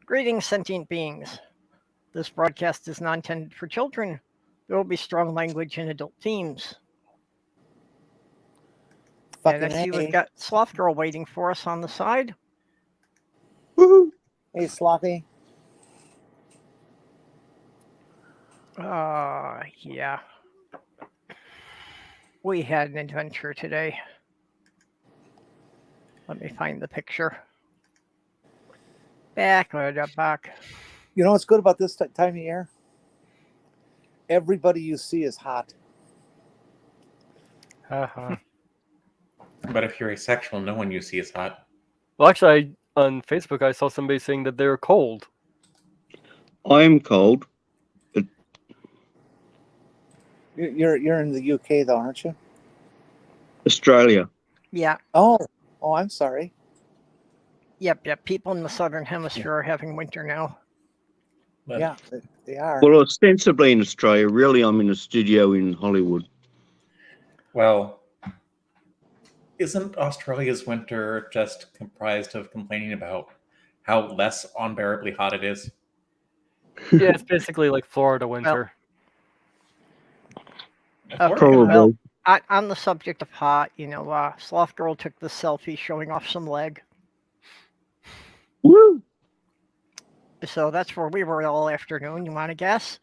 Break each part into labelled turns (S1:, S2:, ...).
S1: Greetings, sentient beings. This broadcast is not intended for children. There will be strong language and adult themes. And I see we've got Sloth Girl waiting for us on the side.
S2: Woohoo! Hey, Slothy.
S1: Yeah. We had an adventure today. Let me find the picture. Back.
S2: You know what's good about this time of year? Everybody you see is hot.
S3: Uh-huh.
S4: But if you're asexual, no one you see is hot.
S3: Well, actually, on Facebook, I saw somebody saying that they're cold.
S5: I'm cold. But
S2: You're in the UK though, aren't you?
S5: Australia.
S1: Yeah.
S2: Oh, I'm sorry.
S1: Yep. People in the southern hemisphere are having winter now.
S4: But
S2: Yeah, they are.
S5: Well, ostensibly in Australia. Really, I'm in a studio in Hollywood.
S4: Well, isn't Australia's winter just comprised of complaining about how less unbearably hot it is?
S3: Yeah, it's basically like Florida winter.
S5: Probably.
S1: On the subject of hot, Sloth Girl took the selfie showing off some leg.
S5: Woo!
S1: So that's where we were all afternoon. You want to guess?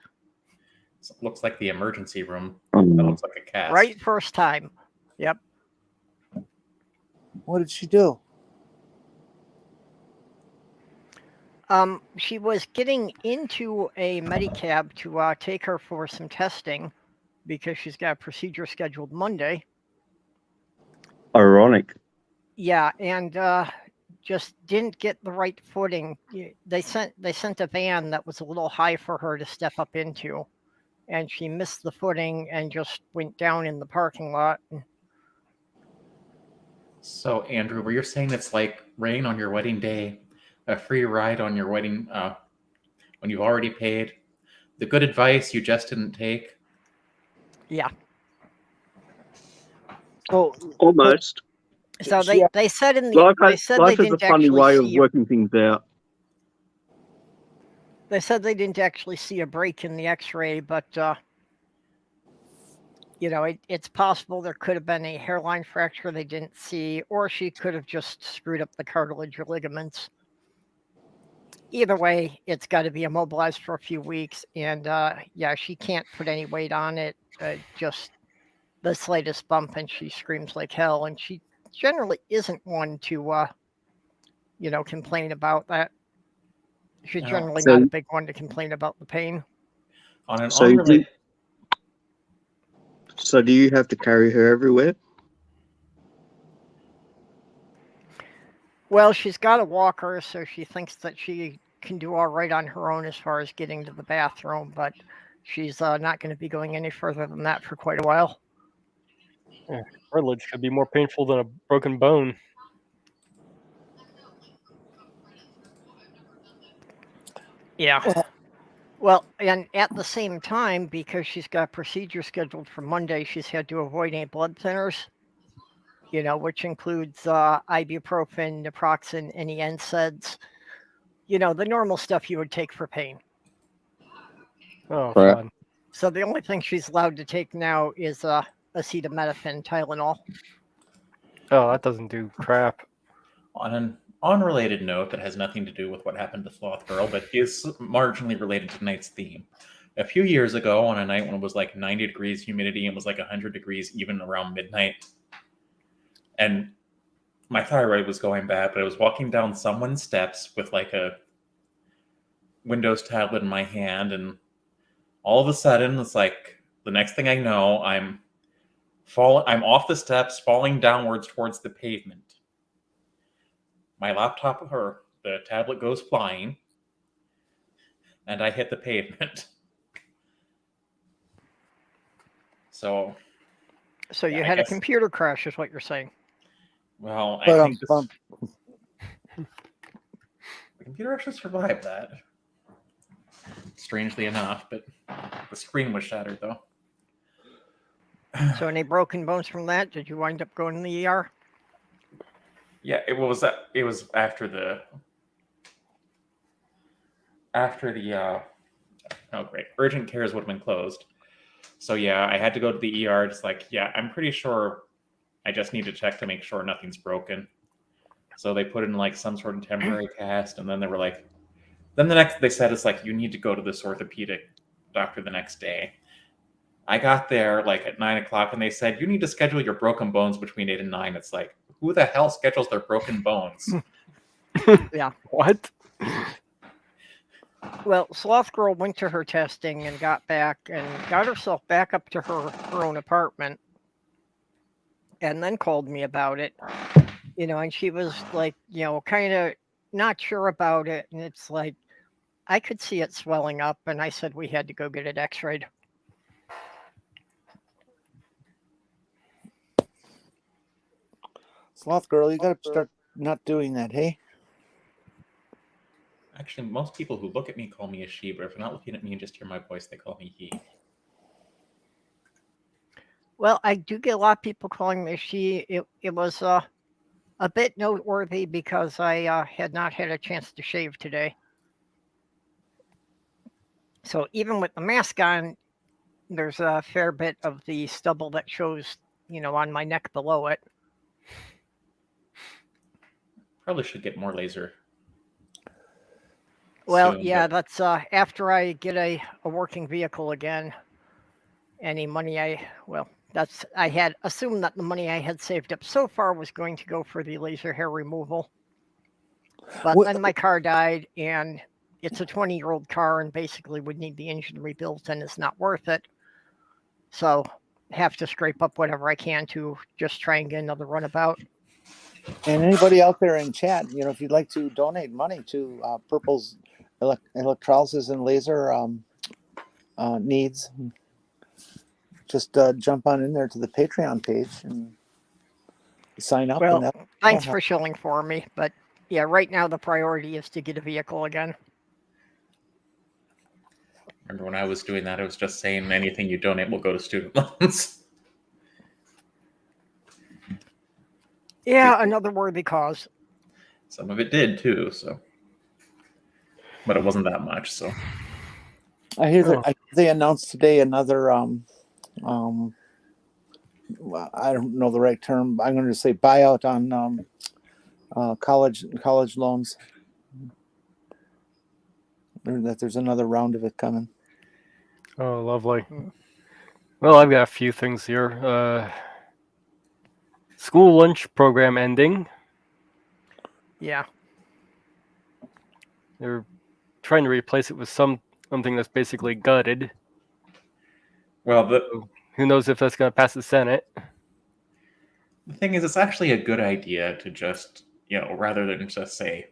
S4: It looks like the emergency room.
S5: Oh,
S4: That
S5: no.
S4: looks like a cast.
S1: Right first time. Yep.
S2: What did she do?
S1: She was getting into a Medicab to take her for some testing because she's got a procedure scheduled Monday.
S5: Ironic.
S1: Yeah, and just didn't get the right footing. They sent a van that was a little high for her to step up into, and she missed the footing and just went down in the parking lot.
S4: So, Andrew, were you saying it's like rain on your wedding day, a free ride on your wedding when you've already paid, the good advice you just didn't take?
S1: Yeah.
S2: So
S5: Almost.
S1: So
S2: She-
S1: they said in the
S5: Life
S1: they
S5: has,
S1: said they
S5: life has a
S1: didn't
S5: funny
S1: actually
S5: way of
S1: see
S5: working things out.
S1: they said they didn't actually see a break in the X-ray, but it's possible there could have been a hairline fracture they didn't see, or she could have just screwed up the cartilage or ligaments. Either way, it's got to be immobilized for a few weeks, and she can't put any weight on it. Just the slightest bump, and she screams like hell. And she generally isn't one to, complain about that. She's
S4: No.
S1: generally
S5: So-
S1: not a big one to complain about the pain.
S4: On an
S5: So
S4: unrelated...
S5: So do you have to carry her everywhere?
S1: Well, she's got a walker, so she thinks that she can do all right on her own as far as getting to the bathroom, but she's not going to be going any further than that for quite a while.
S3: Cartilage could be more painful than a broken bone.
S1: Yeah. Well, and at the same time, because she's got a procedure scheduled for Monday, she's had to avoid any blood thinners, which includes ibuprofen, naproxen, any NSAIDs, the normal stuff you would take for pain.
S3: Oh,
S5: Right.
S3: fun.
S1: So the only thing she's allowed to take now is acetaminophen, Tylenol.
S3: Oh, that doesn't do crap.
S4: On an unrelated note that has nothing to do with what happened to Sloth Girl, but is marginally related to tonight's theme. A few years ago, on a night when it was like 90 degrees humidity and was like 100 degrees even around midnight, and my thyroid was going bad, but I was walking down someone's steps with like a Windows tablet in my hand, and all of a sudden, it's like the next thing I know, I'm off the steps, falling downwards towards the pavement. My laptop or the tablet goes flying, and I hit the pavement. So
S1: So you
S4: Yeah, I
S1: had a
S4: guess-
S1: computer crash, is what you're saying.
S4: well, I
S2: But,
S4: think the computer actually survived that. Strangely enough, but the screen was shattered though.
S1: So any broken bones from that? Did you wind up going to the ER?
S4: Yeah, it was after after the oh great, urgent cares would have been closed. So yeah, I had to go to the ER. Just like, yeah, I'm pretty sure I just need to check to make sure nothing's broken. So they put in like some sort of temporary cast, and then they were like, then the next they said it's like you need to go to this orthopedic doctor the next day. I got there like at 9:00, and they said you need to schedule your broken bones between 8 and 9. It's like, who the hell schedules their broken bones?
S1: Yeah.
S3: What?
S1: Well, Sloth Girl went to her testing and got back and got herself back up to her own apartment, and then called me about it. And she was like, kind of not sure about it. And it's like, I could see it swelling up, and I said we had to go get it x-rayed.
S2: Sloth Girl, you got to start not doing that, hey?
S4: Actually, most people who look at me call me a she, but if they're not looking at me and just hear my voice, they call me he.
S1: Well, I do get a lot of people calling me she. It was a bit noteworthy because I had not had a chance to shave today. So even with the mask on, there's a fair bit of the stubble that shows, on my neck below it.
S4: Probably should get more laser.
S1: Well,
S4: soon,
S1: yeah,
S4: but
S1: that's after I get a working vehicle again. Any money I had assumed that the money I had saved up so far was going to go for the laser hair removal. But
S2: What-
S1: then my car died, and it's a 20-year-old car and basically would need the engine rebuilt, and it's not worth it. So have to scrape up whatever I can to just try and get another runabout.
S2: And anybody out there in chat, if you'd like to donate money to Purple's electrolysis and laser needs, just jump on in there to the Patreon page and sign up.
S1: Well,
S2: and
S1: thanks for shilling for me, but yeah, right now the priority is to get a vehicle again.
S4: remember when I was doing that, I was just saying anything you donate will go to student loans.
S1: Yeah, another worthy cause.
S4: Some of it did too, so, but it wasn't that much. So
S2: I hear that they announced today another well, I don't know the right term. I'm going to say buyout on college loans. Or that there's another round of it coming.
S3: Oh, lovely. Well, I've got a few things here. School lunch program ending.
S1: Yeah.
S3: They're trying to replace it with something that's basically gutted.
S4: well,
S3: Who knows if that's going to pass the Senate?
S4: the thing is, it's actually a good idea to just, rather than just say,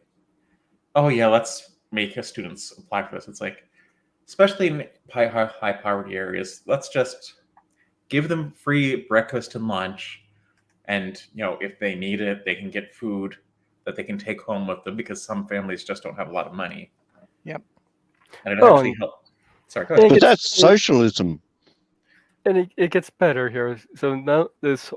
S4: oh yeah, let's make students apply for this. It's like, especially in high poverty areas, let's just give them free breakfast and lunch. And, if they need it, they can get food that they can take home with them, because some families just don't have a lot of money.
S1: Yep.
S4: And it actually helps. Sorry, go ahead.
S5: But that's socialism.
S3: And it gets better here. So now this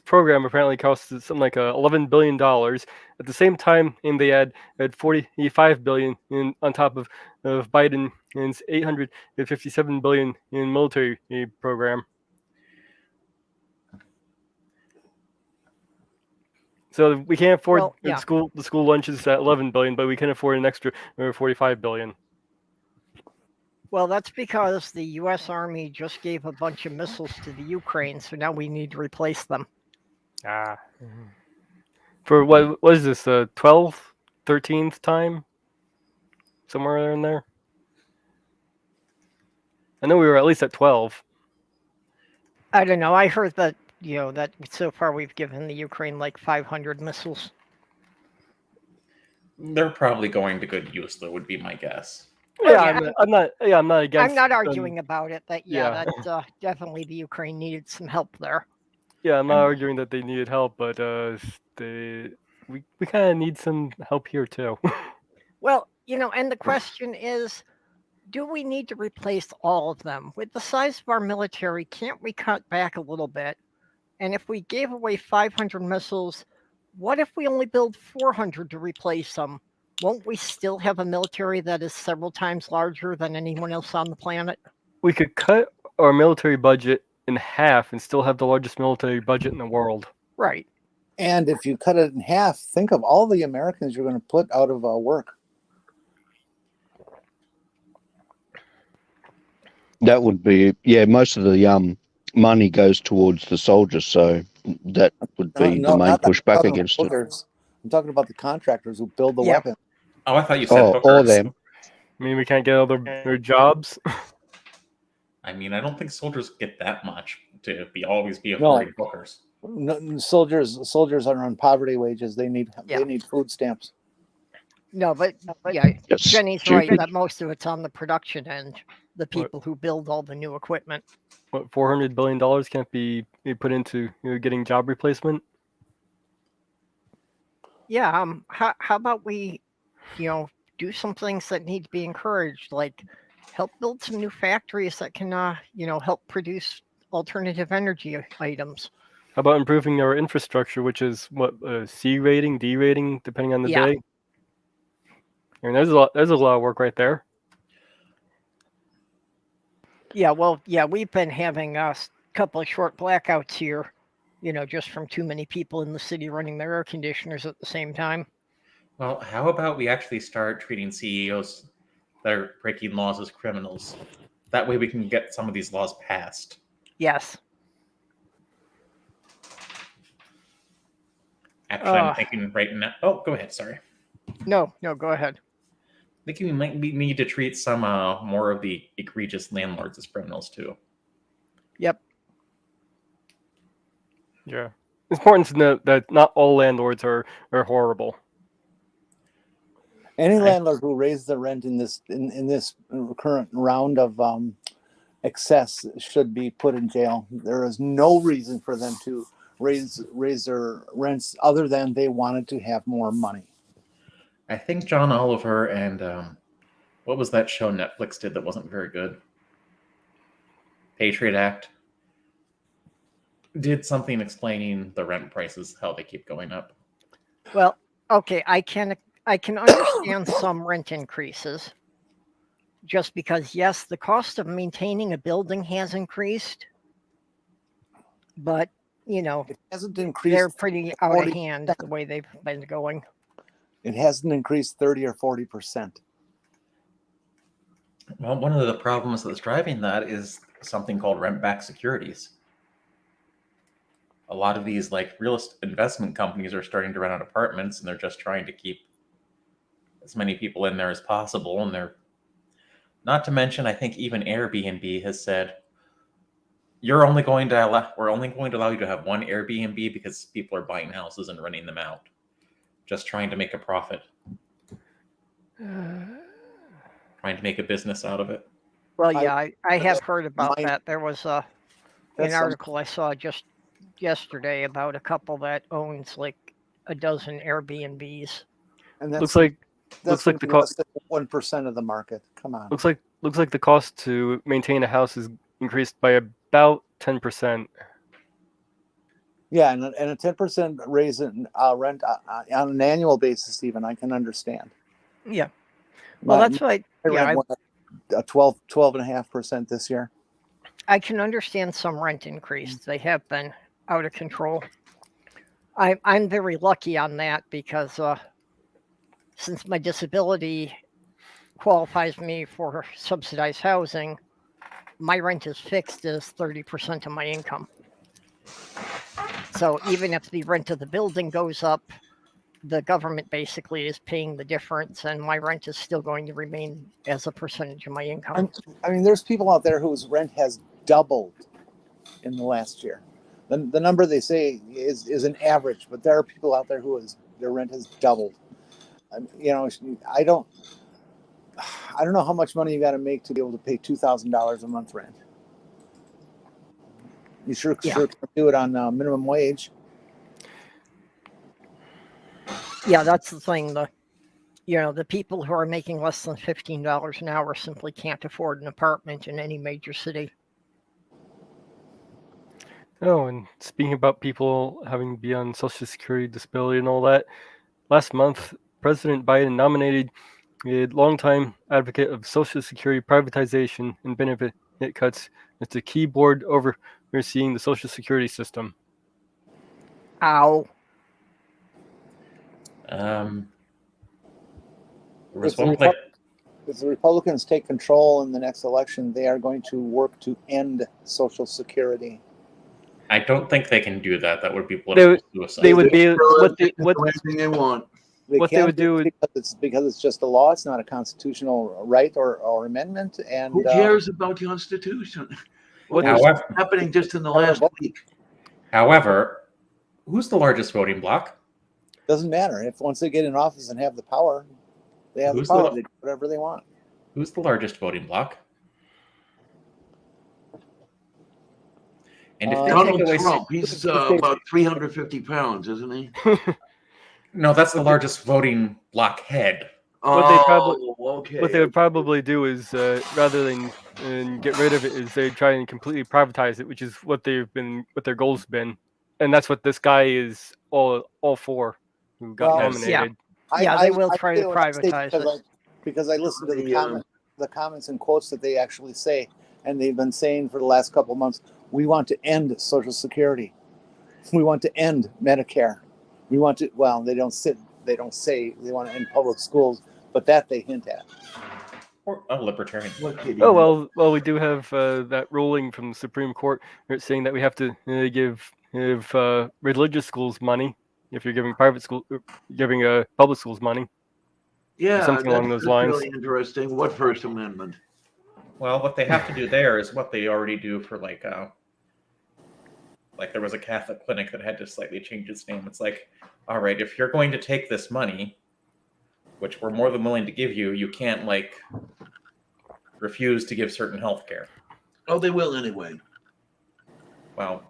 S3: program apparently costs something like $11 billion. At the same time, and they had $45 billion on top of Biden's $857 billion in military program. So we can't afford the school lunches at $11 billion, but we can afford an extra $45 billion.
S1: Well, that's because the U.S. Army just gave a bunch of missiles to the Ukraine, so now we need to replace them.
S3: For what is this, the 12th, 13th time? Somewhere in there? I know we were at least at 12.
S1: I don't know. I heard that, that so far we've given the Ukraine like 500 missiles.
S4: They're probably going to good use, though, would be my guess.
S3: Yeah, I'm not against.
S1: I'm not arguing about it. That definitely the Ukraine needed some help there.
S3: Yeah, I'm not arguing that they needed help, but we kind of need some help here too.
S1: Well, and the question is, do we need to replace all of them? With the size of our military, can't we cut back a little bit? And if we gave away 500 missiles, what if we only build 400 to replace them? won't we still have a military that is several times larger than anyone else on the planet?
S3: We could cut our military budget in half and still have the largest military budget in the world.
S1: Right.
S2: And if you cut it in half, think of all the Americans you're going to put out of work.
S5: That would be, yeah, most of the money goes towards the soldiers, so that would be the main
S2: not that.
S5: pushback
S2: I'm talking
S5: against
S2: about
S5: it.
S2: hookers. I'm talking about the contractors who build the
S1: Yeah.
S2: weapon.
S4: Oh, I thought you said
S5: Or
S4: hookers.
S5: them.
S3: I mean, we can't get all their jobs.
S4: I mean, I don't think soldiers get that much to always be
S2: No.
S4: affording hookers.
S2: No, soldiers are on poverty wages. They need
S1: Yeah.
S2: food stamps.
S1: No, but yeah,
S5: That's
S1: Jenny's
S5: stupid.
S1: right that most of it's on the production end, the people who build all the new equipment.
S3: What, $400 billion can't be put into getting job replacement?
S1: Yeah, how about we, do some things that need to be encouraged, like help build some new factories that can, help produce alternative energy items.
S3: How about improving our infrastructure, which is what, C rating, D rating, depending on the
S1: Yeah.
S3: day? I mean, there's a lot of work right there.
S1: Yeah, well, yeah, we've been having a couple of short blackouts here, just from too many people in the city running their air conditioners at the same time.
S4: Well, how about we actually start treating CEOs that are breaking laws as criminals? That way we can get some of these laws passed.
S1: Yes.
S4: Actually, I'm thinking right now. Oh, go ahead. Sorry.
S1: No, go ahead.
S4: I think we might need to treat some more of the egregious landlords as criminals too.
S1: Yep.
S3: Yeah. It's important to note that not all landlords are horrible.
S2: Any landlord who raised the rent in this current round of excess should be put in jail. There is no reason for them to raise their rents other than they wanted to have more money.
S4: I think John Oliver and what was that show Netflix did that wasn't very good? Patriot Act did something explaining the rent prices, how they keep going up.
S1: Well, okay, I can understand some rent increases, just because yes, the cost of maintaining a building has increased, but
S2: It hasn't increased.
S1: they're pretty out of
S2: 40%.
S1: hand the way they've been going.
S2: It hasn't increased 30 or 40%.
S4: Well, one of the problems that's driving that is something called rent-back securities. A lot of these real investment companies are starting to rent out apartments, and they're just trying to keep as many people in there as possible. And they're not to mention, I think even Airbnb has said, we're only going to allow you to have one Airbnb because people are buying houses and renting them out, just trying to make a profit, trying to make a business out of it.
S1: Well, yeah, I have heard about
S2: my-
S1: that. There was an
S2: That's
S1: article I saw just yesterday about a couple that owns like a dozen Airbnbs.
S2: And that's
S3: Looks like
S2: that's
S3: the cost.
S2: 1% of the market. Come on.
S3: Looks like the cost to maintain a house is increased by about 10%.
S2: Yeah, and a 10% raise in rent on an annual basis, even I can understand.
S1: Yeah. Well, that's right.
S2: I
S1: Yeah,
S2: rent a 12.5% this year.
S1: I can understand some rent increase. They have been out of control. I'm very lucky on that because since my disability qualifies me for subsidized housing, my rent is fixed as 30% of my income. So even if the rent of the building goes up, the government basically is paying the difference, and my rent is still going to remain as a percentage of my income.
S2: I mean, there's people out there whose rent has doubled in the last year. The number they say is an average, but there are people out there their rent has doubled. I don't know how much money you got to make to be able to pay $2,000 a month rent. You sure can do it on minimum wage.
S1: Yeah, that's the thing. The people who are making less than $15 an hour simply can't afford an apartment in any major city.
S3: Oh, and speaking about people having to be on Social Security, disability, and all that, last month, President Biden nominated a longtime advocate of Social Security privatization and benefit cuts as the key board overseeing the Social Security system.
S1: Ow.
S4: There was
S2: If the,
S4: one place.
S2: if the Republicans take control in the next election, they are going to work to end Social Security.
S4: I don't think they can do that. That would be
S3: They
S4: political
S3: would-
S4: suicide.
S3: They would be
S6: What
S3: what
S6: anything they want.
S2: They
S3: What they
S2: can't
S3: would do
S2: it because it's just a law. It's not a constitutional right or amendment. And
S6: Who cares about the Constitution?
S3: What
S6: What's
S4: However,
S6: happening just in the last week?
S4: however, who's the largest voting bloc?
S2: doesn't matter if once they get in office and have the power, they have
S4: Who's
S2: the power
S4: the-
S2: to do whatever they want.
S4: Who's the largest voting bloc? And if they
S6: Donald
S4: take away,
S6: Trump, he's about 350 pounds, isn't he?
S4: no, that's the largest voting bloc head.
S3: What they probably-
S6: okay.
S3: What they would probably do is, rather than get rid of it, is they try and completely privatize it, which is what their goal's been, and that's what this guy is all for, who got
S2: Well,
S3: nominated.
S1: Yeah, they will try to
S2: say what I say
S1: privatize
S2: because I listened to
S6: The,
S2: the comments and quotes that they actually say, and they've been saying for the last couple of months, we want to end Social Security. We want to end Medicare. We want to, well, they don't say they want to end public schools, but that they hint at.
S4: Or a libertarian.
S6: What kid?
S3: Oh well, we do have that ruling from the Supreme Court where it's saying that we have to give religious schools money if you're giving public schools money.
S6: Yeah,
S3: something along those lines.
S6: Really interesting. What First Amendment?
S4: Well, what they have to do there is what they already do for like there was a Catholic clinic that had to slightly change its name. It's like, all right, if you're going to take this money, which we're more than willing to give you, you can't like refuse to give certain health care.
S6: Oh, they will anyway.
S4: Well,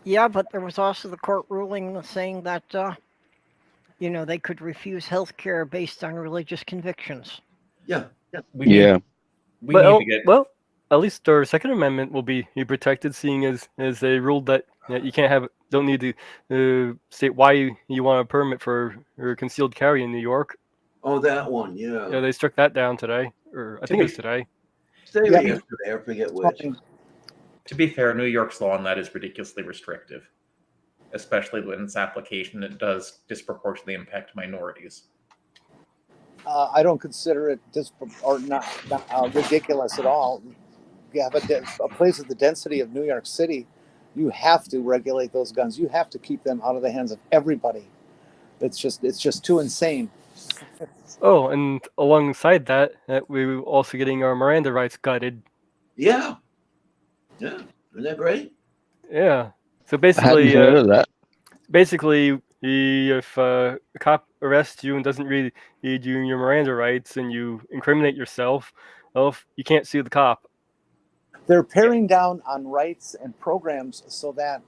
S1: Yeah, but there was also the court ruling saying that, they could refuse health care based on religious convictions.
S6: Yeah.
S4: we need,
S5: Yeah.
S4: we
S3: But,
S4: need to get.
S3: well, at least our Second Amendment will be protected, seeing as they ruled that you don't need to state why you want a permit for concealed carry in New York.
S6: Oh, that one. Yeah.
S3: Yeah, they struck that down today, or I think it was today.
S6: Today
S2: Yeah.
S6: or yesterday, I forget which.
S4: To be fair, New York's law on that is ridiculously restrictive, especially when its application it does disproportionately impact minorities.
S2: I don't consider it not ridiculous at all. You have a place with the density of New York City, you have to regulate those guns. You have to keep them out of the hands of everybody. It's just too insane.
S3: Oh, and alongside that, we're also getting our Miranda rights gutted.
S6: Yeah. Yeah. Isn't that great?
S3: Yeah. So
S5: I hadn't heard of that.
S3: basically, if a cop arrests you and doesn't read you your Miranda rights and you incriminate yourself, well, you can't sue the cop.
S2: They're paring down on rights and programs so that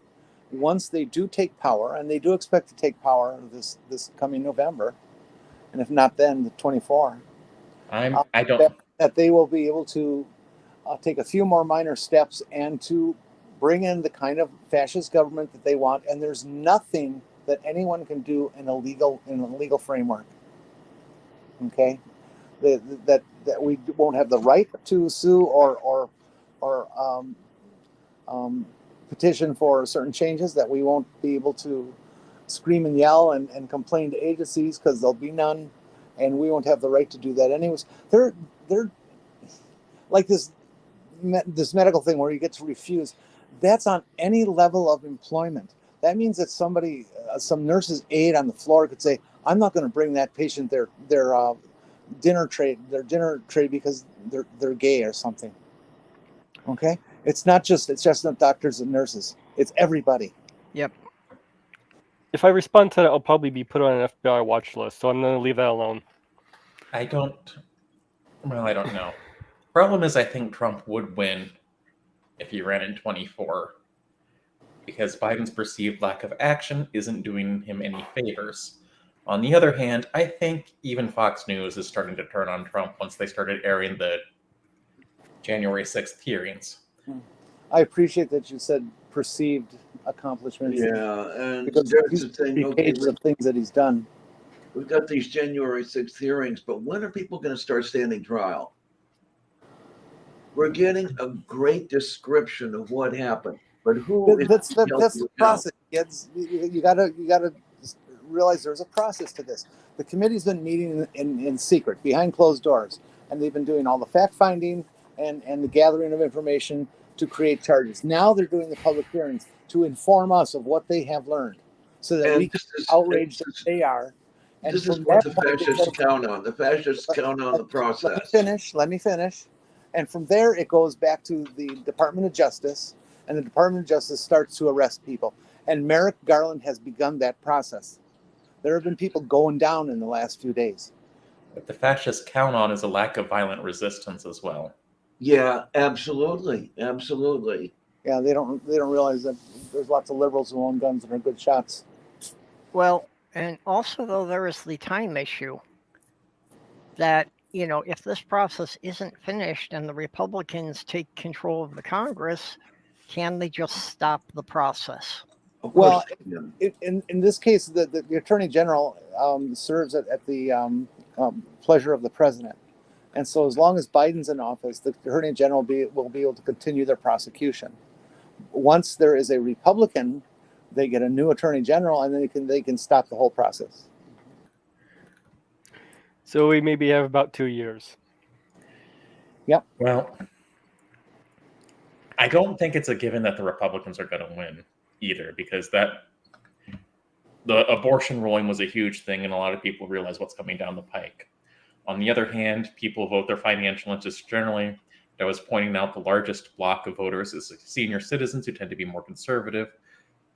S2: once they do take power, and they do expect to take power this coming November, and if not then, the 24,
S4: I don't.
S2: that they will be able to take a few more minor steps and to bring in the kind of fascist government that they want. And there's nothing that anyone can do in a legal framework. Okay, that we won't have the right to sue or petition for certain changes, that we won't be able to scream and yell and complain to agencies because there'll be none, and we won't have the right to do that anyways. They're like this medical thing where you get to refuse. That's on any level of employment. That means that somebody, some nurse's aide on the floor could say, I'm not going to bring that patient their dinner tray because they're gay or something. Okay, it's just not doctors and nurses. It's everybody.
S1: Yep.
S3: If I respond to that, I'll probably be put on an FBI watch list, so I'm going to leave that alone.
S4: I don't know. Problem is, I think Trump would win if he ran in 24, because Biden's perceived lack of action isn't doing him any favors. On the other hand, I think even Fox News is starting to turn on Trump once they started airing the January 6th hearings.
S2: I appreciate that you said perceived accomplishments.
S6: Yeah, and
S2: Because
S6: there's
S2: he's
S6: the thing. Okay,
S2: pages of things that he's done.
S6: We've got these January 6th hearings, but when are people going to start standing trial? We're getting a great description of what happened, but who is
S2: That's
S6: held
S2: the
S6: to account?
S2: process, kids. You gotta realize there's a process to this. The committee's been meeting in secret, behind closed doors, and they've been doing all the fact finding and the gathering of information to create charges. Now they're doing the public hearings to inform us of what they have learned, so that
S6: And
S2: we can be outraged as they are. And
S6: this is
S2: from
S6: what
S2: that
S6: the
S2: point, it
S6: fascists
S2: goes-
S6: count on. The fascists count on the process.
S2: Let me finish. And from there, it goes back to the Department of Justice, and the Department of Justice starts to arrest people. And Merrick Garland has begun that process. There have been people going down in the last few days.
S4: What the fascists count on is a lack of violent resistance as well.
S6: Yeah, absolutely, absolutely.
S2: Yeah, they don't realize that there's lots of liberals who own guns and are good shots.
S1: Well, and also, though, there is the time issue that, if this process isn't finished and the Republicans take control of the Congress, can they just stop the process?
S6: Of
S2: Well,
S6: course they can.
S2: in this case, the Attorney General serves at the pleasure of the President. And so as long as Biden's in office, the Attorney General will be able to continue their prosecution. Once there is a Republican, they get a new Attorney General, and then they can stop the whole process.
S3: So we maybe have about 2 years.
S4: Well, I don't think it's a given that the Republicans are going to win either, because the abortion ruling was a huge thing, and a lot of people realize what's coming down the pike. On the other hand, people vote their financial interests generally. I was pointing out the largest block of voters is senior citizens, who tend to be more conservative.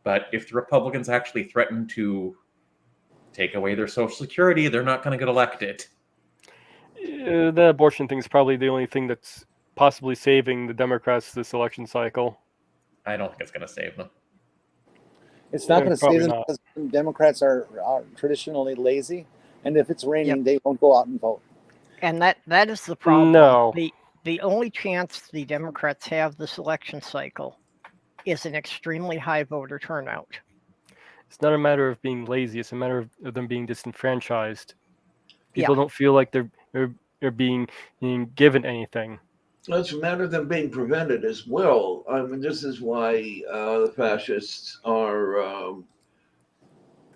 S4: But if the Republicans actually threaten to take away their Social Security, they're not going to get elected.
S3: The abortion thing is probably the only thing that's possibly saving the Democrats this election cycle.
S4: I don't think it's going to save them.
S2: It's not going to save
S3: Probably
S2: them
S3: not.
S2: because Democrats are traditionally lazy, and if it's raining, they won't go out and vote.
S1: And that is the problem.
S3: No.
S1: The only chance the Democrats have this election cycle is an extremely high voter turnout.
S3: It's not a matter of being lazy. It's a matter of them being disenfranchised. People don't feel like they're being given anything.
S6: It's a matter of them being prevented as well. I mean, this is why the fascists are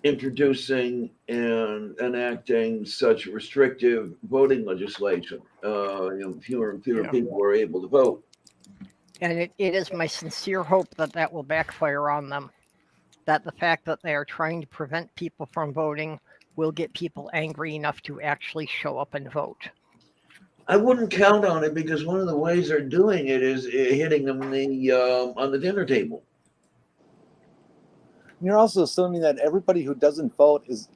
S6: introducing and enacting such restrictive voting legislation. Fewer and fewer people are able to vote.
S1: And it is my sincere hope that will backfire on them. That the fact that they are trying to prevent people from voting will get people angry enough to actually show up and vote.
S6: I wouldn't count on it, because one of the ways they're doing it is hitting them on the dinner table.
S2: You're also assuming that everybody who doesn't vote is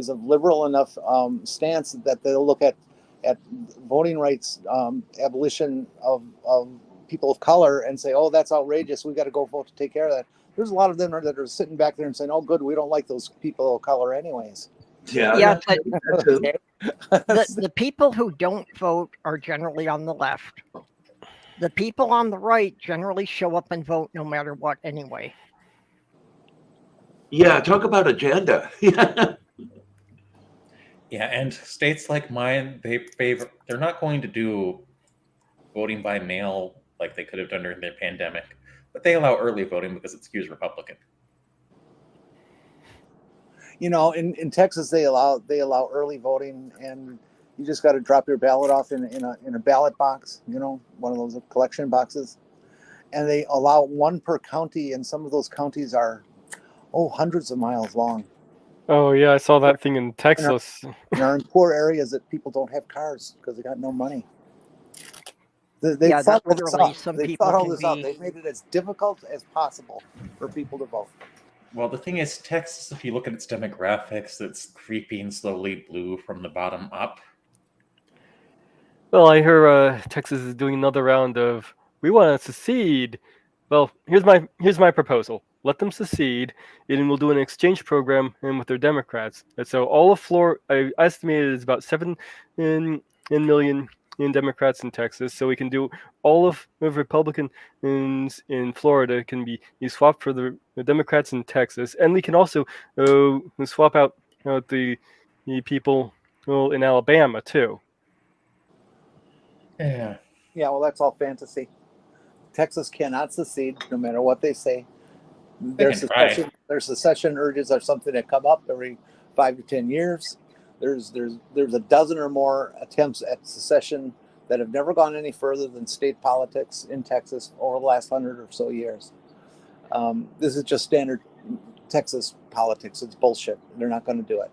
S2: of liberal enough stance that they'll look at voting rights, abolition of people of color, and say, "Oh, that's outrageous. We got to go vote to take care of that." There's a lot of them that are sitting back there and saying, "Oh, good, we don't like those people of color, anyways."
S1: Yeah, but
S2: Okay.
S1: the people who don't vote are generally on the left. The people on the right generally show up and vote no matter what anyway.
S6: Yeah, talk about agenda.
S4: Yeah, and states like mine, they're not going to do voting by mail like they could have done during the pandemic, but they allow early voting because it skews Republican.
S2: In Texas, they allow early voting, and you just got to drop your ballot off in a ballot box, one of those collection boxes, and they allow one per county, and some of those counties are hundreds of miles long.
S3: Oh yeah, I saw that thing in Texas.
S2: And are in poor areas that people don't have cars because they got no money. They
S1: Yeah,
S2: thought
S1: that
S2: all this
S1: literally
S2: out.
S1: some
S2: They
S1: people
S2: thought all
S1: can
S2: this out.
S1: be-
S2: They made it as difficult as possible for people to vote.
S4: Well, the thing is, Texas, if you look at its demographics, it's creeping slowly blue from the bottom up.
S3: Well, I hear Texas is doing another round of we want to secede. Well, here's my proposal. Let them secede, and we'll do an exchange program with their Democrats. And so all of Florida, I estimated is about 7 million Democrats in Texas. So we can do all of the Republicans in Florida can be swapped for the Democrats in Texas, and we can also swap out the people in Alabama too.
S4: Yeah.
S2: Yeah, well, that's all fantasy. Texas cannot secede, no matter what they say. Their
S4: can try.
S2: secession urges are something that come up every 5 to 10 years. There's a dozen or more attempts at secession that have never gone any further than state politics in Texas over the last 100 or so years. This is just standard Texas politics. It's bullshit. They're not going to do it.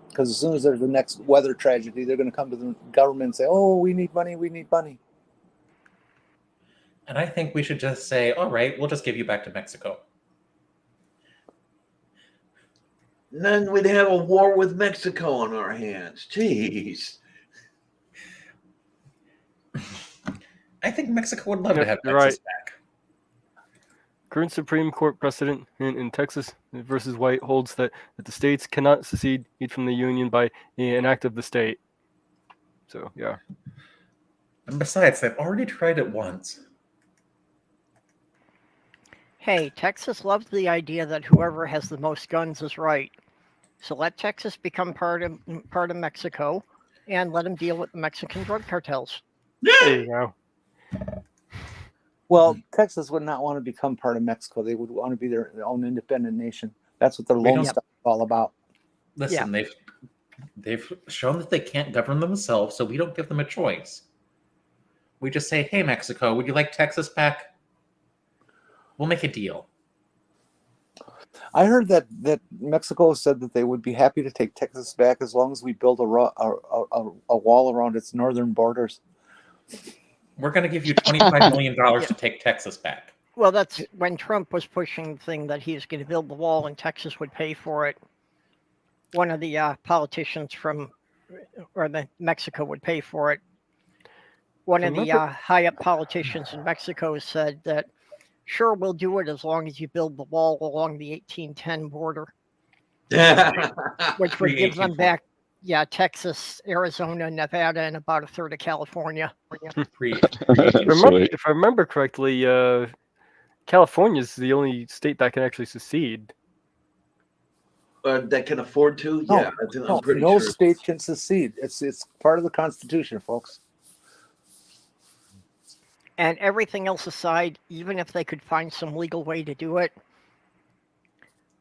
S2: Because as soon as there's the next weather tragedy, they're going to come to the government and say, oh, we need money, we need money.
S4: And I think we should just say, all right, we'll just give you back to Mexico.
S6: And then we'd have a war with Mexico on our hands. Jeez.
S4: I think Mexico would love to have
S3: You're
S4: Texas
S3: right.
S4: back.
S3: Current Supreme Court precedent in Texas versus White holds that the states cannot secede from the Union by an act of the state. So, yeah.
S4: And besides, they've already tried it once.
S1: Hey, Texas loves the idea that whoever has the most guns is right. So let Texas become part of Mexico, and let them deal with the Mexican drug cartels.
S3: There you go.
S2: Well, Texas would not want to become part of Mexico. They would want to be their own independent nation. That's what their
S4: We
S2: Lone
S4: don't-
S2: Star is all about.
S4: Listen, they've shown that they can't govern themselves, so we don't give them a choice. We just say, hey, Mexico, would you like Texas back? We'll make a deal.
S2: I heard that Mexico said that they would be happy to take Texas back as long as we build a wall around its northern borders.
S4: We're going to give you $25 million to take Texas back.
S1: Well, that's when Trump was pushing the thing that he was going to build the wall and Texas would pay for it. One of the politicians Mexico would pay for it. One of the high-up politicians in Mexico said that, sure, we'll do it as long as you build the wall along the 1810 border, which would give them back, Texas, Arizona, Nevada, and about a third of California.
S3: If I remember correctly, California is the only state that can actually secede.
S6: That can afford to?
S2: No,
S6: Yeah, I'm pretty
S2: no
S6: sure.
S2: state can secede. It's part of the Constitution, folks.
S1: And everything else aside, even if they could find some legal way to do it,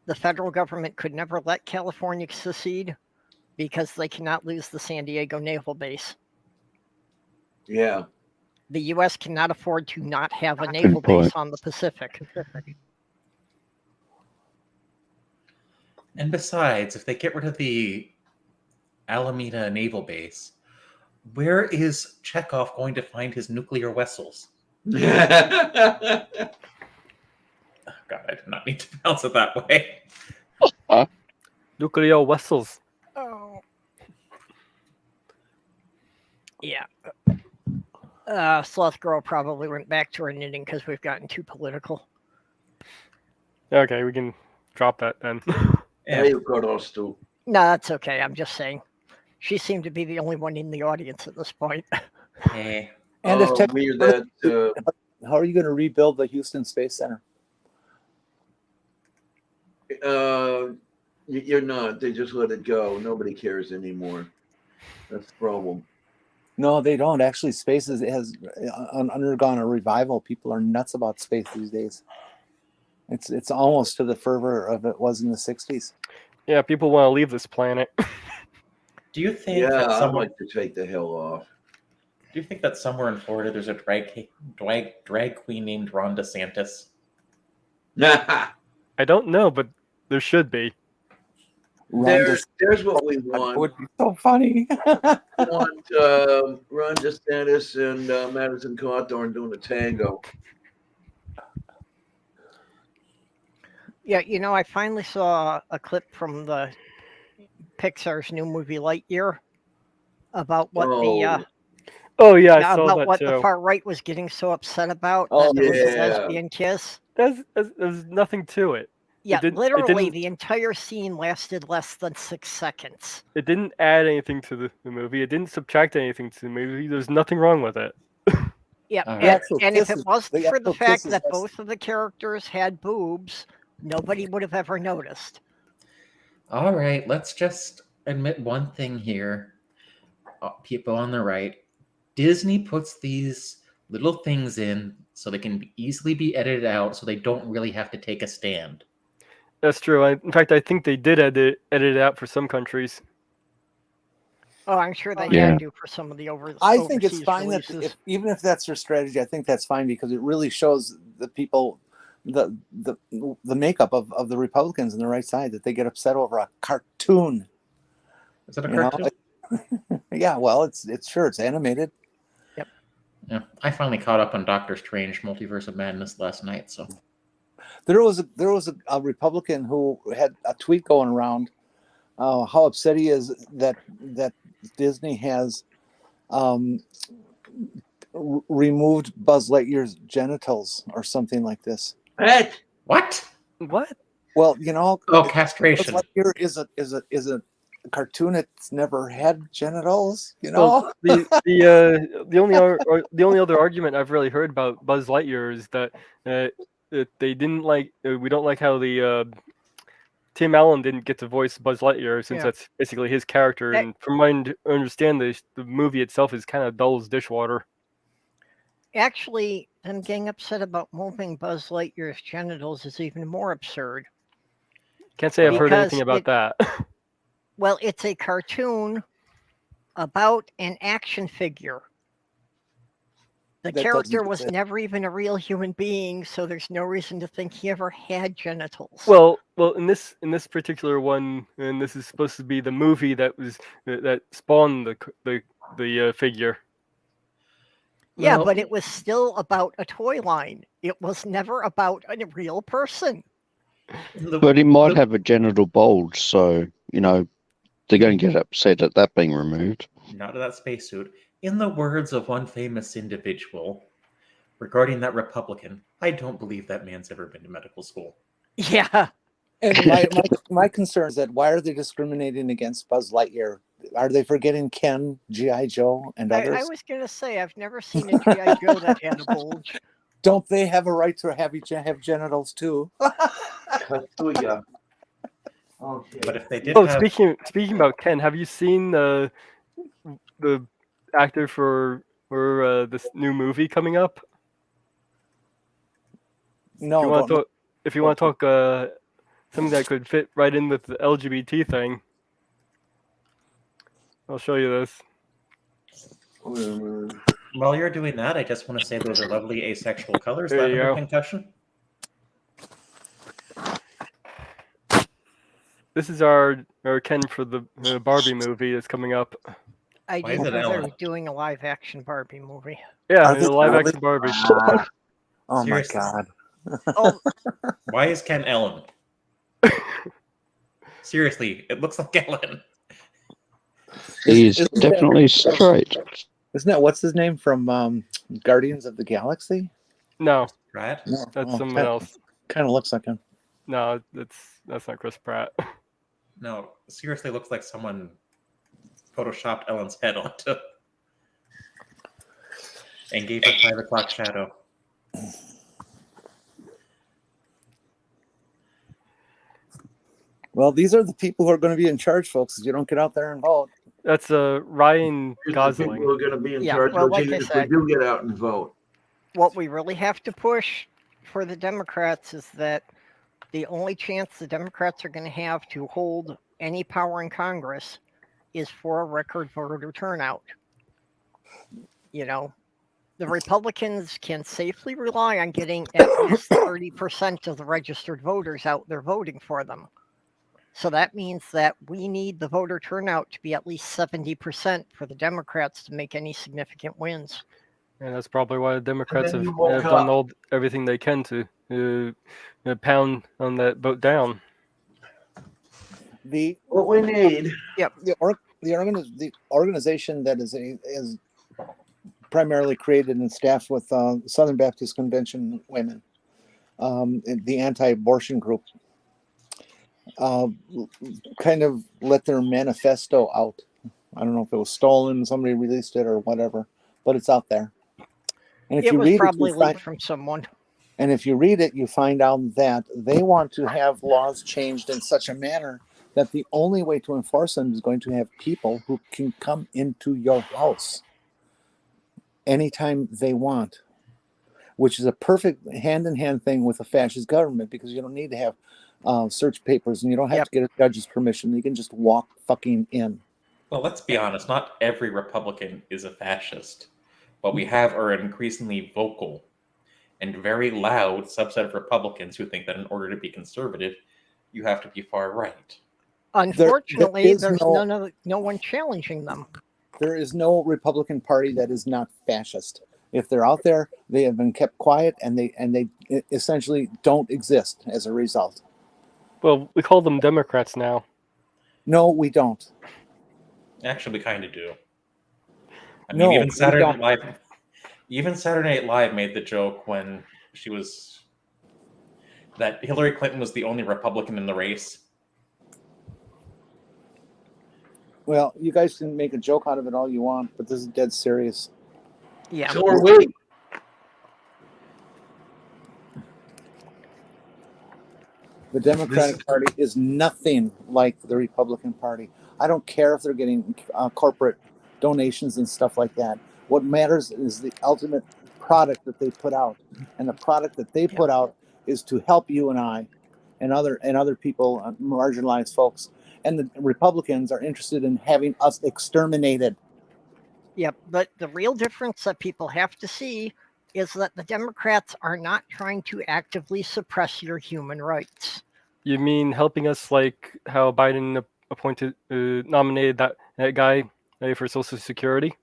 S1: the federal government could never let California secede because they cannot lose the San Diego Naval Base.
S6: Yeah.
S1: The U.S. cannot afford to not have a naval
S5: point.
S1: base on the Pacific.
S4: And besides, if they get rid of the Alameda Naval Base, where is Chekhov going to find his nuclear vessels? Oh, God, I did not need to pronounce it that way.
S3: Nuclear vessels.
S1: Oh. Yeah. Sloth Girl probably went back to her knitting because we've gotten too political.
S3: Okay, we can drop that then.
S6: There you go, those two.
S1: No, that's okay. I'm just saying. She seemed to be the only one in the audience at this point.
S4: Eh.
S2: And if Texas,
S6: weird that
S2: how are you going to rebuild the Houston Space Center?
S6: you're not. They just let it go. Nobody cares anymore. That's the problem.
S2: No, they don't. Actually, space has undergone a revival. People are nuts about space these days. It's almost to the fervor of it was in the 60s.
S3: Yeah, people want to leave this planet.
S4: Do you think
S6: Yeah,
S4: that
S6: I'd
S4: someone?
S6: like to take the hell off.
S4: Do you think that somewhere in Florida there's a drag queen named Ron DeSantis?
S3: I don't know, but there should be.
S6: There's what we
S2: It
S6: want.
S2: would be so funny.
S6: We want Ron DeSantis and Madison Cawthorn doing a tango.
S1: Yeah, I finally saw a clip from the Pixar's new movie Lightyear about what
S3: Oh yeah, I saw
S1: about
S3: that
S1: what
S3: too.
S1: the far right was getting so upset about.
S2: Oh,
S1: that there was a
S6: yeah.
S1: lesbian kiss.
S3: There's nothing to it.
S1: Yeah,
S3: didn't- it
S1: literally,
S3: didn't-
S1: the entire scene lasted less than 6 seconds.
S3: It didn't add anything to the movie. It didn't subtract anything to the movie. There's nothing wrong with it.
S1: Yeah,
S4: All
S1: and,
S4: right.
S2: actual
S1: and if
S2: kiss
S1: it
S2: is-
S1: wasn't
S2: the
S1: for the
S2: actual
S1: fact
S2: kiss is
S1: that
S2: less-
S1: both of the characters had boobs, nobody would have ever noticed.
S4: All right, let's just admit one thing here. People on the right, Disney puts these little things in so they can easily be edited out so they don't really have to take a stand.
S3: That's true. In fact, I think they did edit it out for some countries.
S1: Oh, I'm sure they
S5: Yeah.
S1: had to for some of the
S2: I think it's
S1: overseas
S2: fine that
S1: releases.
S2: even if that's their strategy, I think that's fine because it really shows the people the makeup of the Republicans on the right side, that they get upset over a cartoon.
S4: Is it a
S2: You know,
S4: cartoon?
S2: Yeah, well, it's animated.
S4: Yeah, I finally caught up on Doctor Strange Multiverse of Madness last night, so
S2: There was a Republican who had a tweet going around how upset he is that Disney has removed Buzz Lightyear's genitals or something like this.
S4: what?
S3: What?
S2: Well, you know,
S4: Oh,
S2: Buzz
S4: castration.
S2: Lightyear is a cartoon that's never had genitals. You
S3: Well,
S2: know,
S3: the only other argument I've really heard about Buzz Lightyear is that that they didn't like we don't like how the Tim Allen didn't get to voice Buzz Lightyear since
S1: Yeah.
S3: that's basically his character,
S1: That-
S3: and from my understand, the movie itself is kind of dull as dishwater.
S1: Actually, them getting upset about moving Buzz Lightyear's genitals is even more absurd.
S3: Can't say I've heard anything
S1: Because
S3: about that.
S1: Well, it's a cartoon about an action figure. The
S2: That
S1: character
S2: doesn't
S1: was
S2: exist.
S1: never even a real human being, so there's no reason to think he ever had genitals.
S3: Well, in this particular one, and this is supposed to be the movie that was that spawned the figure.
S1: yeah,
S4: well-
S1: but it was still about a toy line. It was never about a real person.
S5: But he might have a genital bulge, so you know they're going to get upset at that being removed.
S4: Not of that spacesuit. In the words of one famous individual regarding that Republican, I don't believe that man's ever been to medical school.
S1: Yeah.
S2: and my concern is that why are they discriminating against Buzz Lightyear? Are they forgetting Ken, G.I. Joe, and others?
S1: I was going to say, I've never seen a G.I. Joe that had a bulge.
S2: Don't they have a right to have genitals too?
S6: Okay.
S4: But if they did
S3: Oh,
S4: have,
S3: speaking about Ken, have you seen the actor for this new movie coming up?
S2: No,
S3: If you want
S2: don't
S3: to, if you want to talk something that could fit right in with the LGBT thing, I'll show you this.
S4: while you're doing that, I just want to say those are lovely asexual colors.
S3: There you
S4: Lavender
S3: go.
S4: concussion.
S3: This is our Ken for the Barbie movie that's coming up.
S1: I
S4: Why is
S1: didn't
S4: it
S1: know they
S4: Ellen?
S1: were doing a live action Barbie movie.
S3: Yeah,
S2: Are
S3: the
S2: they
S3: live
S2: really?
S3: action Barbie.
S2: Oh
S4: Seriously.
S2: my God!
S1: Oh,
S4: Why is Ken Ellen? Seriously, it looks like Ellen.
S5: He's
S2: Isn't that-
S5: definitely straight.
S2: Isn't that what's his name from Guardians of the Galaxy?
S3: No,
S4: Right?
S2: No,
S3: that's someone else.
S2: Kind of looks like him.
S3: No, that's not Chris Pratt.
S4: No, seriously looks like someone photoshopped Ellen's head onto and gave her 5 o'clock shadow.
S2: Well, these are the people who are going to be in charge, folks. If you don't get out there and vote.
S3: That's Ryan
S6: People
S3: Gosling.
S6: who are going to be in
S1: Yeah,
S6: charge
S1: well,
S6: of
S1: like
S6: it
S1: I
S6: if we
S1: said-
S6: do get out and vote.
S1: what we really have to push for the Democrats is that the only chance the Democrats are going to have to hold any power in Congress is for a record voter turnout. You know, the Republicans can safely rely on getting at least 30% of the registered voters out there voting for them. So that means that we need the voter turnout to be at least 70% for the Democrats to make any significant wins.
S3: And that's probably why the Democrats
S6: then
S3: have,
S6: you woke
S3: have done
S6: up.
S3: everything they can to pound on that vote down.
S2: The
S6: What we need.
S2: the organization that is primarily created and staffed with Southern Baptist Convention women, the anti-abortion group, kind of let their manifesto out. I don't know if it was stolen, somebody released it or whatever, but it's out there. And if
S1: It
S2: you
S1: was
S2: read
S1: probably
S2: it, you find,
S1: leaked from someone.
S2: and if you read it, you find out that they want to have laws changed in such a manner that the only way to enforce them is going to have people who can come into your house anytime they want, which is a perfect hand-in-hand thing with a fascist government, because you don't need to have search papers and you don't have
S1: Yep.
S2: to get a judge's permission. You can just walk fucking in.
S4: Well, let's be honest, not every Republican is a fascist. What we have are an increasingly vocal and very loud subset of Republicans who think that in order to be conservative, you have to be far right.
S1: Unfortunately,
S2: is
S1: there's
S2: no-
S1: no one challenging them.
S2: There is no Republican Party that is not fascist. If they're out there, they have been kept quiet, and they essentially don't exist as a result.
S3: Well, we call them Democrats now.
S2: No, we don't.
S4: Actually, we kind of do. I mean,
S2: No,
S4: even
S2: we
S4: Saturday
S2: don't.
S4: Night Live, even Saturday Night Live made the joke when she was that Hillary Clinton was the only Republican in the race.
S2: Well, you guys can make a joke out of it all you want, but this is dead serious.
S1: Yeah.
S6: So are we.
S2: The Democratic Party is nothing like the Republican Party. I don't care if they're getting corporate donations and stuff like that. What matters is the ultimate product that they put out, and the product that they put out is to help you and I, and other people, marginalized folks. And the Republicans are interested in having us exterminated.
S1: Yep. But the real difference that people have to see is that the Democrats are not trying to actively suppress your human rights.
S3: You mean helping us like how Biden nominated that guy for Social Security?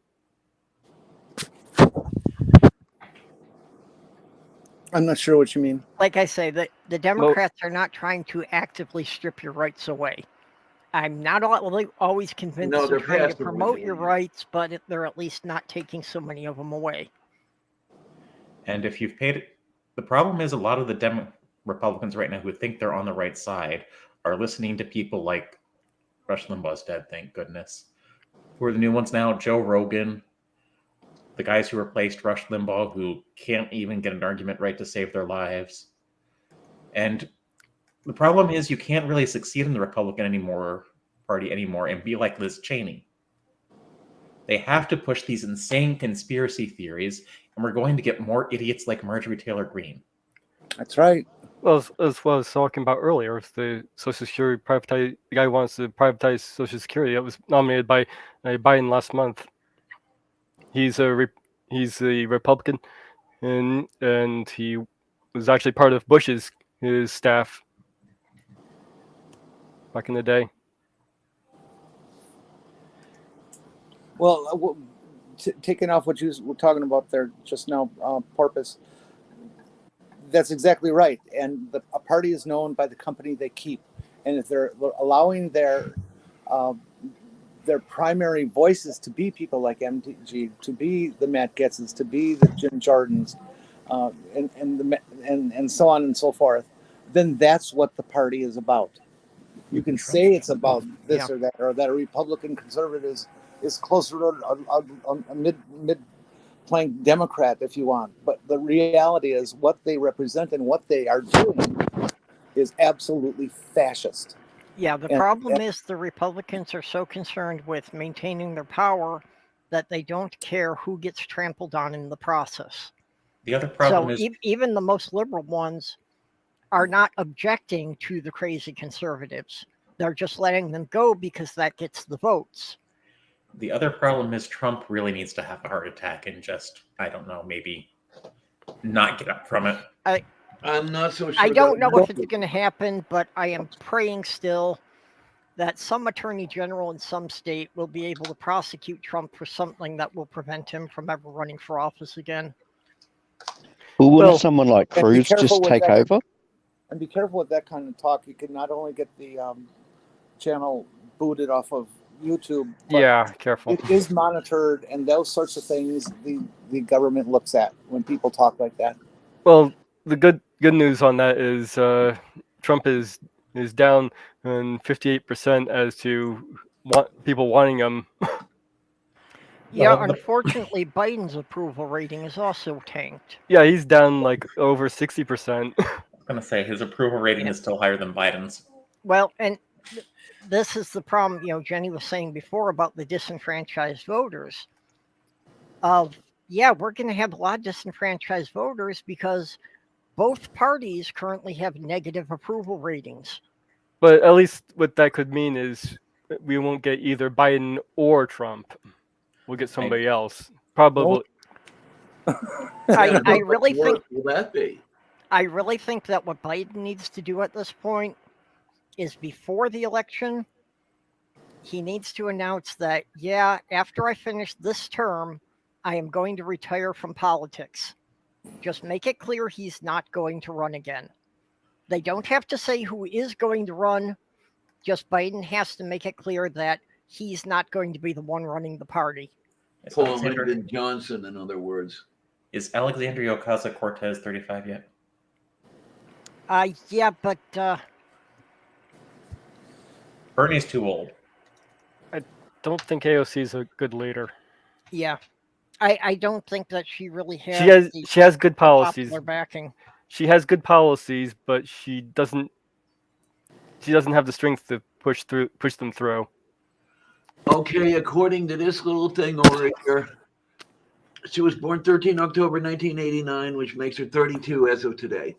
S2: I'm not sure what you mean.
S1: Like I say, the Democrats are not trying to actively strip your rights away. I'm not always convinced
S6: No,
S1: they're
S6: they're
S1: trying to
S6: passively
S1: promote
S6: doing
S1: your
S6: it.
S1: rights, but they're at least not taking so many of them away.
S4: And if you've paid it, the problem is a lot of the Republicans right now who think they're on the right side are listening to people like Rush Limbaugh's dead, thank goodness. Who are the new ones now? Joe Rogan, the guys who replaced Rush Limbaugh, who can't even get an argument right to save their lives. And the problem is you can't really succeed in the Republican Party anymore and be like Liz Cheney. They have to push these insane conspiracy theories, and we're going to get more idiots like Marjorie Taylor Greene.
S2: That's right.
S3: Well, as what I was talking about earlier, it's the Social Security the guy who wants to privatize Social Security. That was nominated by Biden last month. He's a Republican, and he was actually part of his staff back in the day.
S2: Well, taking off what you were talking about there just now, Porpoise, that's exactly right. And a party is known by the company they keep. And if they're allowing their primary voices to be people like MTG, to be the Matt Getzes, to be the Jim Jordans, and so on and so forth, then that's what the party is about. You can say it's about this or that a Republican conservative is closer to a mid-plank Democrat, if you want. But the reality is what they represent and what they are doing is absolutely fascist.
S1: Yeah, the problem is the Republicans are so concerned with maintaining their power that they don't care who gets trampled on in the process.
S4: The other problem
S1: So
S4: is
S1: even the most liberal ones are not objecting to the crazy conservatives. They're just letting them go because that gets the votes.
S4: the other problem is Trump really needs to have a heart attack and just, I don't know, maybe not get up from it.
S6: I'm not so sure.
S1: I don't know if it's going to happen, but I am praying still that some attorney general in some state will be able to prosecute Trump for something that will prevent him from ever running for office again.
S5: Well, wouldn't someone like
S2: and be
S5: Cruz
S2: careful
S5: just
S2: with
S5: take
S2: that.
S5: over?
S2: And be careful with that kind of talk. You can not only get the channel booted off of YouTube, but
S3: Yeah, careful.
S2: it is monitored, and those sorts of things the government looks at when people talk like that.
S3: Well, the good news on that is Trump is down in 58% as to people wanting him.
S1: Yeah,
S4: Well,
S1: unfortunately, Biden's approval rating is also tanked.
S3: Yeah, he's down like over 60%.
S4: I'm going to say his approval rating is still higher than Biden's.
S1: Well, and this is the problem. Jenny was saying before about the disenfranchised voters. Yeah, we're going to have a lot of disenfranchised voters because both parties currently have negative approval ratings.
S3: But at least what that could mean is we won't get either Biden or Trump. We'll get somebody else. Probably.
S1: I really
S6: What
S1: think
S6: will that be?
S1: I really think that what Biden needs to do at this point is before the election, he needs to announce that, yeah, after I finish this term, I am going to retire from politics. Just make it clear he's not going to run again. They don't have to say who is going to run. Just Biden has to make it clear that he's not going to be the one running the party.
S6: Paul Lyndon Johnson, in other words.
S4: Is Alexandria Ocasio-Cortez 35 yet?
S1: Yeah, but
S4: Bernie's too old.
S3: Don't think AOC is a good leader.
S1: yeah, I don't think that she really has.
S3: She has good policies.
S1: Popular backing.
S3: She has good policies, but she doesn't have the strength to push them through.
S6: Okay, according to this little thing over here, she was born 13 October 1989, which makes her 32 as of today.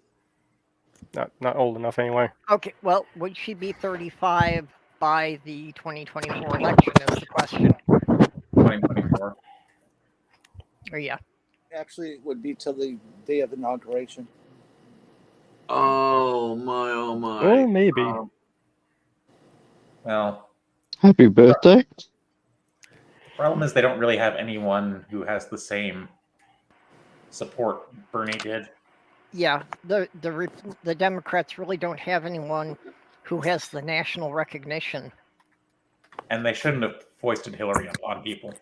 S3: Not old enough anyway.
S1: Okay, well, would she be 35 by the 2024 election is the question.
S4: 2024.
S1: Or yeah.
S2: Actually, it would be till the day of inauguration.
S6: Oh my, oh my.
S3: Well, maybe.
S4: Well,
S5: Happy birthday.
S4: problem is they don't really have anyone who has the same support Bernie did.
S1: Yeah, the Democrats really don't have anyone who has the national recognition.
S4: And they shouldn't have foisted Hillary on people.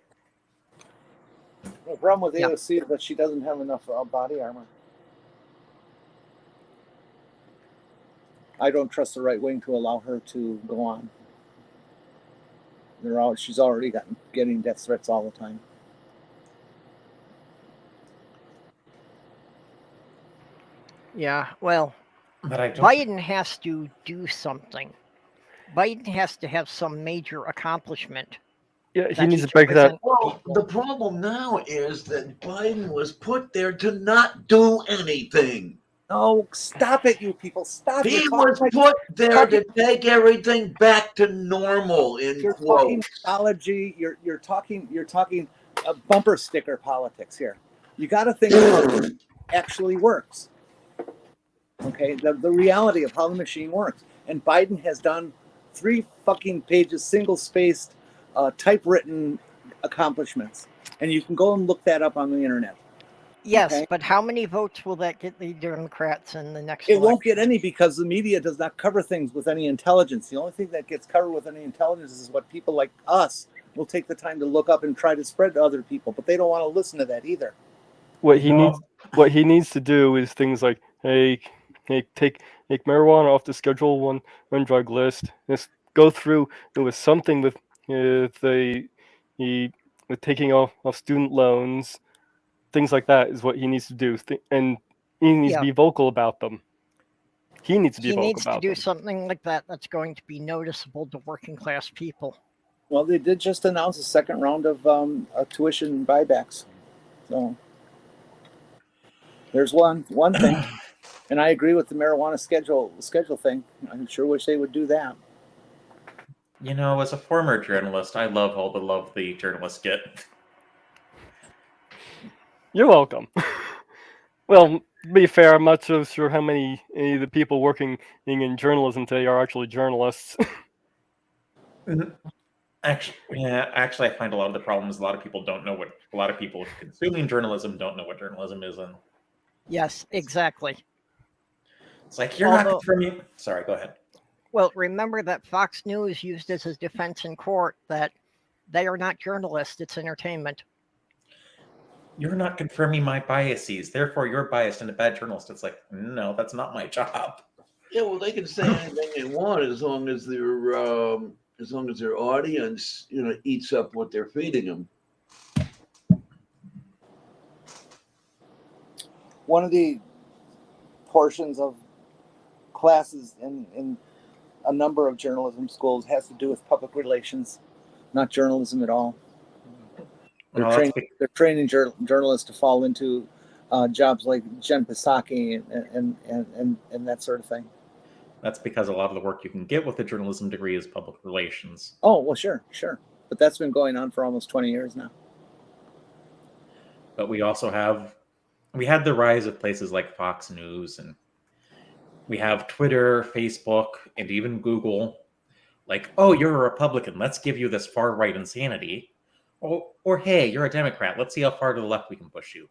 S2: The problem with
S1: Yeah.
S2: AOC is that she doesn't have enough body armor. I don't trust the right wing to allow her to go on. She's already getting death threats all the time.
S1: Yeah, well,
S4: But I don't.
S1: Biden has to do something. Biden has to have some major accomplishment.
S3: Yeah, he
S1: that
S3: needs
S1: he
S3: to
S1: can
S3: break that.
S1: present
S6: Well,
S1: people.
S6: the problem now is that Biden was put there to not do anything.
S2: No, stop it, you people! Stop!
S6: He
S2: You're
S6: was
S2: talking
S6: put there to take everything back to normal. In
S2: You're talking
S6: quotes.
S2: mythology. You're talking bumper sticker politics here. You got to think about what actually works. Okay, the reality of how the machine works. And Biden has done 3 fucking pages, single-spaced, typewritten accomplishments, and you can go and look that up on the internet.
S1: Yes,
S2: Okay.
S1: but how many votes will that get the Democrats in the next
S2: It
S1: election?
S2: won't get any because the media does not cover things with any intelligence. The only thing that gets covered with any intelligence is what people like us will take the time to look up and try to spread to other people, but they don't want to listen to that either.
S3: What he needs to do is things like, hey, take marijuana off the Schedule one drug list. Just go through with something with taking off student loans, things like that is what he needs to do, and he needs to be vocal about them. He needs to be vocal about
S1: do
S3: them.
S1: something like that that's going to be noticeable to working class people.
S2: Well, they did just announce a second round of tuition buybacks. So there's one thing, and I agree with the marijuana schedule thing. I sure wish they would do that.
S4: You know, as a former journalist, I love all the love the journalists get.
S3: You're welcome. Well, to be fair, I'm not so sure how many of the people working in journalism today are actually journalists.
S4: Actually, I find a lot of the problems. A lot of people consuming journalism don't know what journalism is, and
S1: Yes, exactly.
S4: it's like you're not confirming. Sorry, go ahead.
S1: Well, remember that Fox News used this as defense in court that they are not journalists, it's entertainment.
S4: You're not confirming my biases, therefore you're biased and a bad journalist. It's like, no, that's not my job.
S6: Yeah, well, they can say anything they want as long as their audience, eats up what they're feeding them.
S2: One of the portions of classes in a number of journalism schools has to do with public relations, not journalism at all. They're
S4: Well,
S2: training. They're training journalists to fall into jobs like Jen Psaki and that sort of thing.
S4: that's because a lot of the work you can get with a journalism degree is public relations.
S2: Oh well, sure, but that's been going on for almost 20 years now.
S4: But we also had the rise of places like Fox News, and we have Twitter, Facebook, and even Google. Like, oh, you're a Republican, let's give you this far right insanity. Or hey, you're a Democrat, let's see how far to the left we can push you.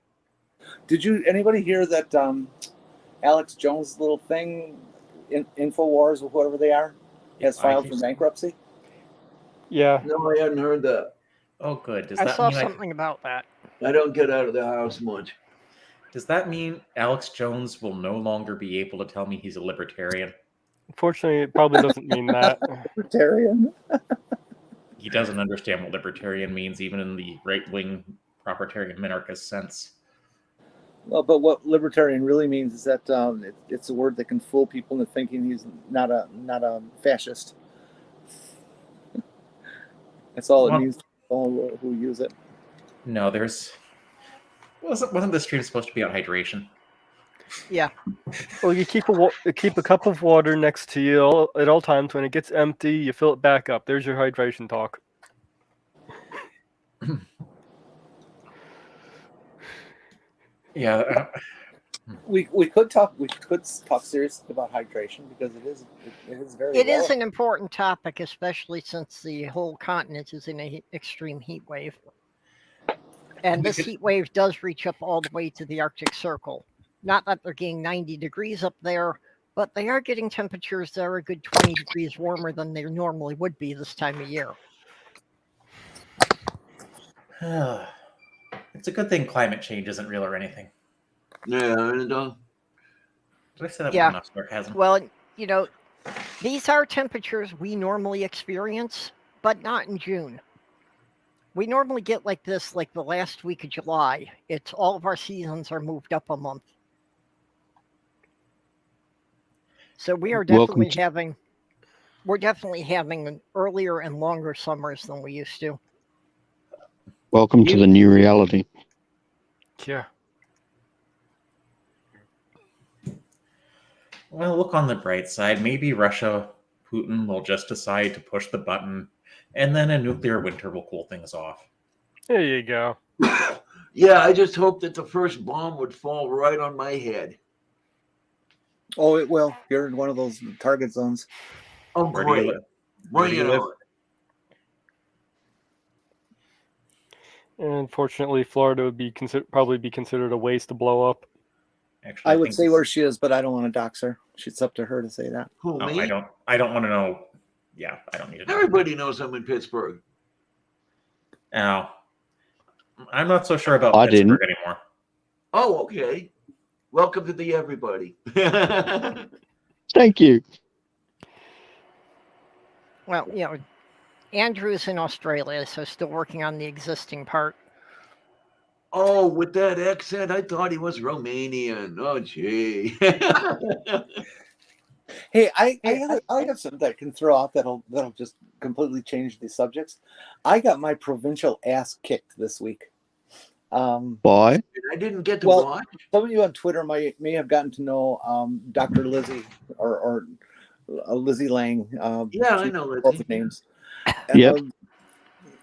S2: Did anybody hear that Alex Jones' little thing, InfoWars or whatever they are, has filed for bankruptcy?
S3: Yeah.
S6: No, I hadn't heard that.
S4: Oh, good. Does
S1: I
S4: that
S1: saw
S4: mean
S1: something about that.
S6: I don't get out of the house much.
S4: Does that mean Alex Jones will no longer be able to tell me he's a libertarian?
S3: Unfortunately, it probably doesn't mean that.
S2: Libertarian.
S4: He doesn't understand what libertarian means, even in the right-wing propertarian minarchist sense.
S2: Well, but what libertarian really means is that it's a word that can fool people into thinking he's not a fascist. That's all it means to all who use it.
S4: No, wasn't this stream supposed to be on hydration?
S1: Yeah.
S3: Well, you keep a cup of water next to you at all times. When it gets empty, you fill it back up. There's your hydration talk.
S4: Yeah.
S2: We could talk seriously about hydration because it is very.
S1: It is an important topic, especially since the whole continent is in an extreme heat wave. And this heat wave does reach up all the way to the Arctic Circle. Not that they're getting 90 degrees up there, but they are getting temperatures that are a good 20 degrees warmer than they normally would be this time of year.
S4: It's a good thing climate change isn't real or anything.
S6: Yeah,
S4: Did I say that with
S1: Yeah.
S4: enough sarcasm?
S1: Well, these are temperatures we normally experience, but not in June. We normally get like this, like the last week of July. It's all of our seasons are moved up a month. So we are definitely we're definitely having earlier and longer summers than we used to.
S5: Welcome to the new reality.
S3: Yeah.
S4: Well, look on the bright side. Maybe Russia, Putin will just decide to push the button, and then a nuclear winter will cool things off.
S3: There you go.
S6: Yeah, I just hope that the first bomb would fall right on my head.
S2: Oh, it will. You're in one of those target zones.
S6: Oh,
S4: Where do you
S6: great.
S4: live? Where do you live?
S3: And unfortunately, Florida would probably be considered a waste to blow up.
S4: Actually,
S2: I would
S4: think
S2: say where she is, but I don't want to dox her. It's up to her to say that.
S6: Who,
S4: Oh,
S6: me?
S4: I don't want to know. Yeah, I don't need to know.
S6: Everybody knows I'm in Pittsburgh.
S4: Now, I'm not so sure about
S5: I
S4: Pittsburgh
S5: didn't.
S4: anymore.
S6: Oh, okay. Welcome to the everybody.
S5: Thank you.
S1: Well, Andrew's in Australia, so still working on the existing part.
S6: Oh, with that accent, I thought he was Romanian. Oh, gee.
S2: Hey, I got something that I can throw out that'll just completely change the subjects. I got my provincial ass kicked this week.
S5: Why?
S6: I didn't get to
S2: Well,
S6: watch.
S2: Some of you on Twitter may have gotten to know Dr. Lizzie or Lizzie Lang.
S6: Yeah, I know Lizzie.
S2: Both the names. And,
S5: Yep.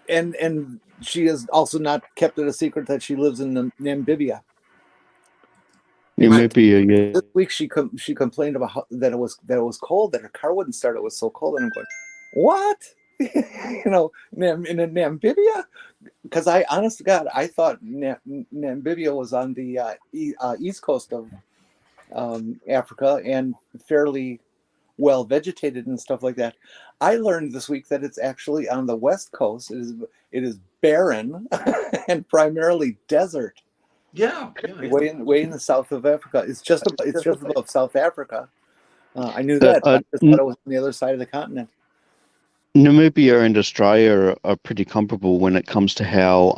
S2: And she has also not kept it a secret that she lives in Namibia.
S5: Namibia, yeah.
S2: This week she complained about that it was cold, that her car wouldn't start. It was so cold, and I'm going, what? In Namibia? Because I, honest to God, I thought Namibia was on the east coast of Africa and fairly well vegetated and stuff like that. I learned this week that it's actually on the west coast. It is barren and primarily desert.
S6: Yeah.
S2: Way in the south of Africa. It's just above South Africa. I knew that. I just thought it was on the other side of the continent.
S5: Namibia and Australia are pretty comparable when it comes to how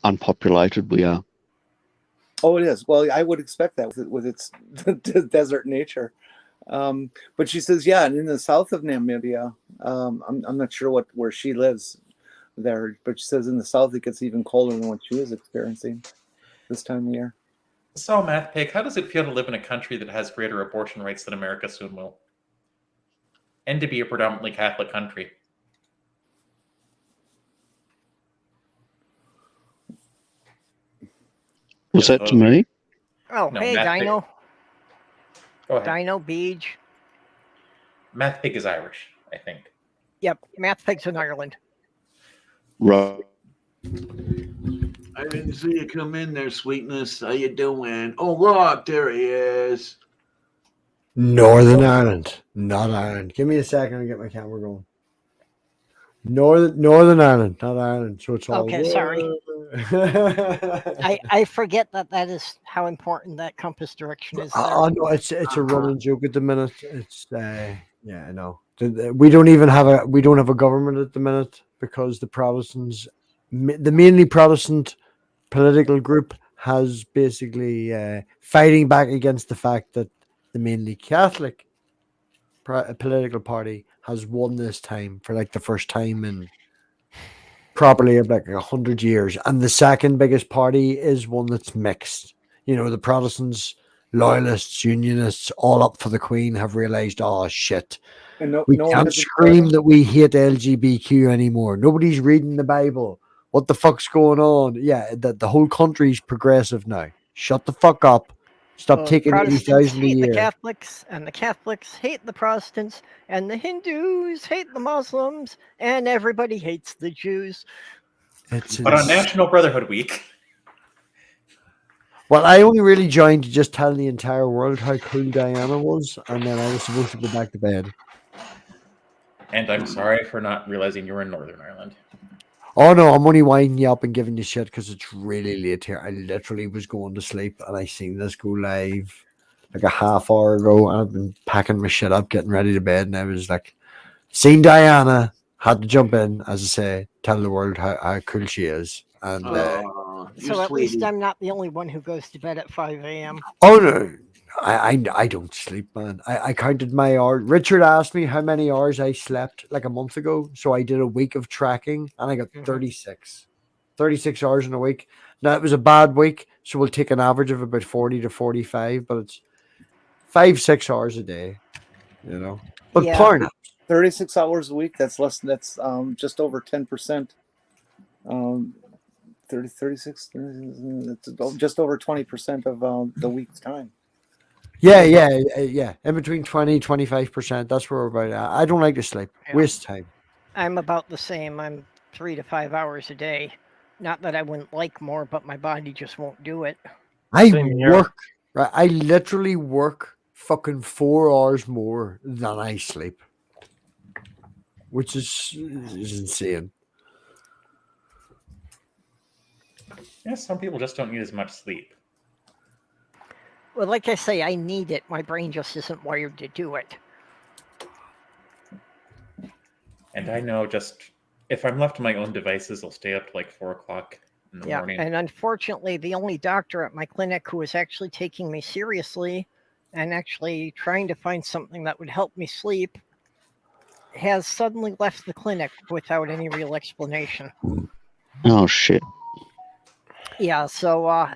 S5: unpopulated we are.
S2: Oh, it is. Well, I would expect that with its desert nature. But she says, yeah, and in the south of Namibia, I'm not sure where she lives there, but she says in the south it gets even colder than what she was experiencing this time of year.
S4: So, Math Pig, how does it feel to live in a country that has greater abortion rights than America soon will? And to be a predominantly Catholic country?
S5: Was that to me?
S1: Oh,
S4: No,
S1: hey,
S4: Matt Pig.
S1: Dino.
S4: Go ahead.
S1: Dino Beach.
S4: Math Pig is Irish, I think.
S1: Yep, Math Pig's in Ireland.
S5: Right.
S6: I didn't see you come in there, Sweetness. How you doing? Oh, look, there he is.
S7: Northern Ireland, not Ireland. Give me a second to get my camera going. Northern Ireland, not Ireland. So it's all
S1: Okay, sorry. I forget that is how important that compass direction is.
S7: Oh no, it's a running joke at the minute. It's yeah, I know. We don't have a government at the minute because the Protestants, the mainly Protestant political group, has basically fighting back against the fact that the mainly Catholic political party has won this time for like the first time in probably of like 100 years, and the second biggest party is one that's mixed. You know, the Protestants, loyalists, unionists, all up for the Queen have realized, oh shit,
S2: And no
S7: we
S2: one
S7: can't
S2: has a
S7: scream
S2: president?
S7: that we hate LGBTQ anymore. Nobody's reading the Bible. What the fuck's going on? Yeah, the whole country's progressive now. Shut the fuck up. Stop taking
S1: Protestants
S7: 80,000 a
S1: hate the
S7: year.
S1: Catholics, and the Catholics hate the Protestants, and the Hindus hate the Muslims, and everybody hates the Jews.
S4: But on National Brotherhood Week,
S7: Well, I only really joined to just tell the entire world how cool Diana was, and then I was supposed to go back to bed.
S4: and I'm sorry for not realizing you were in Northern Ireland.
S7: Oh no, I'm only winding you up and giving you shit because it's really late here. I literally was going to sleep and I seen this go live like a half hour ago, and I've been packing my shit up, getting ready to bed, and I was like, seen Diana, had to jump in, as I say, tell the world how cool she is. And
S1: So at least I'm not the only one who goes to bed at 5 a.m.
S7: oh no, I don't sleep, man. I counted my hours. Richard asked me how many hours I slept like a month ago, so I did a week of tracking, and I got 36 hours in a week. Now it was a bad week, so we'll take an average of about 40 to 45, but it's 5-6 hours a day, you know. But
S1: Yeah.
S7: power naps.
S2: 36 hours a week. That's just over 10%. 36, it's just over 20% of the week's time.
S7: Yeah. In between 20-25%. That's where we're about at. I don't like to sleep.
S1: Yeah.
S7: Waste time.
S1: I'm about the same. I'm 3 to 5 hours a day. Not that I wouldn't like more, but my body just won't do it.
S7: I
S3: Same here.
S7: work, right? I literally work fucking 4 hours more than I sleep, which is insane.
S4: Yeah, some people just don't need as much sleep.
S1: Well, like I say, I need it. My brain just isn't wired to do it.
S4: And I know just if I'm left to my own devices, I'll stay up to like 4 o'clock in the morning.
S1: And unfortunately, the only doctor at my clinic who is actually taking me seriously and actually trying to find something that would help me sleep has suddenly left the clinic without any real explanation.
S5: Oh shit.
S1: Yeah, so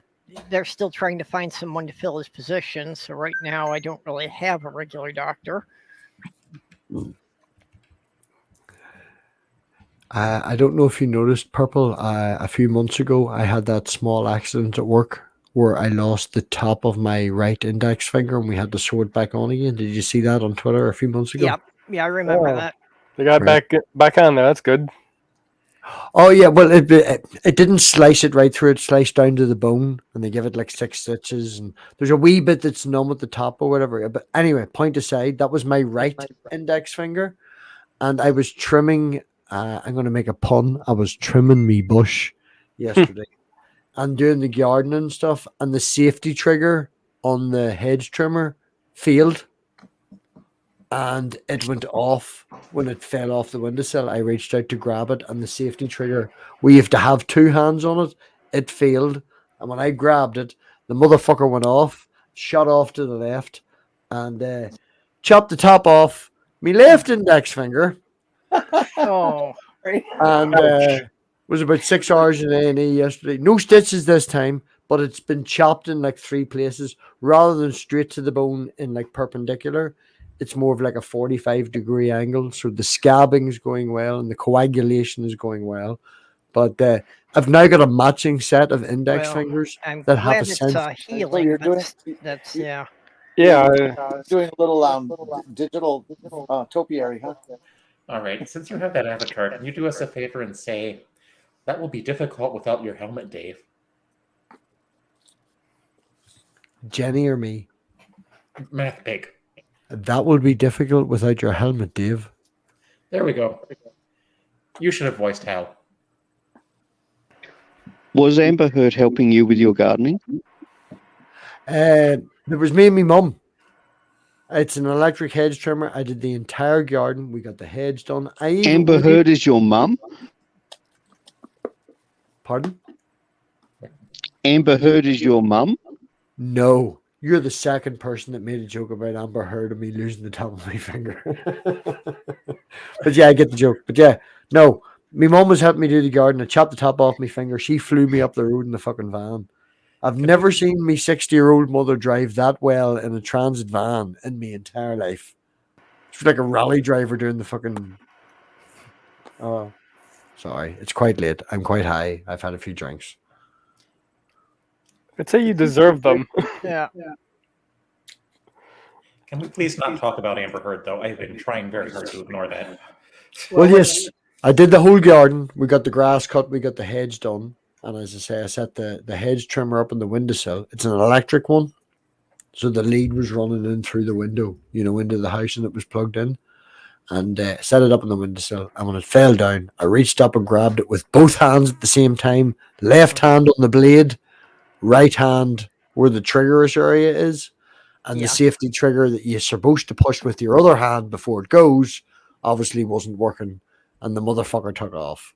S1: they're still trying to find someone to fill his position. So right now, I don't really have a regular doctor.
S7: I don't know if you noticed, Purple. A few months ago, I had that small accident at work where I lost the top of my right index finger, and we had to sew it back on again. Did you see that on Twitter a few months ago?
S1: Yep. Yeah, I remember
S3: Oh.
S1: that.
S3: They got
S7: Right.
S3: back on there. That's good.
S7: Oh yeah, well it didn't slice it right through. It sliced down to the bone, and they give it like 6 stitches. And there's a wee bit that's numb at the top or whatever. But anyway, point aside, that was my right index finger, and I was trimming. I'm going to make a pun. I was trimming me bush yesterday, and doing the gardening and stuff, and the safety trigger on the hedge trimmer failed. And it went off when it fell off the windowsill. I reached out to grab it, and the safety trigger, we have to have 2 hands on it. It failed. And when I grabbed it, the motherfucker went off, shot off to the left, and chopped the top off my left index finger,
S1: Oh,
S7: and was about 6 hours in A&E yesterday. No stitches this time, but it's been chopped in like 3 places rather than straight to the bone in like perpendicular. It's more of like a 45-degree angle, so the scabbing is going well and the coagulation is going well. But I've now got a matching set of index
S1: well,
S7: fingers
S1: I'm
S7: that have
S1: glad
S7: a
S1: it's
S7: sense.
S1: healing.
S2: you're doing-
S1: That's yeah.
S3: Yeah,
S2: Doing a little digital topiary, huh?
S4: All right, since you have that avatar, can you do us a favor and say that will be difficult without your helmet, Dave?
S7: Jenny or me?
S4: Math pig.
S7: That will be difficult without your helmet, Dave.
S4: There we go. You should have voiced Hal.
S5: Was Amber Heard helping you with your gardening?
S7: There was me and my mum. It's an electric hedge trimmer. I did the entire garden. We got the hedge done.
S5: Amber Heard is your mum?
S7: Pardon?
S5: Amber Heard is your mum?
S7: No. You're the second person that made a joke about Amber Heard and me losing the top of my finger. But yeah, I get the joke. But yeah, no. My mum was helping me do the garden. I chopped the top off my finger. She flew me up the road in the fucking van. I've never seen me 60-year-old mother drive that well in a transit van in my entire life. She's like a rally driver doing the fucking... Oh, sorry. It's quite late. I'm quite high. I've had a few drinks.
S3: I'd say you deserve them.
S1: Yeah.
S4: Can we please not talk about Amber Heard, though? I've been trying very hard to ignore that.
S7: Well, yes. I did the whole garden. We got the grass cut. We got the hedge done. And as I say, I set the hedge trimmer up on the windowsill. It's an electric one. So the lead was running in through the window, into the house, and it was plugged in. And set it up on the windowsill. And when it fell down, I reached up and grabbed it with both hands at the same time. Left hand on the blade, right hand where the triggerish area is. And
S1: Yeah.
S7: the safety trigger that you're supposed to push with your other hand before it goes obviously wasn't working. And the motherfucker took off.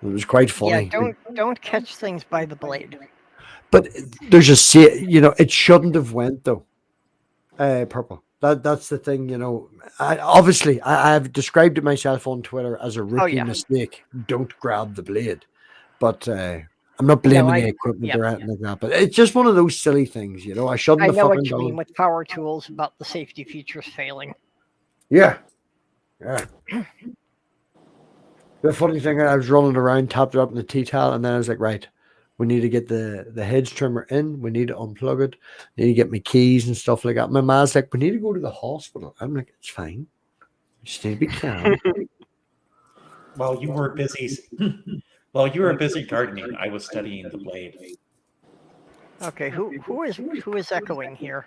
S7: It was quite funny.
S1: Yeah, don't catch things by the blade.
S7: But there's it shouldn't have went though. Purple. That's the thing, I've described it myself on Twitter as a rookie mistake. Don't grab the blade. But I'm not blaming the equipment or anything like that. But it's just one of those silly things, I shouldn't
S1: I
S7: have
S1: know
S7: fucking
S1: what you
S7: done
S1: mean
S7: it.
S1: with power tools about the safety features failing.
S7: Yeah. Yeah. The funny thing, I was running around, tapped it up in the tea towel, and then I was like, right, we need to get the hedge trimmer in. We need to unplug it. Need to get my keys and stuff like that. My ma's like, we need to go to the hospital. I'm like, it's fine. You just need to be calm.
S4: While you were busy gardening, I was studying the blade.
S1: Okay, who is echoing here?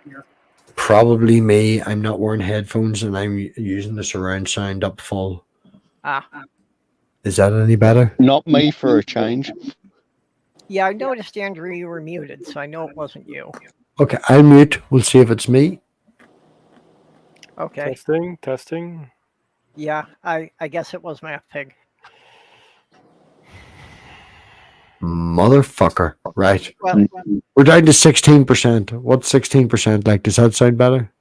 S7: Probably me. I'm not wearing headphones and I'm using the surround sound up full.
S1: Ah,
S7: Is that any better?
S5: Not me for a change.
S1: yeah, I noticed, Andrew, you were muted, so I know it wasn't you.
S7: Okay, I'll mute. We'll see if it's me.
S1: Okay,
S3: Testing.
S1: yeah, I guess it was my pig.
S7: Motherfucker. Right.
S1: Well,
S7: We're down to 16%. What's 16% like? Does that sound better?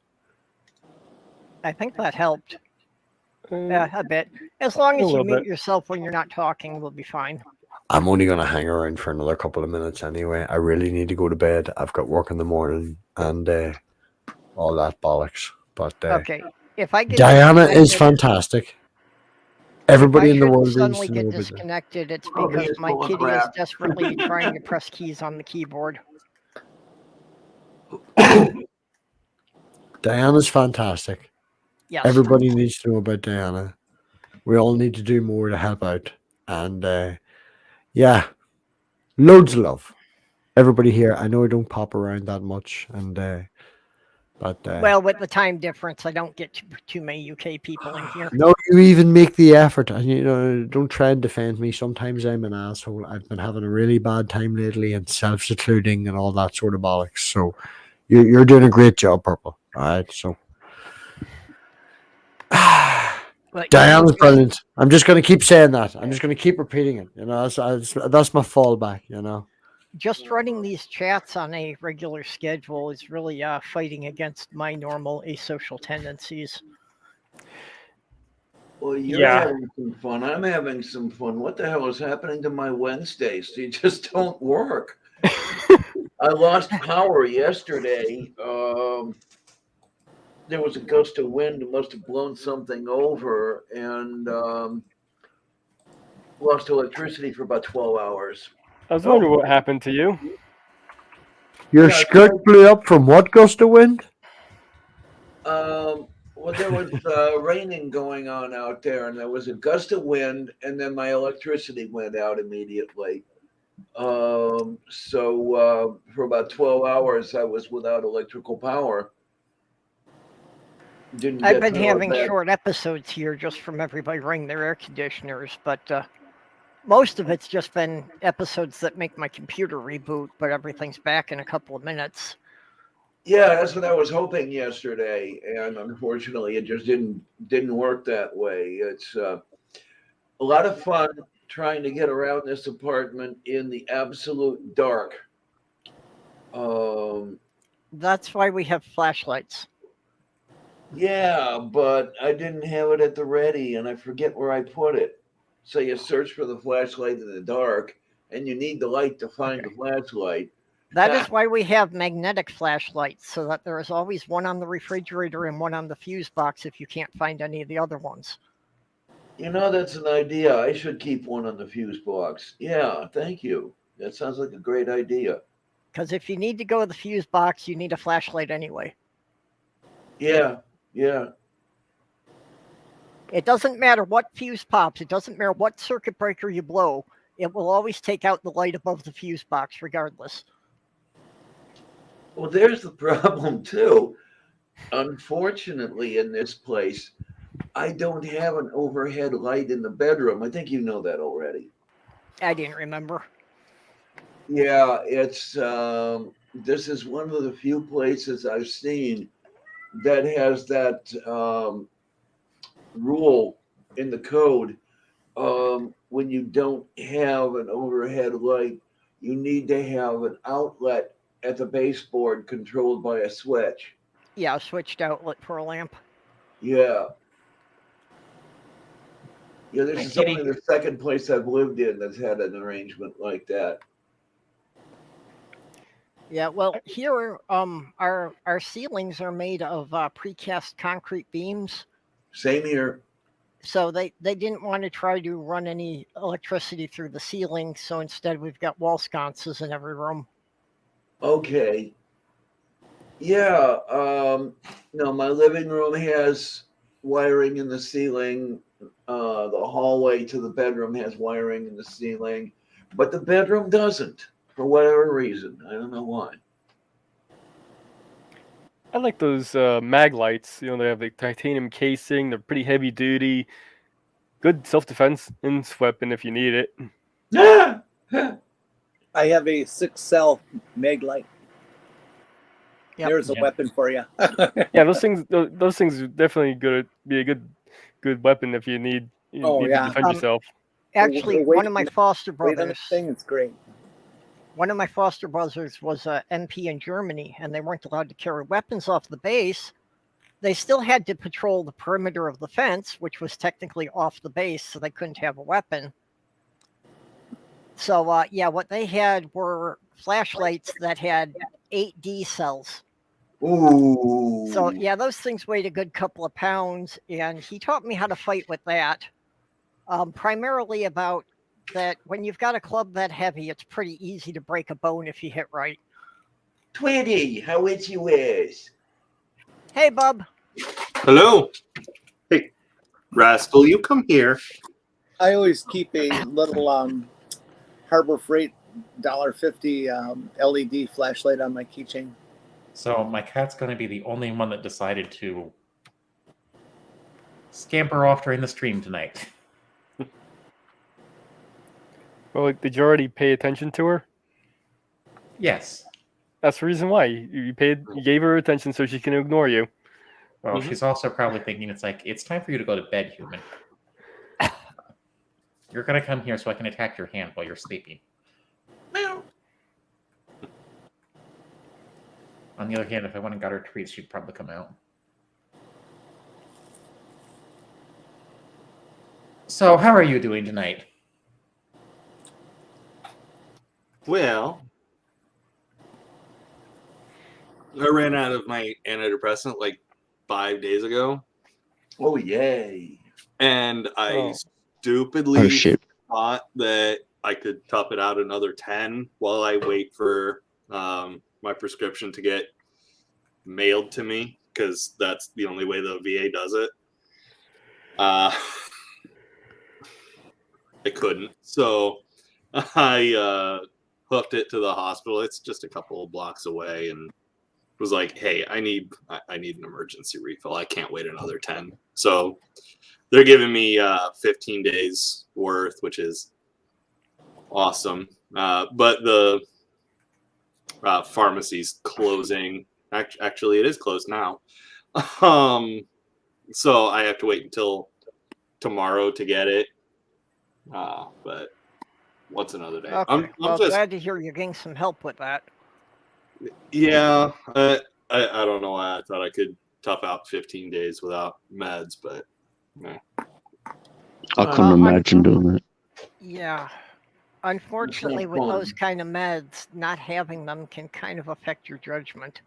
S1: I think that helped. Yeah, a bit. As long as you
S3: little
S1: mute
S3: bit.
S1: yourself when you're not talking, we'll be fine.
S7: I'm only going to hang around for another couple of minutes anyway. I really need to go to bed. I've got work in the morning and all that bollocks. But
S1: Okay, if I get
S7: Diana is
S1: disconnected-
S7: fantastic. Everybody
S1: if I
S7: in the
S1: should
S7: world needs
S1: suddenly
S7: to
S1: get
S7: know about that.
S1: disconnected, it's
S6: Oh,
S1: because
S6: he's
S1: my
S6: full of
S1: kitty is
S6: crap.
S1: desperately trying to press keys on the keyboard.
S7: Diana's fantastic.
S1: Yes.
S7: Everybody needs to know about Diana. We all need to do more to help out. And yeah, loads of love. Everybody here. I know I don't pop around that much, but
S1: Well, with the time difference, I don't get too many UK people in here.
S7: no, you even make the effort, and don't try and defend me. Sometimes I'm an asshole. I've been having a really bad time lately, and self-secluding and all that sort of bollocks. So you're doing a great job, Purple. All right, so.
S1: But
S7: Diana's brilliant. I'm just going to keep saying that. I'm just going to keep repeating it. That's my fallback.
S1: just running these chats on a regular schedule is really fighting against my normal asocial tendencies.
S6: Well, you're
S3: Yeah.
S6: having some fun. I'm having some fun. What the hell is happening to my Wednesdays? They just don't work. I lost power yesterday. There was a gust of wind. It must have blown something over, and lost electricity for about 12 hours.
S3: I was wondering what happened to you.
S7: Your
S6: Yeah,
S7: skirt blew up from what gust of wind?
S6: Well, there was raining going on out there, and there was a gust of wind, and then my electricity went out immediately. So for about 12 hours, I was without electrical power. Didn't
S1: I've
S6: get
S1: been
S6: power
S1: having
S6: back.
S1: short episodes here just from everybody running their air conditioners, but most of it's just been episodes that make my computer reboot, but everything's back in a couple of minutes.
S6: Yeah, that's what I was hoping yesterday, and unfortunately, it just didn't work that way. It's a lot of fun trying to get around this apartment in the absolute dark.
S1: That's why we have flashlights.
S6: Yeah, but I didn't have it at the ready, and I forget where I put it. So you search for the flashlight in the dark, and you need the light to find the flashlight.
S1: That is why we have magnetic flashlights, so that there is always one on the refrigerator and one on the fuse box if you can't find any of the other ones.
S6: You know, that's an idea. I should keep one on the fuse box. Yeah, thank you. That sounds like a great idea.
S1: Because if you need to go to the fuse box, you need a flashlight anyway.
S6: Yeah, yeah.
S1: It doesn't matter what fuse pops. It doesn't matter what circuit breaker you blow. It will always take out the light above the fuse box regardless.
S6: Well, there's the problem, too. Unfortunately, in this place, I don't have an overhead light in the bedroom. I think you know that already.
S1: I didn't remember.
S6: Yeah, it's this is one of the few places I've seen that has that rule in the code. When you don't have an overhead light, you need to have an outlet at the baseboard controlled by a switch.
S1: Yeah, a switched outlet for a lamp.
S6: Yeah. Yeah, this
S4: Hey,
S6: is
S4: Kitty.
S6: only the second place I've lived in that's had an arrangement like that.
S1: Yeah, well, here our ceilings are made of precast concrete beams,
S6: Same here.
S1: so they didn't want to try to run any electricity through the ceiling, so instead we've got wall sconces in every room.
S6: Okay. Yeah. No, my living room has wiring in the ceiling. The hallway to the bedroom has wiring in the ceiling, but the bedroom doesn't for whatever reason. I don't know why.
S3: I like those mag lights. You know, they have the titanium casing. They're pretty heavy duty. Good self-defense weapon if you need it.
S2: I have a 6-cell mag light.
S1: Yep.
S2: There's a
S4: Yeah.
S2: weapon for you.
S3: Yeah, those things are definitely be a good weapon if you need
S2: Oh,
S3: to
S2: yeah.
S3: defend yourself.
S1: Actually,
S2: Wait-
S1: one of my foster
S2: Wait on
S1: brothers,
S2: this thing, it's great.
S1: one of my foster brothers was a MP in Germany, and they weren't allowed to carry weapons off the base. They still had to patrol the perimeter of the fence, which was technically off the base, so they couldn't have a weapon. So, yeah, what they had were flashlights that had 8D cells.
S6: Ooh.
S1: So, yeah, those things weighed a good couple of pounds, and he taught me how to fight with that. Primarily about that when you've got a club that heavy, it's pretty easy to break a bone if you hit right.
S6: Twitty, how is you is?
S1: Hey, bub.
S8: Hello. Hey, Rascal, you come here.
S2: I always keep a little Harbor Freight $1.50 LED flashlight on my keychain.
S4: So my cat's going to be the only one that decided to scamper off during the stream tonight.
S3: Well, did you already pay attention to her?
S4: Yes.
S3: That's the reason why you gave her attention so she can ignore you.
S4: Well, she's also probably thinking it's time for you to go to bed, human. You're going to come here so I can attack your hand while you're sleeping.
S6: Meow.
S4: On the other hand, if I went and got her treats, she'd probably come out. So, how are you doing tonight?
S8: Well, I ran out of my antidepressant like 5 days ago,
S6: Oh, yay.
S8: and I
S3: Oh.
S8: stupidly
S5: Oh shit!
S8: thought that I could tough it out another 10 while I wait for my prescription to get mailed to me, because that's the only way the VA does it. I couldn't, so I hooked it to the hospital. It's just a couple of blocks away, and was like, "Hey, I need an emergency refill. I can't wait another 10." So they're giving me 15 days worth, which is awesome. But the pharmacy's closing. Actually, it is closed now. So I have to wait until tomorrow to get it. But what's another day?
S1: Okay.
S8: I'm
S1: Well,
S8: just
S1: glad to hear you're getting some help with that.
S8: yeah. I don't know why I thought I could tough out 15 days without meds, but
S5: I couldn't imagine doing that.
S1: Yeah. Unfortunately, with
S6: fun.
S1: those kind of meds, not having them can kind of affect your judgment.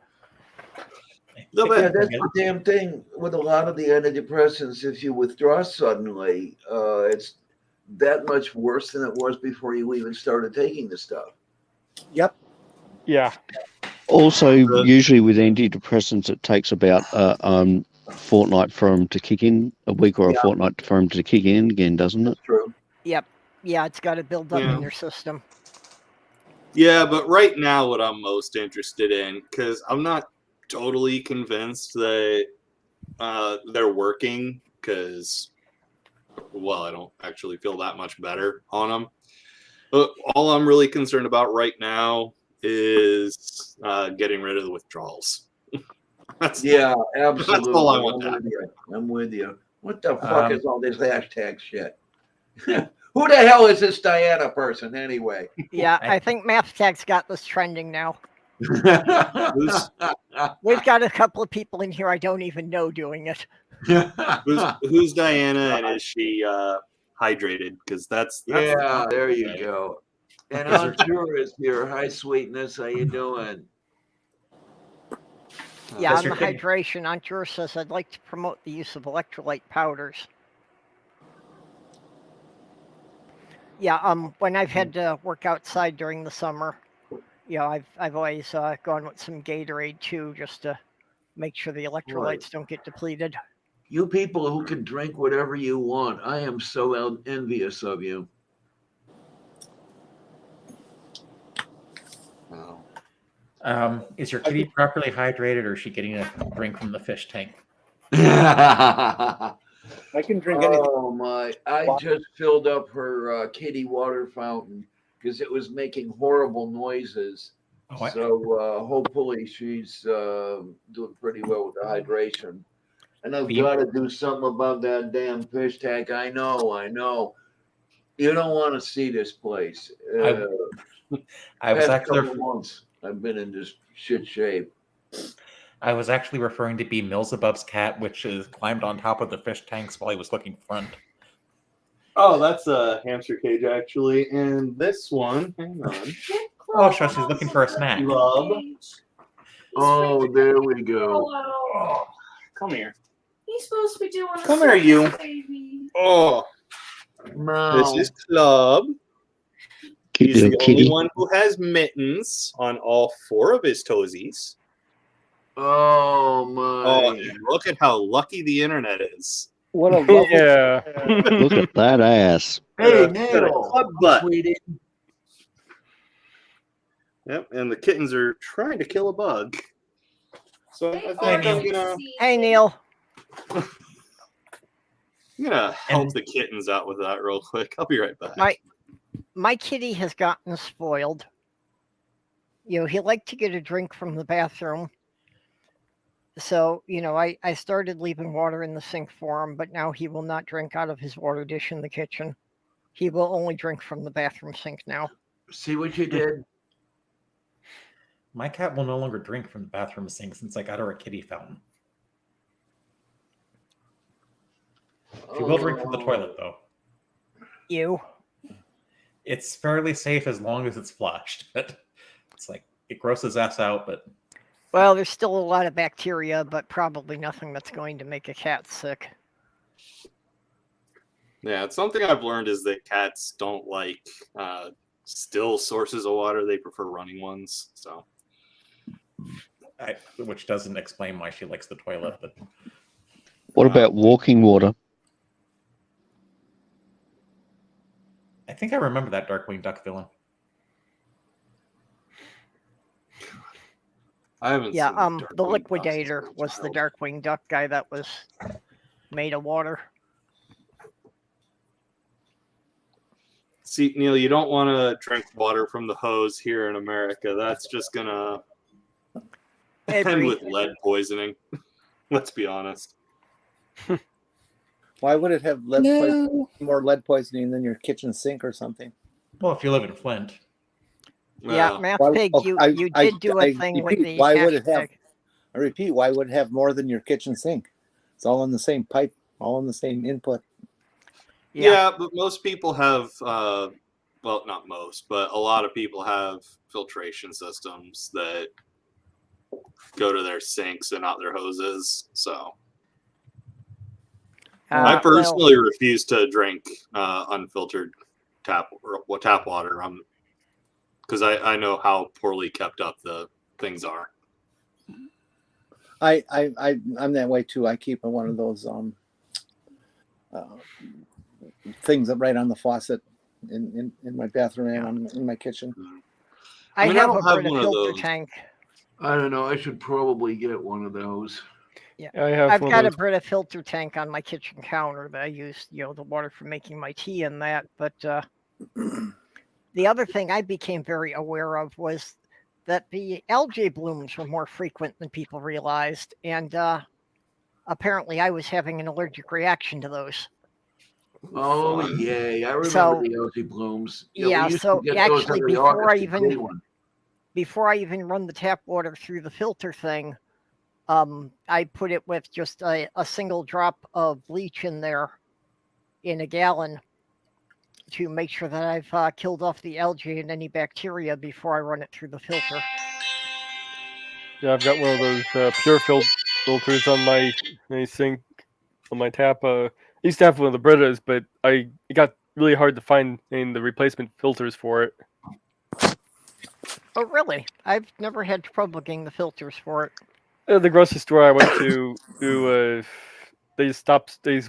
S8: No,
S6: Yeah,
S8: but
S6: that's the damn thing with a lot of the antidepressants. If you withdraw suddenly, it's that much worse than it was before you even started taking the stuff.
S8: yep.
S3: Yeah.
S5: Also, usually with antidepressants, it takes about fortnight for them to kick in, a week or a fortnight for them to kick in again, doesn't it?
S6: True.
S1: Yep. Yeah, it's got to build up
S8: Yeah.
S1: in your system.
S8: Yeah, but right now, what I'm most interested in, because I'm not totally convinced that they're working, because, well, I don't actually feel that much better on them. But all I'm really concerned about right now is getting rid of the withdrawals.
S6: Yeah, absolutely.
S8: That's all I want to
S6: I'm with you. What the fuck is all this hashtag shit? Who the hell is this Diana person anyway?
S1: Yeah, I think MathTag's got this trending now.
S6: Who's
S1: We've got a couple of people in here I don't even know doing it.
S8: Who's Diana, and is she hydrated? Because that's
S6: yeah, there you go. And Arthur is here. Hi, sweetness. How you doing?
S1: Yeah,
S4: Does
S1: on
S4: your
S1: the
S4: kid-
S1: hydration, Antur says, I'd like to promote the use of electrolyte powders. Yeah, when I've had to work outside during the summer, you know, I've always gone with some Gatorade too, just to make sure the electrolytes don't get depleted.
S6: You people who can drink whatever you want, I am so envious of you.
S4: Is your kitty properly hydrated, or is she getting a drink from the fish tank?
S2: I can drink anything.
S6: Oh my! I just filled up her kitty water fountain because it was making horrible noises.
S4: Oh,
S6: So hopefully she's doing pretty well with the hydration. And I've
S4: Beep.
S6: got to do something about that damn fish tank. I know. You don't want to see this place.
S4: I was
S6: past
S4: actually
S6: couple months, I've been in this shit shape.
S4: I was actually referring to Beelzebub's cat, which is climbed on top of the fish tanks while he was looking front.
S8: Oh, that's a hamster cage, actually. And this one, hang on.
S4: Oh, so she's looking for a snack.
S8: Love.
S6: Oh, there we go.
S8: Oh, come here.
S9: He's supposed to be doing a
S8: Come here, you.
S9: baby.
S8: Oh,
S6: No.
S8: this is Club.
S5: Cute
S8: He's
S5: little
S8: the
S5: kitty.
S8: only one who has mittens on all 4 of his toesies.
S6: Oh
S8: Oh,
S6: my.
S8: and look at how lucky the internet is.
S2: What a lovely.
S3: Yeah.
S5: Look at that ass.
S6: Hey,
S8: Got a
S6: Neil.
S8: club butt.
S6: Sweetie.
S8: Yep, and the kittens are trying to kill a bug. So I think I'm gonna
S1: Hey, Neil.
S8: help the kittens out with that real quick. I'll be right back.
S1: My kitty has gotten spoiled. You know, he liked to get a drink from the bathroom. So, you know, I started leaving water in the sink for him, but now he will not drink out of his water dish in the kitchen. He will only drink from the bathroom sink now.
S6: See what you did?
S4: My cat will no longer drink from the bathroom sink since I got her a kitty fountain. She will drink from the toilet, though.
S1: You.
S4: It's fairly safe as long as it's flushed, but it's like it grosses ass out, but
S1: Well, there's still a lot of bacteria, but probably nothing that's going to make a cat sick.
S8: Yeah, it's something I've learned is that cats don't like still sources of water. They prefer running ones. So,
S4: which doesn't explain why she likes the toilet. But
S5: What about walking water?
S4: I think I remember that Darkwing Duck villain.
S8: I haven't
S1: Yeah,
S8: seen
S1: the
S8: Darkwing
S1: Liquidator
S8: Duck
S1: was the
S8: since I was
S1: Darkwing Duck guy that was made of water.
S8: See, Neil, you don't want to drink water from the hose here in America. That's just gonna
S1: Hey,
S8: end
S1: Bree.
S8: with lead poisoning. Let's be honest.
S2: Why would it have more lead poisoning than your kitchen sink or something?
S4: Well, if you live in Flint.
S1: Yeah, Math
S2: Why-
S1: Pig,
S2: oh,
S1: you did do a thing with
S2: repeat,
S1: the
S2: why would it have?
S1: hashtag.
S2: I repeat, why would it have more than your kitchen sink? It's all in the same pipe, all in the same input.
S8: Yeah, but most people have, well, not most, but a lot of people have filtration systems that go to their sinks and not their hoses. So I personally refuse to drink unfiltered tap water. Because I know how poorly kept up the things are.
S2: I'm that way too. I keep one of those things up right on the faucet in my bathroom and in my kitchen.
S1: I
S8: mean,
S1: have
S8: I
S1: a
S8: don't have
S1: Brita
S8: one of
S1: filter
S8: those.
S1: tank.
S6: I don't know. I should probably get one of those.
S1: Yeah,
S3: I have
S1: I've
S3: one
S1: got a
S3: of those.
S1: Brita filter tank on my kitchen counter that I use, the water for making my tea and that. But the other thing I became very aware of was that the algae blooms were more frequent than people realized, and apparently I was having an allergic reaction to those.
S6: Oh, yay. I remember
S1: So-
S6: the algae blooms.
S1: Yeah,
S6: we used
S1: so
S6: to get those
S1: actually
S6: every
S1: before I even run the tap water through the filter thing, I put it with just a single drop of bleach in there in a gallon to make sure that I've killed off the algae and any bacteria before I run it through the filter.
S3: Yeah, I've got one of those pure filters on my sink, on my tap. I used to have one of the Britas, but it got really hard to find in the replacement filters for it.
S1: Oh, really? I've never had trouble getting the filters for it.
S3: The grocery store I went to, they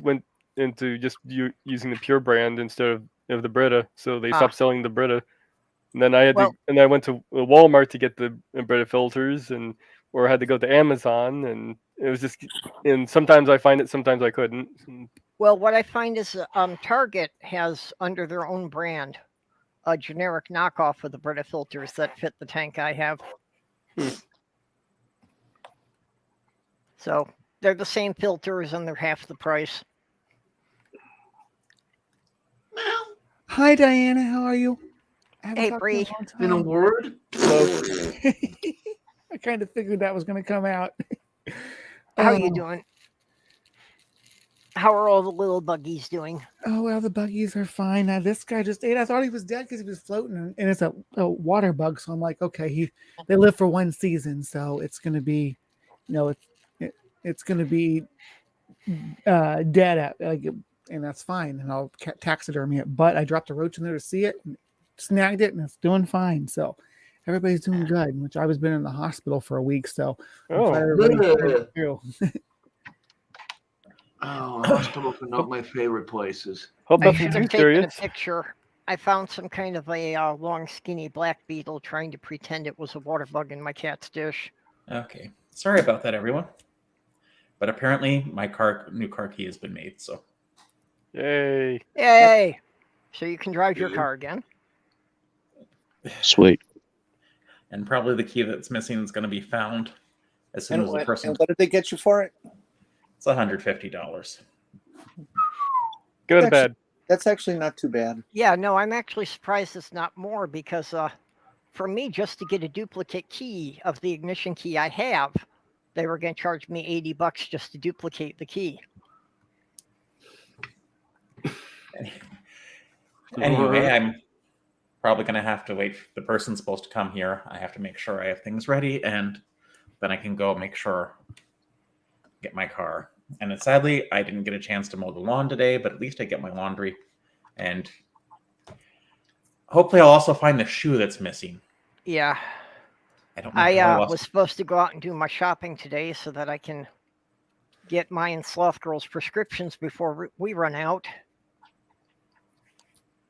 S3: went into just using the pure brand instead of the Brita, so they stopped selling the Brita. And then I went to Walmart to get the Brita filters, or I had to go to Amazon, and it was just, and sometimes I find it, sometimes I couldn't.
S1: Well, what I find is Target has under their own brand a generic knockoff of the Brita filters that fit the tank I have. So they're the same filters and they're half the price.
S10: Hi, Diana. How are you?
S1: Hey, Bree.
S6: In a word?
S10: I kind of figured that was going to come out.
S1: How you doing? How are all the little buggies doing?
S10: Oh, well, the buggies are fine. Now, this guy just ate. I thought he was dead because he was floating, and it's a water bug. So I'm like, okay, they live for one season, so it's going to be, it's going to be dead and that's fine. And I'll taxidermy it. But I dropped a roach in there to see it, and snagged it, and it's doing fine. So everybody's doing good. Which I was been in the hospital for a week, so
S6: Oh, hospitals are not my favorite places.
S3: Hope
S1: I
S3: nothing
S1: should
S3: too
S1: have taken
S3: serious.
S1: a picture. I found some kind of a long, skinny black beetle trying to pretend it was a water bug in my cat's dish.
S4: Okay, sorry about that, everyone. But apparently, my new car key has been made. So,
S3: Yay!
S1: Yay! So you can drive your car again.
S5: Sweet.
S4: And probably the key that's missing is going to be found as soon as the person.
S2: And what did they get you for it?
S4: It's $150.
S3: Go to bed.
S2: That's actually not too bad.
S1: Yeah, no, I'm actually surprised it's not more because for me, just to get a duplicate key of the ignition key I have, they were going to charge me $80 just to duplicate the key.
S4: Anyway, I'm probably going to have to wait. The person's supposed to come here. I have to make sure I have things ready, and then I can go make sure, get my car. And sadly, I didn't get a chance to mow the lawn today, but at least I get my laundry. And hopefully I'll also find the shoe that's missing.
S1: Yeah.
S4: I don't know. how
S1: I
S4: else-
S1: was supposed to go out and do my shopping today so that I can get my and Sloth Girl's prescriptions before we run out.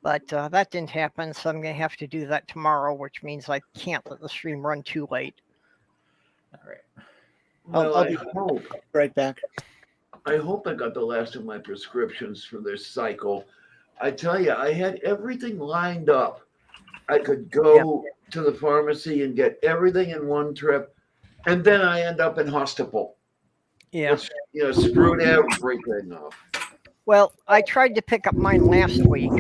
S1: But that didn't happen, so I'm going to have to do that tomorrow, which means I can't let the stream run too late.
S4: All right.
S6: Well,
S2: I'll
S6: I
S2: be
S6: hope.
S2: right back.
S6: I hope I got the last of my prescriptions for this cycle. I tell you, I had everything lined up. I could go to the pharmacy and get everything in one trip, and then I end up in hospital.
S1: Yeah.
S6: Which, screwed everything up.
S1: Well, I tried to pick up mine last week,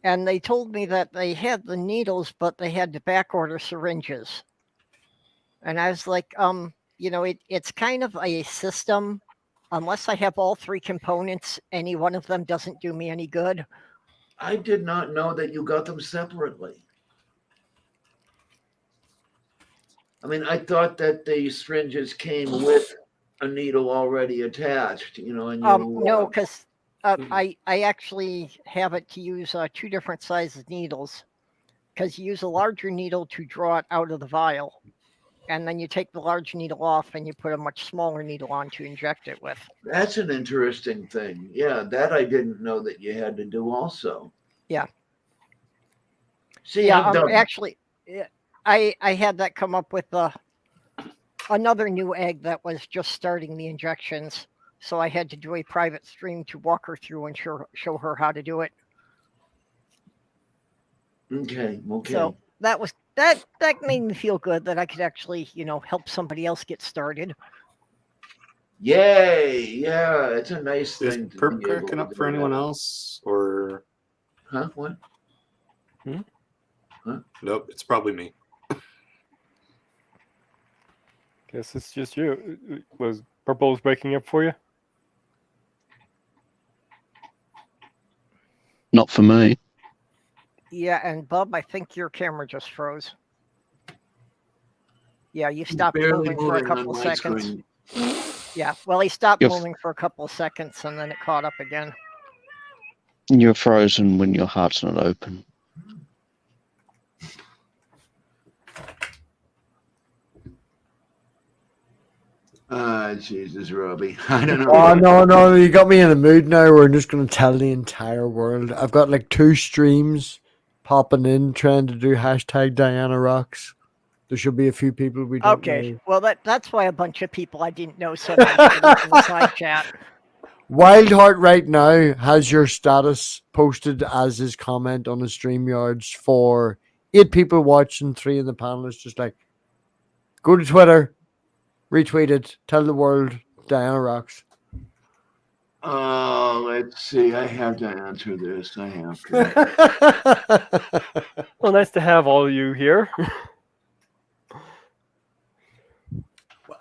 S1: and they told me that they had the needles, but they had to back order syringes. And I was like, it's kind of a system. Unless I have all three components, any one of them doesn't do me any good.
S6: I did not know that you got them separately. I mean, I thought that the syringes came with a needle already attached, and
S1: No, because I actually have it to use two different sizes needles, because you use a larger needle to draw it out of the vial, and then you take the large needle off and you put a much smaller needle on to inject it with.
S6: That's an interesting thing. Yeah, that I didn't know that you had to do also.
S1: Yeah.
S6: See,
S1: Yeah,
S6: I'm done.
S1: actually, I had that come up with another new egg that was just starting the injections, so I had to do a private stream to walk her through and show her how to do it.
S6: Okay.
S1: So that made me feel good that I could actually, help somebody else get started.
S6: Yay! Yeah, it's a nice
S8: Is
S6: thing. to
S8: perp
S6: be able
S8: cracking
S6: to
S8: up
S6: do
S8: for anyone
S6: that.
S8: else, or
S6: Huh? What?
S8: nope? It's probably me.
S3: Guess it's just you. Was Purple's breaking up for you?
S5: Not for me.
S1: Yeah, and Bub, I think your camera just froze. Yeah, you stopped
S6: Barely
S1: moving for a
S6: moving on
S1: couple
S6: my
S1: seconds.
S6: screen.
S1: Yeah, well, he stopped
S5: You're-
S1: moving for a couple of seconds and then it caught up again.
S5: You're frozen when your heart's not open.
S6: Jesus, Robbie. I don't know.
S7: Oh no, you got me in a mood now where I'm just gonna tell the entire world. I've got like 2 streams popping in trying to do hashtag Diana Rocks. There should be a few people we don't
S1: Okay,
S7: know.
S1: well, that's why a bunch of people I didn't know said that in the side chat.
S7: Wildheart right now has your status posted as his comment on the StreamYards for 8 people watching, 3 in the panelists. Just like, go to Twitter, retweet it, tell the world Diana Rocks.
S6: Let's see. I have to answer this. I have to.
S3: Well, nice to have all of you here.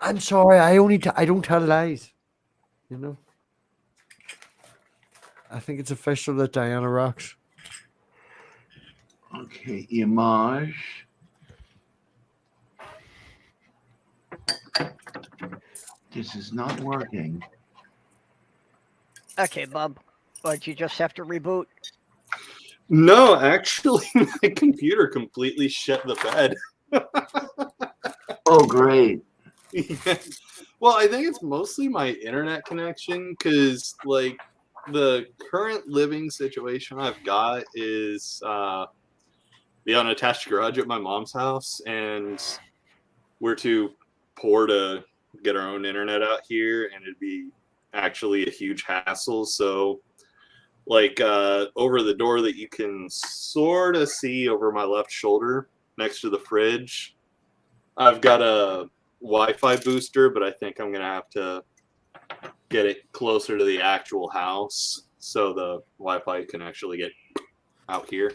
S7: I'm sorry, I don't tell lies. I think it's official that Diana Rocks.
S6: Okay, image. This is not working.
S1: Okay, Bub, but you just have to reboot.
S8: No, actually, my computer completely shit the bed.
S6: Oh, great.
S8: Well, I think it's mostly my internet connection because, like, the current living situation I've got is the unattached garage at my mom's house, and we're too poor to get our own internet out here, and it'd be actually a huge hassle. So, like, over the door that you can sort of see over my left shoulder next to the fridge, I've got a Wi-Fi booster, but I think I'm gonna have to get it closer to the actual house so the Wi-Fi can actually get out here.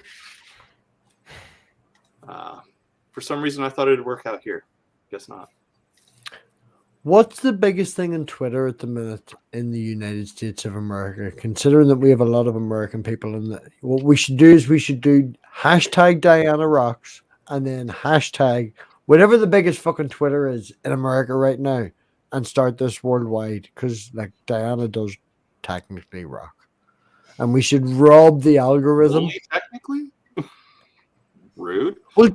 S8: For some reason, I thought it'd work out here. Guess not.
S7: What's the biggest thing on Twitter at the minute in the United States of America? Considering that we have a lot of American people in that, what we should do is we should do hashtag Diana Rocks and then hashtag whatever the biggest fucking Twitter is in America right now, and start this worldwide, because like Diana does technically rock, and we should rob the algorithm.
S8: Only technically? Rude.
S7: Well,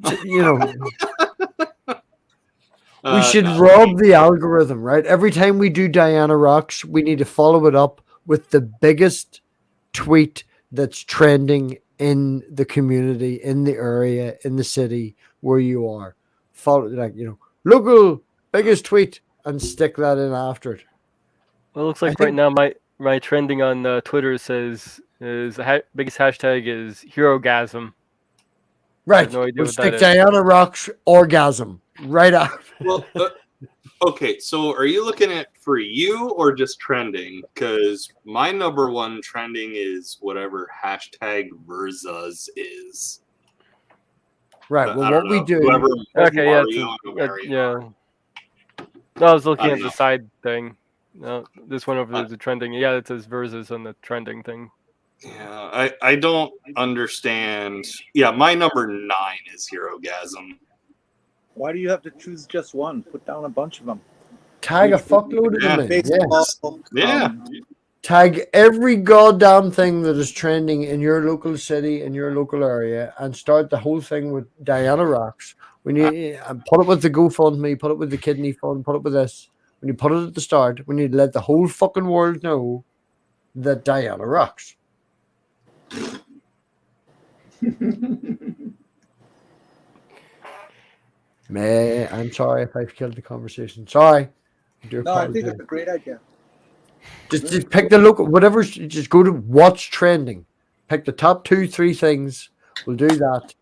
S7: we should rob the algorithm, right? Every time we do Diana Rocks, we need to follow it up with the biggest tweet that's trending in the community, in the area, in the city where you are. Follow, local biggest tweet, and stick that in after it.
S3: Well, it looks like right now my trending on Twitter says biggest hashtag is HeroGasm.
S7: Right.
S3: No idea
S7: We'll
S3: what
S7: stick
S3: that is.
S7: Diana Rocks orgasm right after.
S8: Well, okay. So, are you looking at for you or just trending? Because my number one trending is whatever hashtag Verzuz is.
S7: Right.
S8: I
S7: Well,
S8: don't
S7: what we
S8: know.
S7: do.
S8: Whoever,
S3: Okay, yeah,
S8: Mario and Mario.
S3: yeah. No, I was looking
S8: I
S3: at
S8: don't
S3: the
S8: know.
S3: side thing. No, this one over there is the trending. Yeah, it says Versus on the trending thing.
S8: Yeah, I don't understand. Yeah, my number 9 is HeroGasm.
S2: Why do you have to choose just one? Put down a bunch of them.
S7: Tag a fuckload of
S8: Yeah.
S7: them in. Yeah.
S2: Baseball.
S8: Yeah.
S7: Tag every goddamn thing that is trending in your local city, in your local area, and start the whole thing with Diana Rocks. We need and put it with the GoFundMe, put it with the kidney fund, put it with this. When you put it at the start, we need to let the whole fucking world know that Diana rocks. I'm sorry if I've killed the conversation. Sorry.
S2: No, I think it's a great idea.
S7: Just pick the local, whatever. Just go to what's trending. Pick the top 2-3 things. We'll do that.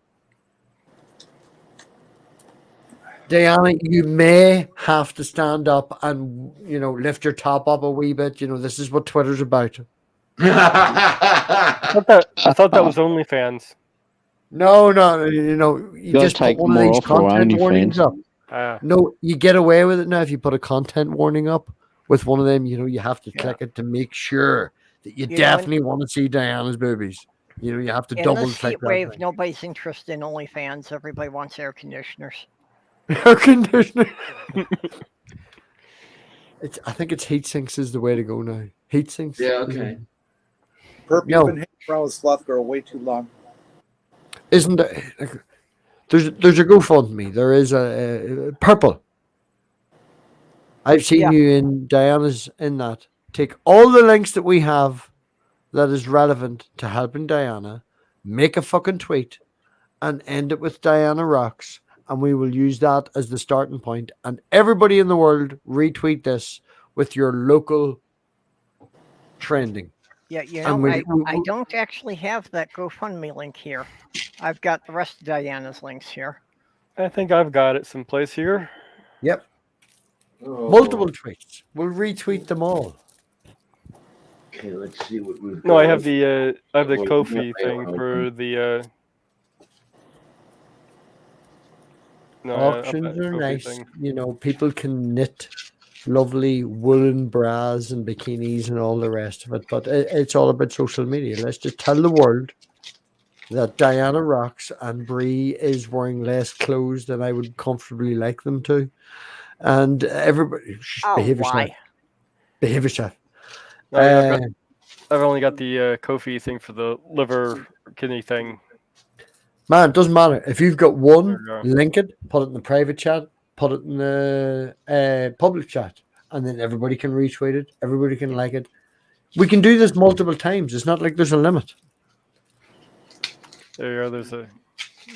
S7: Diana, you may have to stand up and lift your top up a wee bit. This is what Twitter's about.
S3: I thought that was OnlyFans.
S7: No, you
S5: Gotta
S7: just put
S5: take
S7: one of
S5: more
S7: these
S5: off for
S7: content warnings
S5: OnlyFans.
S7: up. No, you get away with it now if you put a content warning up with one of them. You have to click it to make sure that you definitely want to see Diana's boobies. You have to
S1: In
S7: double
S1: this
S7: click
S1: heat
S7: that
S1: wave,
S7: thing.
S1: nobody's interested in OnlyFans. Everybody wants air conditioners.
S7: Air conditioner. I think it's heat sinks is the way to go now. Heat sinks.
S6: Yeah, okay.
S2: Perp,
S7: No.
S2: you've been hanging around with Sloth Girl way too long.
S7: Isn't there? There's a GoFundMe. There is a purple. I've seen you in Diana's in that. Take all the links that we have that is relevant to helping Diana, make a fucking tweet, and end it with Diana Rocks, and we will use that as the starting point. And everybody in the world retweet this with your local trending.
S1: Yeah,
S7: And
S1: I don't actually have that GoFundMe link here. I've got the rest of Diana's links here.
S3: I think I've got it someplace here.
S7: Yep.
S6: Oh.
S7: Multiple tweets. We'll retweet them all.
S6: Okay, let's see what we've
S3: No, I
S6: got.
S3: have the
S6: Well,
S3: Kofi
S6: yeah,
S3: thing for the. No,
S7: Auctions are
S3: Kofi
S7: nice.
S3: thing.
S7: People can knit lovely woolen bras and bikinis and all the rest of it, but it's all about social media. Let's just tell the world that Diana rocks and Brie is wearing less clothes than I would comfortably like them to, and everybody behave yourself.
S1: Why?
S7: Behave yourself.
S3: No, yeah, I've only got the Kofi thing for the liver kidney thing.
S7: Man, it doesn't matter. If you've got one,
S3: There you go.
S7: link it, put it in the private chat, put it in the public chat, and then everybody can retweet it. Everybody can like it. We can do this multiple times. It's not like there's a limit.
S3: There you go.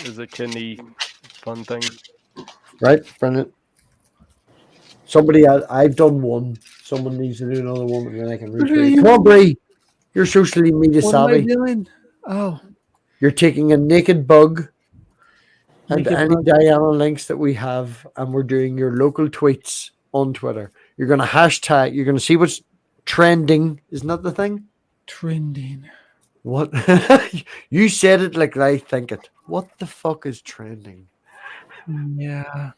S3: There's a kidney fun thing.
S7: Right? Brilliant. I've done one. Someone needs to do another one, and then I can retweet. Come on, Brie. You're socially media
S10: What am I
S7: savvy.
S10: doing? Oh,
S7: You're taking a naked bug and
S10: Naked
S7: any
S10: bug.
S7: Diana links that we have, and we're doing your local tweets on Twitter. You're going to hashtag, you're going to see what's trending. Isn't that the thing?
S10: trending.
S7: What? You said it like I think it. What the fuck is trending?
S10: Yeah.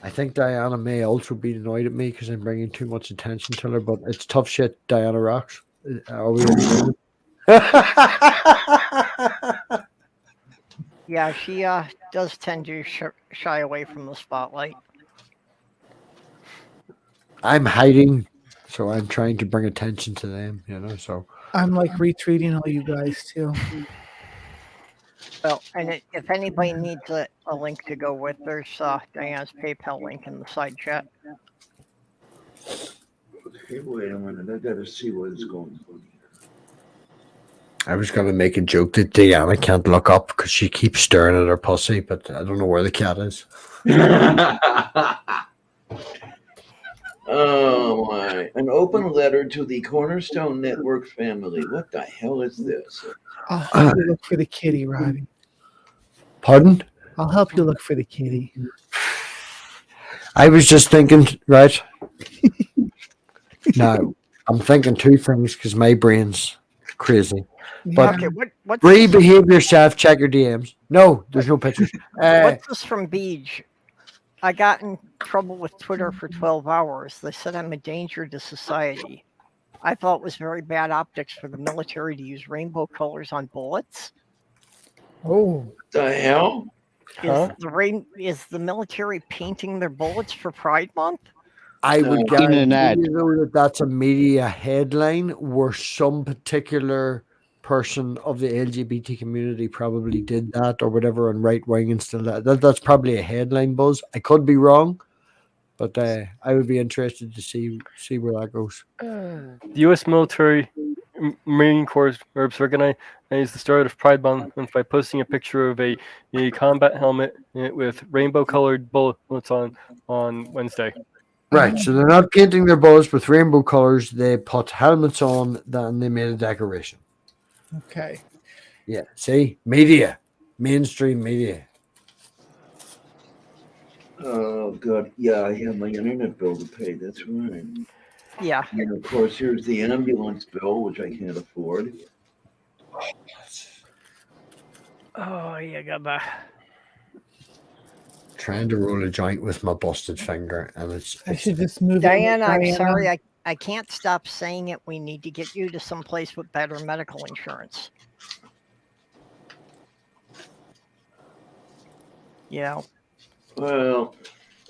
S7: I think Diana may also be annoyed at me because I'm bringing too much attention to her, but it's tough shit. Diana rocks. Are we in agreement?
S1: Yeah, she does tend to shy away from the spotlight.
S7: I'm hiding, so I'm trying to bring attention to them, so.
S10: I'm like retweeting all you guys too.
S1: Well, and if anybody needs a link to go with, there's Diana's PayPal link in the side chat.
S6: Okay, wait a minute. I gotta see what is going on here.
S7: I was going to make a joke that Diana can't look up because she keeps staring at her pussy, but I don't know where the cat is.
S6: Oh my! An open letter to the Cornerstone Network family. What the hell is this?
S10: I'll help you look for the kitty, Robbie.
S7: Pardon?
S10: I'll help you look for the kitty.
S7: I was just thinking, right? No, I'm thinking two things because my brain's crazy. But
S1: Okay, what's
S7: Bree, behave yourself. Check your DMs. No, there's no pictures.
S1: what's this from Beej? I got in trouble with Twitter for 12 hours. They said I'm a danger to society. I thought it was very bad optics for the military to use rainbow colors on bullets.
S10: Oh,
S6: The hell?
S1: Is the military painting their bullets for Pride Month?
S7: I would
S5: In
S7: guarantee
S5: an ad.
S7: you though that that's a media headline where some particular person of the LGBT community probably did that or whatever on right wing and still that's probably a headline buzz. I could be wrong, but I would be interested to see where that goes.
S3: The U.S. military, Marine Corps reps organized the start of Pride Month by posting a picture of a combat helmet with rainbow-colored bullets on Wednesday.
S7: Right, so they're not painting their bullets with rainbow colors. They put helmets on, and they made a decoration.
S10: okay.
S7: Yeah, see, media, mainstream media.
S6: Oh god, yeah, I have my internet bill to pay. That's right.
S1: Yeah.
S6: And of course, here's the ambulance bill, which I can't afford.
S1: Oh, yeah, gotta.
S7: Trying to roll a joint with my busted finger, and
S10: I should just move.
S1: Diana, I'm sorry, I can't stop saying it. We need to get you to some place with better medical insurance. Yeah.
S6: Well,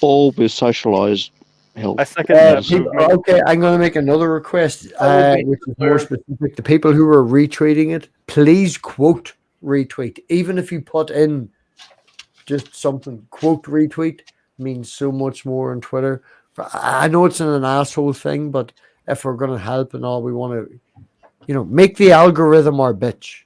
S5: All with socialized help.
S3: I second that.
S7: Okay, I'm going to make another request, which is more specific. The people who are retweeting it, please quote retweet. Even if you put in just something, quote retweet means so much more on Twitter. I know it's an asshole thing, but if we're going to help and all, we want to, make the algorithm our bitch.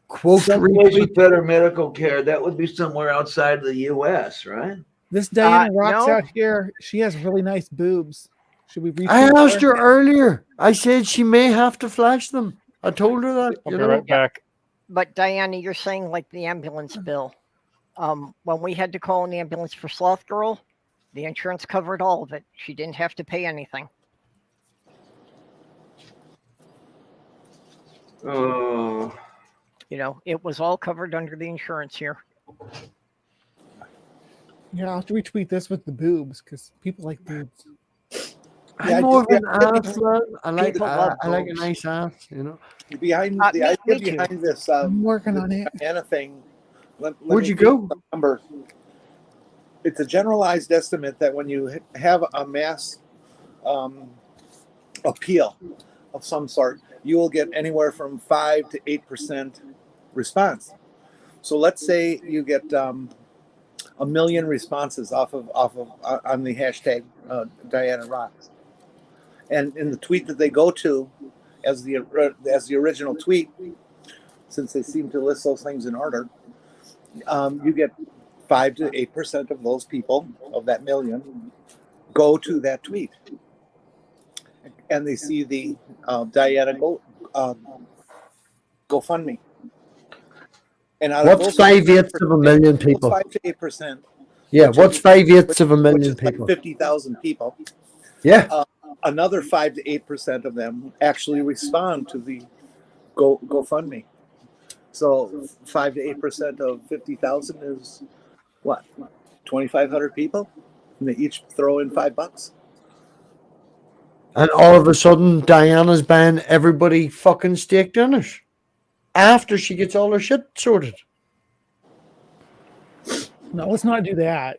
S7: Quote
S6: someplace
S7: retweet.
S6: with better medical care. That would be somewhere outside of the U.S., right?
S10: This Diana rocks
S1: no.
S10: out here. She has really nice boobs. Should we retweet
S7: I asked her earlier. I said she may have to flash them. I told her that.
S3: I'll be right back.
S1: But Diana, you're saying like the ambulance bill. When we had to call an ambulance for Sloth Girl, the insurance covered all of it. She didn't have to pay anything. It was all covered under the insurance here.
S10: Yeah, I'll have to retweet this with the boobs because people like boobs.
S7: I'm more of an ass, man. I like a nice ass,
S2: Behind the idea behind this
S10: I'm working on it.
S2: Diana thing.
S7: Where'd you go?
S2: Number. It's a generalized estimate that when you have a mass appeal of some sort, you will get anywhere from 5 to 8% response. So let's say you get 1 million responses off of on the hashtag Diana Rocks, and in the tweet that they go to as the original tweet, since they seem to list those things in order, you get 5 to 8% of those people of that million go to that tweet, and they see the Diana GoFundMe. And out of
S7: What's
S2: those
S7: 5/8 of a million people?
S2: 5 to 8%.
S7: Yeah, what's 5/8 of a
S2: Which
S7: million
S2: is like
S7: people?
S2: 50,000 people.
S7: Yeah.
S2: another 5 to 8% of them actually respond to the GoFundMe. So 5 to 8% of 50,000 is what? 2,500 people, and they each throw in $5.
S7: And all of a sudden, Diana's buying everybody fucking steak dinners after she gets all her shit sorted.
S10: No, let's not do that.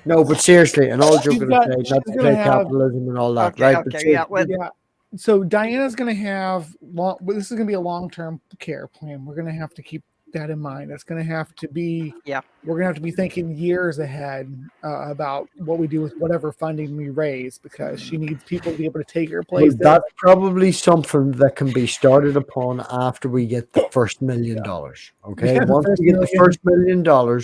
S7: No, but seriously, and all joking aside,
S10: she's
S7: not to
S10: gonna
S7: play
S10: have-
S7: capitalism and all that,
S1: Okay,
S7: right? But
S1: okay, yeah.
S7: seriously,
S1: Well,
S10: Yeah. So Diana's going to have this is going to be a long-term care plan. We're going to have to keep that in mind. It's going to have to be.
S1: Yeah.
S10: We're going to have to be thinking years ahead about what we do with whatever funding we raise, because she needs people to be able to take her
S7: well,
S10: place.
S7: that's probably something that can be started upon after we get the first $1 million. Okay,
S10: Yeah, the
S7: once
S10: first
S7: we get the
S10: million.
S7: first $1 million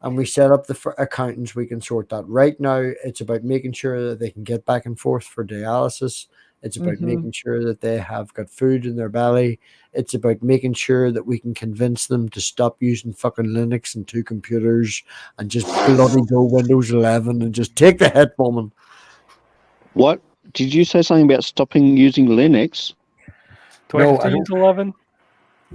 S7: and we set up the accountants, we can sort that. Right now, it's about making sure that they can get back and forth for dialysis. It's about making sure that they have got food in their belly. It's about making sure that we can convince them to stop using fucking Linux and 2 computers and just bloody go Windows 11 and just take the hit, woman.
S5: What? Did you say something about stopping using Linux?
S3: Do I
S7: No,
S3: have to
S7: I
S3: use 11?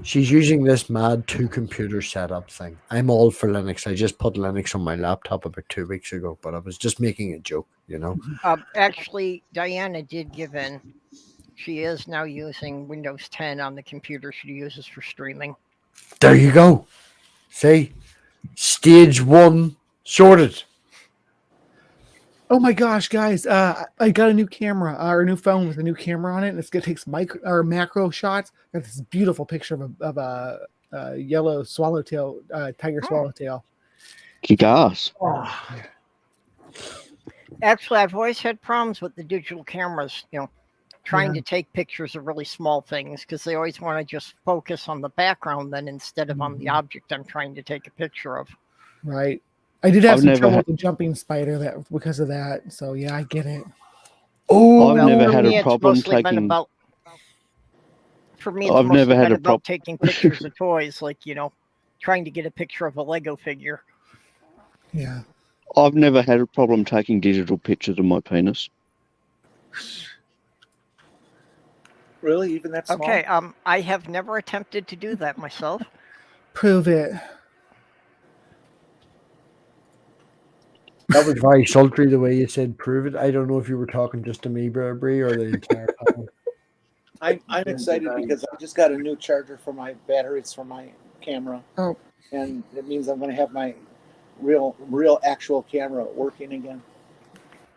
S7: She's using this mad 2 computer setup thing. I'm all for Linux. I just put Linux on my laptop about 2 weeks ago, but I was just making a joke, you know.
S1: actually, Diana did give in. She is now using Windows 10 on the computer she uses for streaming.
S7: There you go. See? Stage 1 sorted.
S10: Oh my gosh, guys! I got a new camera or a new phone with a new camera on it, and it's gonna take micro or macro shots. Got this beautiful picture of a yellow swallowtail, tiger swallowtail.
S5: Kick ass.
S1: Actually, I've always had problems with the digital cameras, trying to take pictures of really small things, because they always want to just focus on the background then instead of on the object I'm trying to take a picture of.
S10: Right. I did have
S5: I've
S10: some
S5: never
S10: trouble
S5: had-
S10: with the jumping spider because of that. So yeah, I get it.
S7: Oh,
S5: I've never
S1: for
S5: had
S1: me,
S5: a
S1: it's
S5: problem
S1: mostly been
S5: taking.
S1: about. For me, it's
S5: I've
S1: mostly
S5: never had
S1: been
S5: a
S1: about taking pictures of toys, like trying to get a picture of a Lego figure.
S10: Yeah.
S5: I've never had a problem taking digital pictures of my penis.
S2: Really, even that small?
S1: Okay, I have never attempted to do that myself.
S10: Prove it.
S7: that was very sultry the way you said prove it. I don't know if you were talking just to me, Barbie, or the entire panel.
S2: I'm excited because I just got a new charger for my batteries for my camera.
S10: Oh.
S2: And it means I'm going to have my real actual camera working again.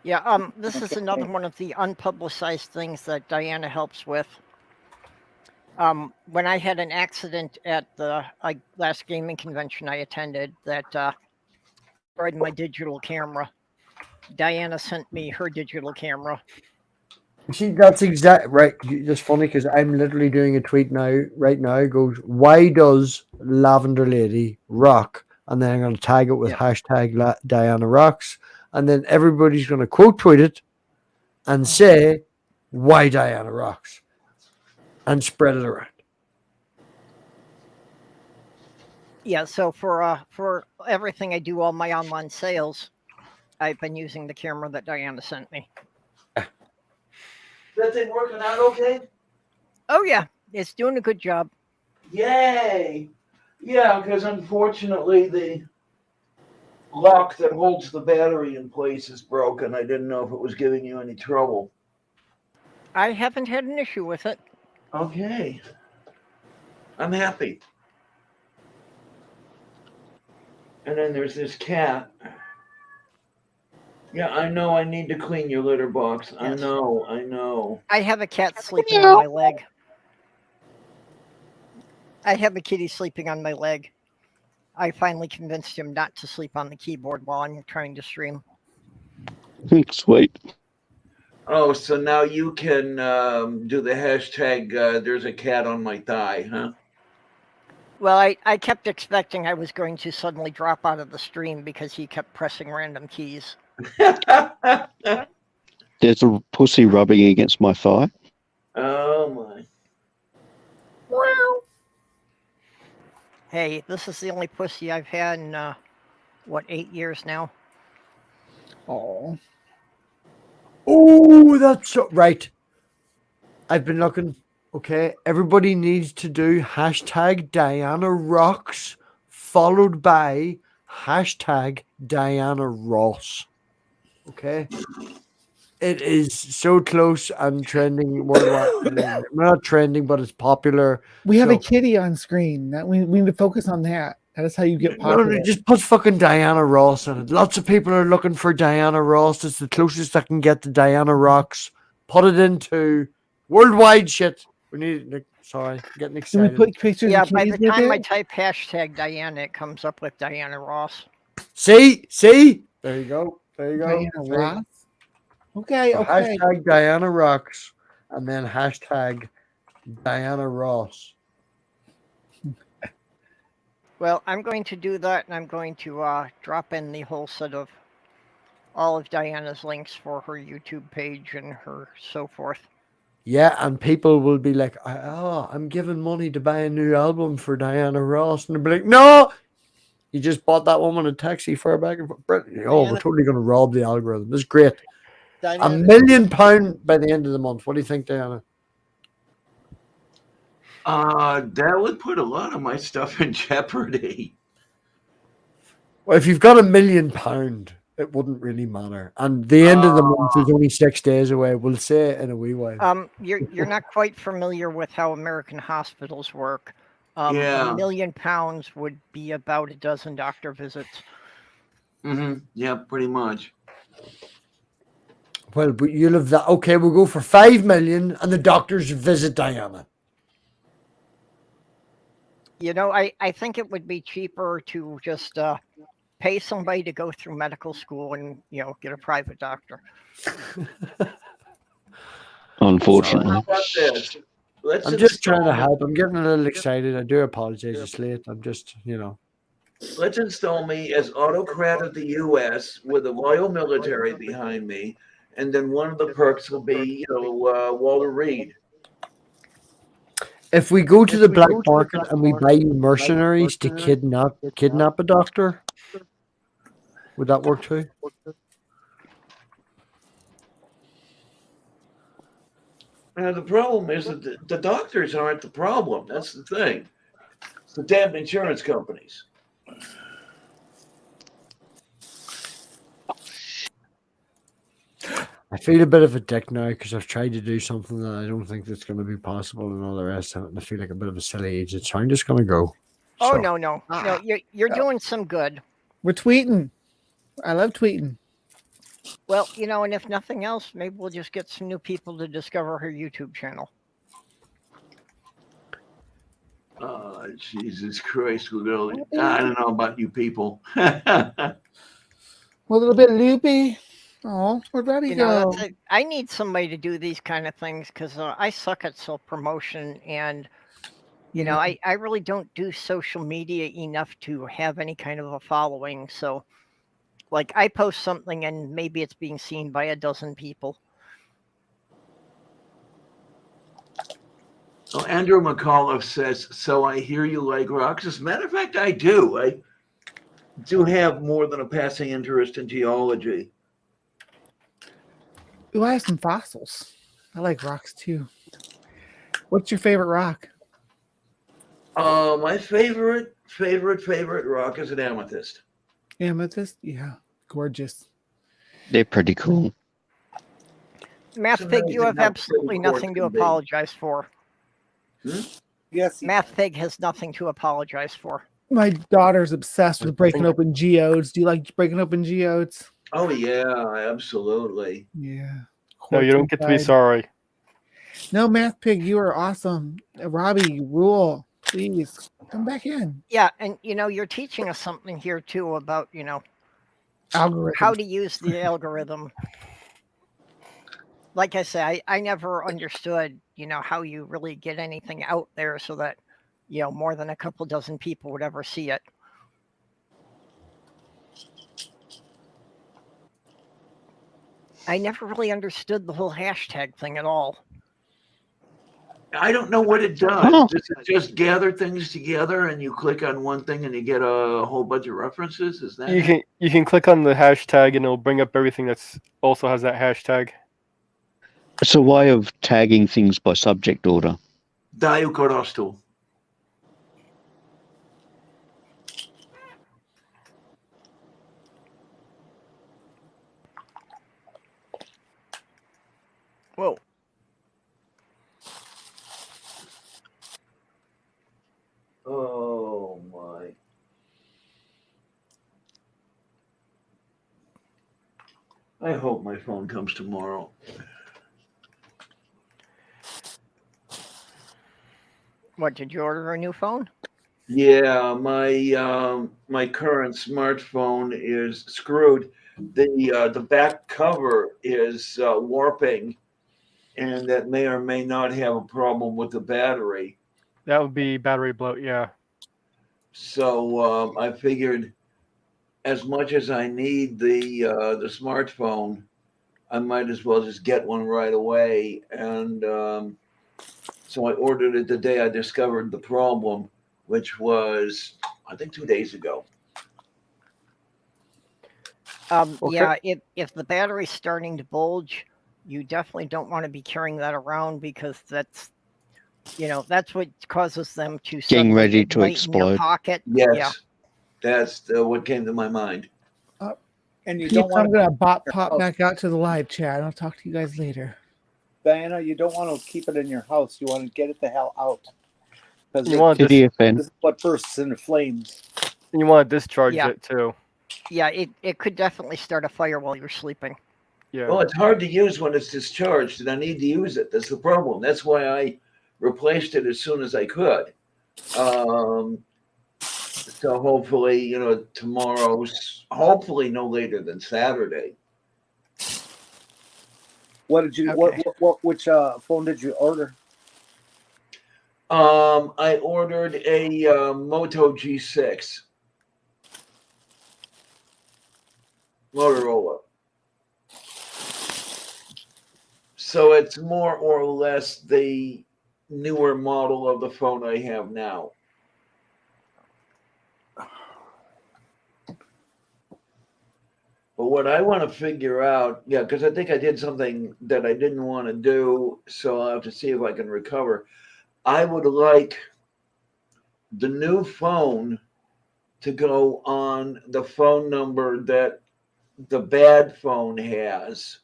S1: Yeah, this is another one of the unpublicized things that Diana helps with. When I had an accident at the last gaming convention I attended that destroyed my digital camera, Diana sent me her digital camera.
S7: See, that's exact right. It's funny because I'm literally doing a tweet right now. It goes, why does Lavender Lady rock? And then I'm going to tag it with hashtag Diana Rocks. And then everybody's going to quote tweet it and say, why Diana Rocks? And spread it around.
S1: Yeah, so for everything I do, all my online sales, I've been using the camera that Diana sent me.
S6: That thing working out okay?
S1: Oh yeah, it's doing a good job.
S6: Yay! Yeah, because unfortunately the lock that holds the battery in place is broken. I didn't know if it was giving you any trouble.
S1: I haven't had an issue with it.
S6: Okay. I'm happy. And then there's this cat. Yeah, I know I need to clean your litter box. I
S1: Yes.
S6: know.
S1: I have a cat sleeping on my leg. I have a kitty sleeping on my leg. I finally convinced him not to sleep on the keyboard while I'm trying to stream.
S5: Sweet.
S6: Oh, so now you can do the hashtag there's a cat on my thigh, huh?
S1: Well, I kept expecting I was going to suddenly drop out of the stream because he kept pressing random keys.
S5: There's a pussy rubbing against my thigh.
S6: Oh my.
S1: Hey, this is the only pussy I've had in, 8 years now?
S10: Oh.
S7: Oh, that's so right. I've been looking. Okay, everybody needs to do hashtag Diana Rocks followed by hashtag Diana Ross. Okay, it is so close and trending worldwide. Not trending, but it's popular.
S10: We have
S7: So-
S10: a kitty on screen. That we need to focus on that. That is how you get
S7: No,
S10: popular.
S7: just put fucking Diana Ross in it. Lots of people are looking for Diana Ross. It's the closest I can get to Diana Rocks. Put it into worldwide shit. We need. Sorry, I'm getting
S10: Do we
S7: excited.
S10: put pictures
S1: Yeah,
S10: of
S1: by
S10: kitties
S1: the
S10: with
S1: time I
S10: it?
S1: type hashtag Diana, it comes up with Diana Ross.
S7: See, there you go,
S10: Diana
S7: See?
S10: Ross. Okay,
S7: So
S10: okay.
S7: hashtag Diana Rocks, and then hashtag Diana Ross.
S1: Well, I'm going to do that, and I'm going to drop in the whole set of all of Diana's links for her YouTube page and her so forth.
S7: Yeah, and people will be like, "Oh, I'm giving money to buy a new album for Diana Ross," and they'll be like, "No, you just bought that woman a taxi fare back and forth." Oh, we're totally going to rob the algorithm. This is great.
S2: Diana,
S7: £1 million by the end of the month. What do you think, Diana?
S6: That would put a lot of my stuff in jeopardy.
S7: Well, if you've got £1 million, it wouldn't really matter. And the end of the month is only 6 days away. We'll say it in a wee while.
S1: You're not quite familiar with how American hospitals work.
S6: Yeah.
S1: £1 million would be about a dozen doctor visits.
S6: Yeah, pretty much.
S7: Well, but you'll have that. Okay, we'll go for 5 million, and the doctors visit Diana.
S1: You know, I think it would be cheaper to just pay somebody to go through medical school and, you know, get a private doctor.
S5: Unfortunately.
S6: How about this?
S7: I'm just trying to help. I'm getting a little excited. I do apologize. It's late. I'm just,
S6: Let's install me as autocrat of the U.S. with a loyal military behind me, and then one of the perks will be, Walter Reed.
S7: If we go to the black market and we buy you mercenaries to kidnap a doctor, would that work too?
S6: Now, the problem is that the doctors aren't the problem. That's the thing. It's the damn insurance companies.
S7: I feel a bit of a dick now because I've tried to do something that I don't think that's going to be possible and all the rest of it, and I feel like a bit of a silly agent, so I'm just going to go.
S1: Oh,
S7: So,
S1: no. You're doing some good.
S10: We're tweeting. I love tweeting.
S1: Well, you know, and if nothing else, maybe we'll just get some new people to discover her YouTube channel.
S6: Oh, Jesus Christ. I don't know about you people.
S10: A little bit loopy. Oh, where'd Robbie
S1: You know,
S10: go?
S1: I need somebody to do these kind of things because I suck at self-promotion, and you know, I really don't do social media enough to have any kind of a following. So, like, I post something and maybe it's being seen by a dozen people.
S6: Well, Andrew McAuliffe says, so I hear you like rocks. As a matter of fact, I do. I do have more than a passing interest in geology.
S10: Ooh, I have some fossils. I like rocks too. What's your favorite rock?
S6: My favorite rock is an amethyst.
S10: Amethyst? Yeah. Gorgeous.
S5: They're pretty cool.
S1: Math Pig, you have absolutely nothing to apologize for.
S2: yes.
S1: Math Pig has nothing to apologize for.
S10: My daughter's obsessed with breaking open geodes. Do you like breaking open geodes?
S6: Oh, yeah, absolutely.
S10: Yeah.
S3: No, you don't get to be
S10: Quartz
S3: sorry.
S10: No, Math Pig, you are awesome. Robbie, you rule. Please come back in.
S1: Yeah, and you know, you're teaching us something here too about, you know,
S10: Algorithm.
S1: how to use the algorithm. Like I say, I never understood, you know, how you really get anything out there so that, you know, more than a couple dozen people would ever see it. I never really understood the whole hashtag thing at all.
S6: I don't know what it does.
S5: Oh.
S6: Does it just gather things together and you click on one thing and you get a whole bunch of references? Is that
S3: You can click on the hashtag and it'll bring up everything that's also has that hashtag.
S5: It's a way of tagging things by subject order.
S6: Daju korostu.
S1: Whoa.
S6: Oh my. I hope my phone comes tomorrow.
S1: What, did you order a new phone?
S6: Yeah, my current smartphone is screwed. The back cover is warping, and that may or may not have a problem with the battery.
S3: That would be battery bloat. Yeah.
S6: So I figured, as much as I need the smartphone, I might as well just get one right away. And so I ordered it the day I discovered the problem, which was, I think, 2 days ago.
S1: Yeah, if the battery's starting to bulge, you definitely don't want to be carrying that around, because that's what causes them to
S5: Getting
S1: suddenly
S5: ready to
S1: ignite in your
S5: explode.
S1: pocket.
S6: Yes,
S1: Yeah.
S6: that's what came to my mind.
S2: And you
S10: Peeps,
S2: don't want
S10: I'm gonna pop back out to the live chat. I'll talk to you guys later.
S2: Diana, you don't want to keep it in your house. You want to get it the hell out. Because
S3: You want
S5: Did
S3: this,
S2: this is what bursts into flames.
S3: you want to discharge
S1: Yeah.
S3: it too.
S1: Yeah, it could definitely start a fire while you're sleeping.
S3: Yeah.
S6: Well, it's hard to use when it's discharged, and I need to use it. That's the problem. That's why I replaced it as soon as I could. So hopefully, tomorrow's hopefully no later than Saturday.
S2: What did you?
S1: Okay.
S2: Which phone did you order?
S6: I ordered a Moto G6 Motorola. So it's more or less the newer model of the phone I have now. But what I want to figure out, because I think I did something that I didn't want to do, so I'll have to see if I can recover. I would like the new phone to go on the phone number that the bad phone has.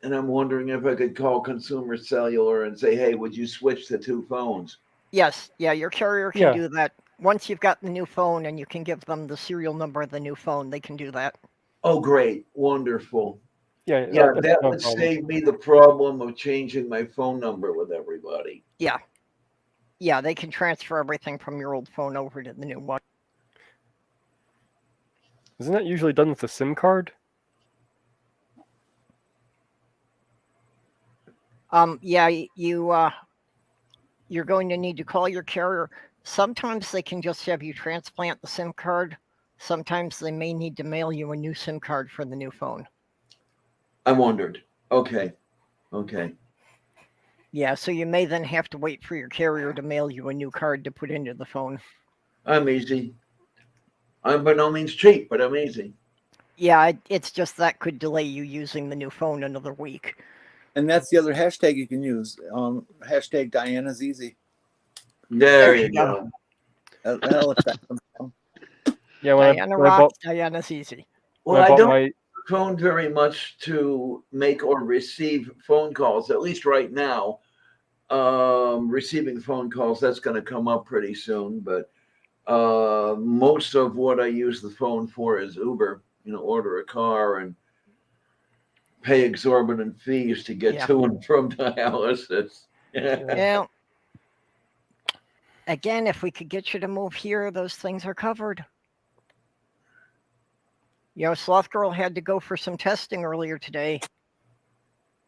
S6: And I'm wondering if I could call Consumer Cellular and say, hey, would you switch the two phones?
S1: Yes, yeah, your carrier can
S3: Yeah.
S1: do that. Once you've got the new phone and you can give them the serial number of the new phone, they can do that.
S6: Oh, great. Wonderful.
S3: Yeah.
S6: Yeah,
S3: that's
S6: that
S3: no
S6: would
S3: problem.
S6: save me the problem of changing my phone number with everybody.
S1: Yeah, they can transfer everything from your old phone over to the new one.
S3: Isn't that usually done with a SIM card?
S1: Yeah, you're going to need to call your carrier. Sometimes they can just have you transplant the SIM card. Sometimes they may need to mail you a new SIM card for the new phone.
S6: I wondered. Okay.
S1: Yeah, so you may then have to wait for your carrier to mail you a new card to put into the phone.
S6: I'm easy. I'm by no means cheap, but I'm easy.
S1: Yeah, it's just that could delay you using the new phone another week.
S2: And that's the other hashtag you can use. Hashtag Diana's easy.
S6: There you go.
S2: That'll affect them.
S3: Yeah. When
S1: Diana
S3: I, when I bought,
S1: rocks, Diana's easy.
S6: Well,
S3: when I
S6: I
S3: bought
S6: don't
S3: my
S6: phone very much to make or receive phone calls, at least right now. Receiving phone calls, that's going to come up pretty soon. But most of what I use the phone for is Uber. Order a car and pay exorbitant fees to get to and from dialysis.
S1: Yeah. Again, if we could get you to move here, those things are covered. Sloth Girl had to go for some testing earlier today.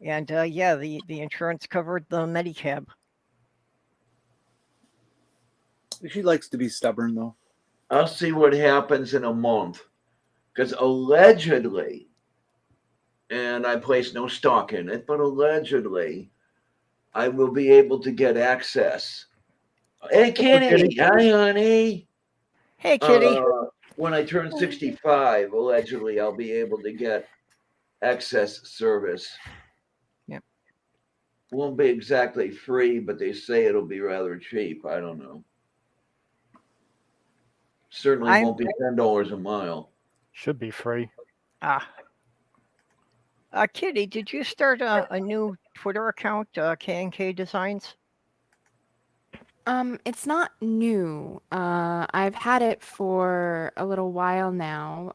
S1: And yeah, the insurance covered the Medicab.
S2: She likes to be stubborn, though.
S6: I'll see what happens in a month. Because allegedly, and I place no stock in it, but allegedly, I will be able to get access. Hey, Kitty. Hi, honey.
S1: Hey, Kitty.
S6: When I turn 65, allegedly, I'll be able to get access service.
S1: Yep.
S6: won't be exactly free, but they say it'll be rather cheap. I don't know. Certainly
S1: I'm-
S6: won't be $10 a mile.
S3: Should be free.
S1: Kitty, did you start a new Twitter account, K&K Designs?
S11: It's not new. I've had it for a little while now.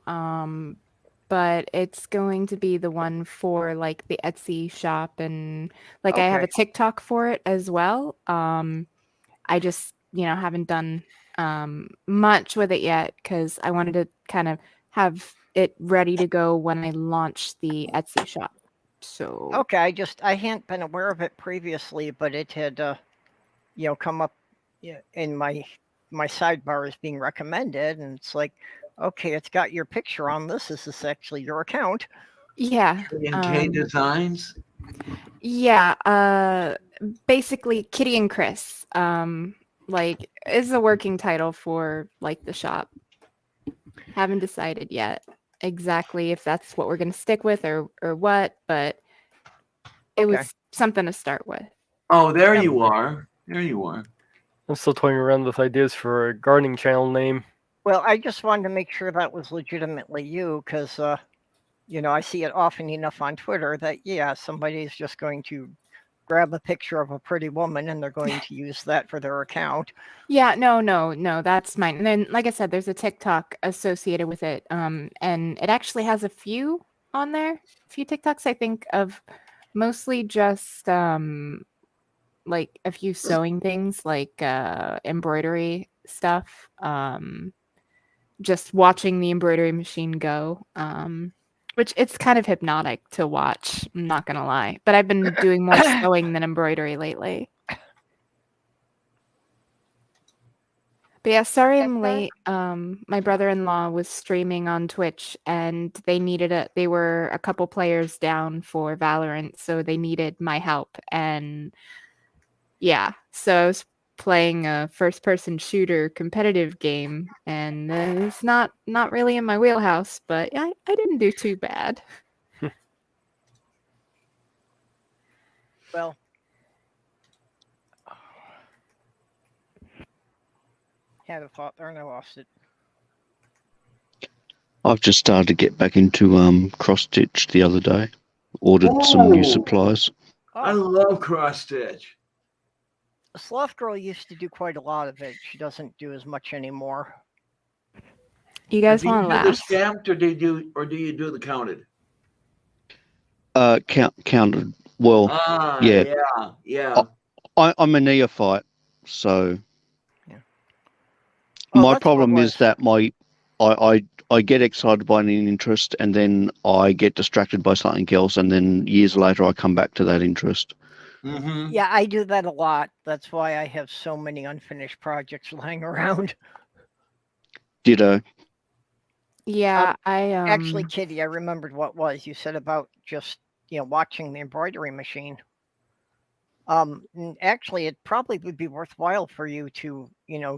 S11: But it's going to be the one for like the Etsy shop, and like I have a
S1: Okay.
S11: TikTok for it as well. I just, haven't done much with it yet because I wanted to kind of have it ready to go when I launch the Etsy shop. So
S1: Okay, I hadn't been aware of it previously, but it had come up in my sidebar as being recommended, and it's like, okay, it's got your picture on this. This is actually your account.
S11: yeah,
S6: K Designs.
S11: yeah. Basically, Kitty and Chris, like is a working title for like the shop. Haven't decided yet exactly if that's what we're going to stick with or what, but it
S1: Okay.
S11: was something to start with.
S6: Oh, there you are. There you are.
S3: I'm still toying around with ideas for a gardening channel name.
S1: Well, I just wanted to make sure that was legitimately you, because I see it often enough on Twitter that somebody's just going to grab a picture of a pretty woman and they're going to use that for their account.
S11: Yeah, no, that's mine. And then, like I said, there's a TikTok associated with it, and it actually has a few on there, a few TikToks, I think, of mostly just like a few sewing things, like embroidery stuff. Just watching the embroidery machine go, which it's kind of hypnotic to watch. I'm not gonna lie, but I've been doing more sewing than embroidery lately. But yeah, sorry I'm late. My brother-in-law was streaming on Twitch and they were a couple players down for Valorant, so they needed my help. And yeah, so I was playing a first-person shooter competitive game, and it's not really in my wheelhouse, but I didn't do too bad.
S1: Well, had a thought there and I lost it.
S5: I've just started to get back into cross stitch the other day. Ordered some new
S6: Oh.
S5: supplies.
S6: I
S1: Oh,
S6: love cross stitch.
S1: the Sloth Girl used to do quite a lot of it. She doesn't do as much anymore.
S11: You guys
S6: Do you
S11: want to
S6: do the
S11: laugh?
S6: stamped or do you do the counted?
S5: Counted. Well, yeah.
S6: Yeah.
S5: I'm a neophyte, so
S1: Oh,
S5: my
S1: that's what it
S5: problem is
S1: was.
S5: that I get excited by an interest and then I get distracted by something else, and then years later I come back to that interest.
S6: Mm-hmm.
S1: Yeah, I do that a lot. That's why I have so many unfinished projects lying around.
S5: Ditto.
S11: Yeah, I
S1: Actually, Kitty, I remembered what was you said about just watching the embroidery machine. Actually, it probably would be worthwhile for you to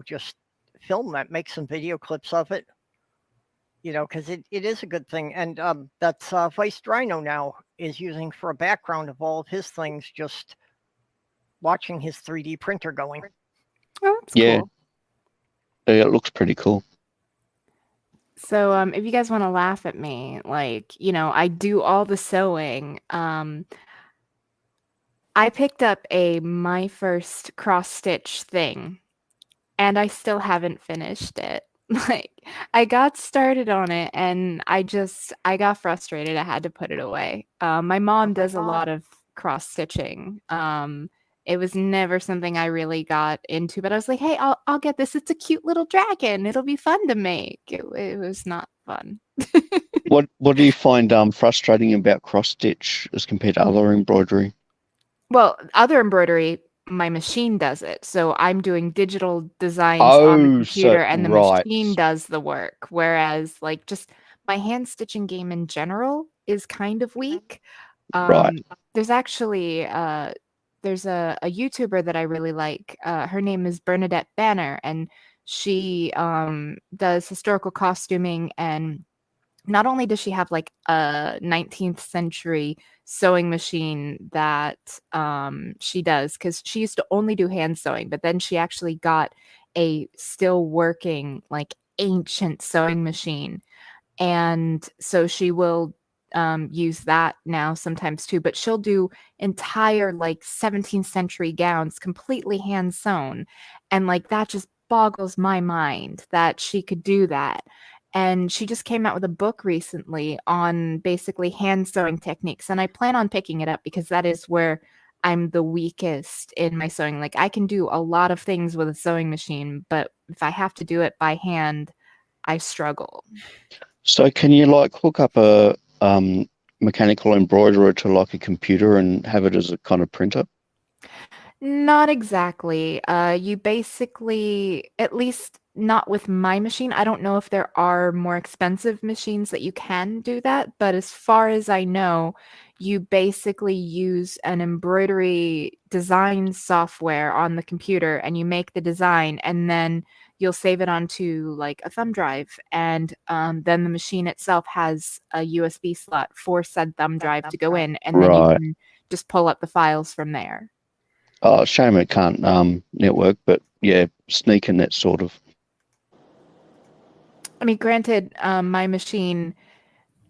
S1: just film that, make some video clips of it. Because it is a good thing, and that's Vice Rhino now is using for a background of all of his things, just watching his 3D printer going.
S11: Oh, that's
S5: Yeah.
S11: cool.
S5: It looks pretty cool.
S11: So if you guys want to laugh at me, like, I do all the sewing. I picked up my first cross stitch thing and I still haven't finished it. Like, I got started on it and I got frustrated. I had to put it away. My mom does a lot of cross stitching. It was never something I really got into, but I was like, hey, I'll get this. It's a cute little dragon. It'll be fun to make. It was not fun.
S5: What do you find frustrating about cross stitch as compared to other embroidery?
S11: Well, other embroidery, my machine does it. So I'm doing digital designs on the computer and the machine does the work. Whereas like just my hand stitching game in general is kind of weak.
S5: Right.
S11: There's actually there's a YouTuber that I really like. Her name is Bernadette Banner, and she does historical costuming and not only does she have like a 19th century sewing machine that she does, because she used to only do hand sewing, but then she actually got a still working like ancient sewing machine, and so she will use that now sometimes too, but she'll do entire like 17th century gowns completely hand sewn, and like that just boggles my mind that she could do that. And she just came out with a book recently on basically hand sewing techniques, and I plan on picking it up because that is where I'm the weakest in my sewing. Like I can do a lot of things with a sewing machine, but if I have to do it by hand, I struggle.
S5: So can you like hook up a mechanical embroiderer to like a computer and have it as a kind of printer?
S11: Not exactly. You basically, at least not with my machine. I don't know if there are more expensive machines that you can do that, but as far as I know, you basically use an embroidery design software on the computer and you make the design, and then you'll save it onto like a thumb drive, and then the machine itself has a USB slot for said thumb drive to go in, and then you
S5: Right.
S11: can just pull up the files from there.
S5: Oh, shame it can't network, but yeah, sneak in that sort of.
S11: I mean, granted, my machine,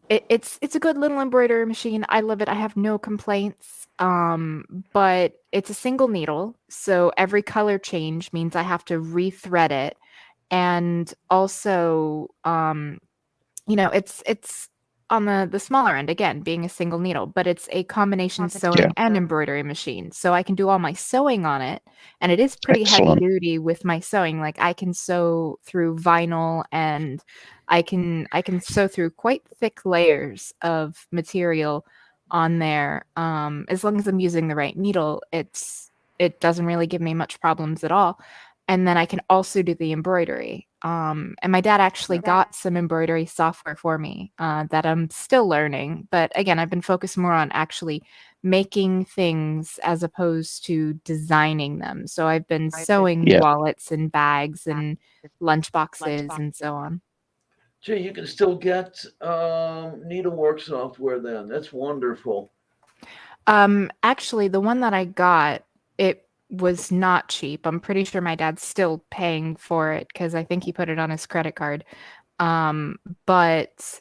S11: it's a good little embroidery machine. I love it. I have no complaints. But it's a single needle, so every color change means I have to rethread it, and also, it's on the smaller end again, being a single needle, but it's a combination sewing and embroidery machine, so I can do all my sewing on it, and it is pretty heavy
S5: Excellent.
S11: duty with my sewing. Like I can sew through vinyl, and I can sew through quite thick layers of material on there. As long as I'm using the right needle, it doesn't really give me much problems at all. And then I can also do the embroidery. And my dad actually got some embroidery software for me that I'm still learning. But again, I've been focused more on actually making things as opposed to designing them. So I've been sewing
S5: Yeah.
S11: wallets and bags and lunch boxes and so on.
S6: Gee, you can still get needlework software then. That's wonderful.
S11: Actually, the one that I got, it was not cheap. I'm pretty sure my dad's still paying for it because I think he put it on his credit card. But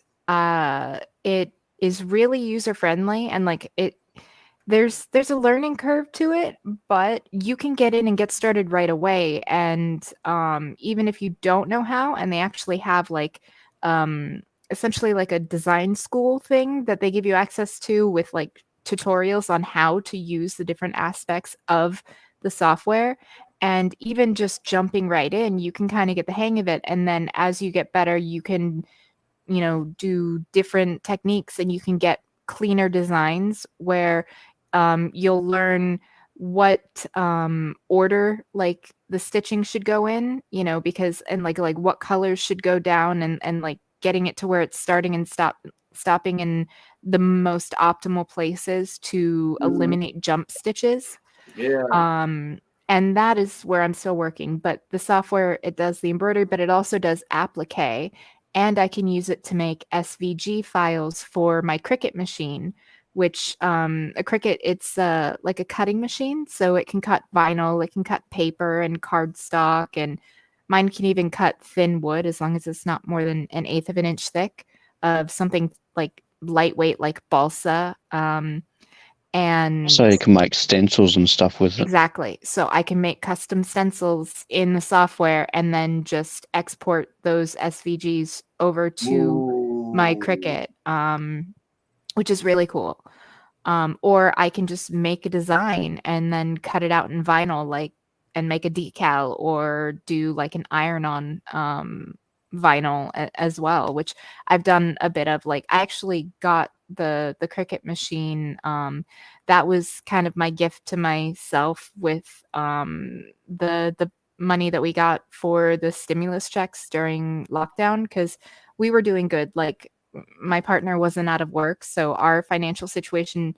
S11: it is really user friendly, and like there's a learning curve to it, but you can get in and get started right away. And even if you don't know how, and they actually have like essentially like a design school thing that they give you access to with like tutorials on how to use the different aspects of the software. And even just jumping right in, you can kind of get the hang of it. And then as you get better, you can, do different techniques, and you can get cleaner designs where you'll learn what order like the stitching should go in, because and like what colors should go down, and like getting it to where it's starting and stopping in the most optimal places to eliminate jump stitches.
S6: Yeah.
S11: And that is where I'm still working. But the software, it does the embroidery, but it also does applique, and I can use it to make SVG files for my Cricut machine, which a Cricut, it's like a cutting machine, so it can cut vinyl, it can cut paper and cardstock, and mine can even cut thin wood as long as it's not more than 1/8 of an inch thick of something like lightweight like balsa. And
S5: So you can make stencils and stuff with it.
S11: exactly. So I can make custom stencils in the software and then just export those SVGs over to my Cricut, which is really cool. Or I can just make a design and then cut it out in vinyl, and make a decal, or do like an iron-on vinyl as well, which I've done a bit of. Like I actually got the Cricut machine. That was kind of my gift to myself with the money that we got for the stimulus checks during lockdown, because we were doing good. Like my partner wasn't out of work, so our financial situation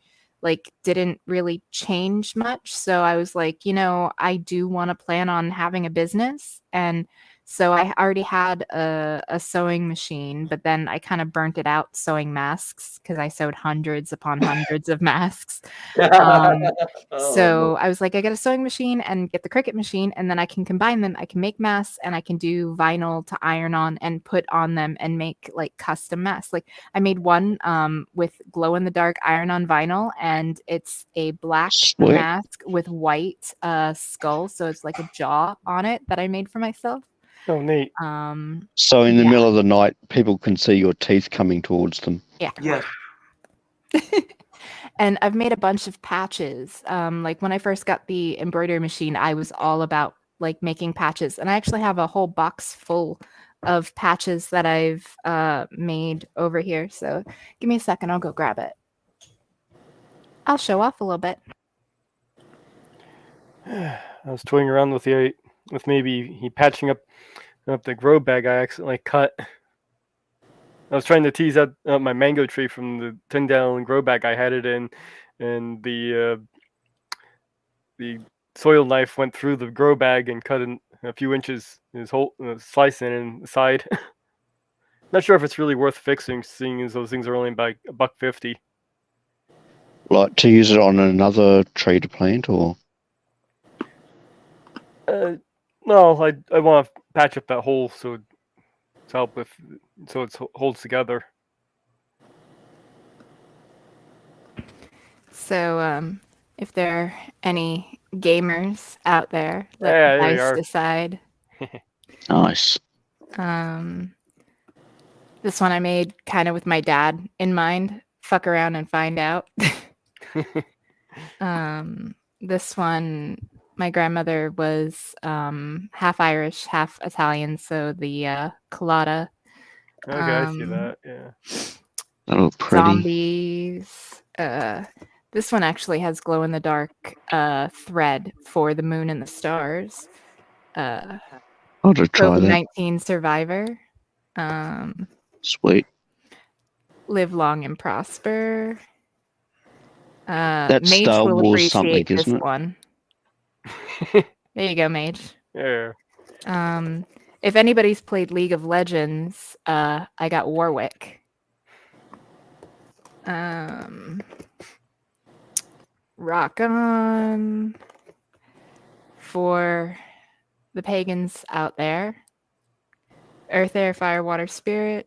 S11: didn't really change much. So I was like, I do want to plan on having a business, and So I already had a sewing machine, but then I kind of burnt it out sewing masks because I sewed hundreds upon hundreds of masks. So I was like, I get a sewing machine and get the Cricut machine, and then I can combine them. I can make masks, and I can do vinyl to iron on and put on them and make like custom masks. Like I made one with glow in the dark iron on vinyl, and it's a black
S5: Sweet.
S11: mask with white skull, so it's like a jaw on it that I made for myself.
S3: Oh, neat.
S5: So in the
S11: Yeah.
S5: middle of the night, people can see your teeth coming towards them.
S11: Yeah.
S6: Yes.
S11: And I've made a bunch of patches. Like when I first got the embroidery machine, I was all about like making patches, and I actually have a whole box full of patches that I've made over here. So give me a second, I'll go grab it. I'll show off a little bit.
S3: I was toying around with maybe patching up the grow bag I accidentally cut. I was trying to tease out my mango tree from the 10-gallon grow bag I had it in, and the soil knife went through the grow bag and cut in a few inches his whole slice in the side. Not sure if it's really worth fixing, seeing as those things are only about $1.50.
S5: Like to use it on another tree to plant, or?
S3: No, I want to patch up that hole so it holds together.
S11: So if there are any gamers out there, let
S3: Yeah,
S11: the
S3: there you
S11: dice
S3: are.
S11: decide.
S5: Nice.
S11: This one I made kind of with my dad in mind. Fuck around and find out. This one, my grandmother was half Irish, half Italian, so the colada.
S3: Okay, I see that. Yeah.
S5: Oh, pretty.
S11: Zombies. This one actually has glow in the dark thread for the moon and the stars.
S5: I'll just try that.
S11: COVID-19 survivor.
S5: Sweet.
S11: Live long and prosper.
S5: That's
S11: Mage
S5: Star
S11: will
S5: Wars something,
S11: appreciate this
S5: isn't it?
S11: one. There you go, Mage.
S3: Yeah.
S11: If anybody's played League of Legends, I got Warwick. Rock on for the pagans out there. Earth, air, fire, water, spirit.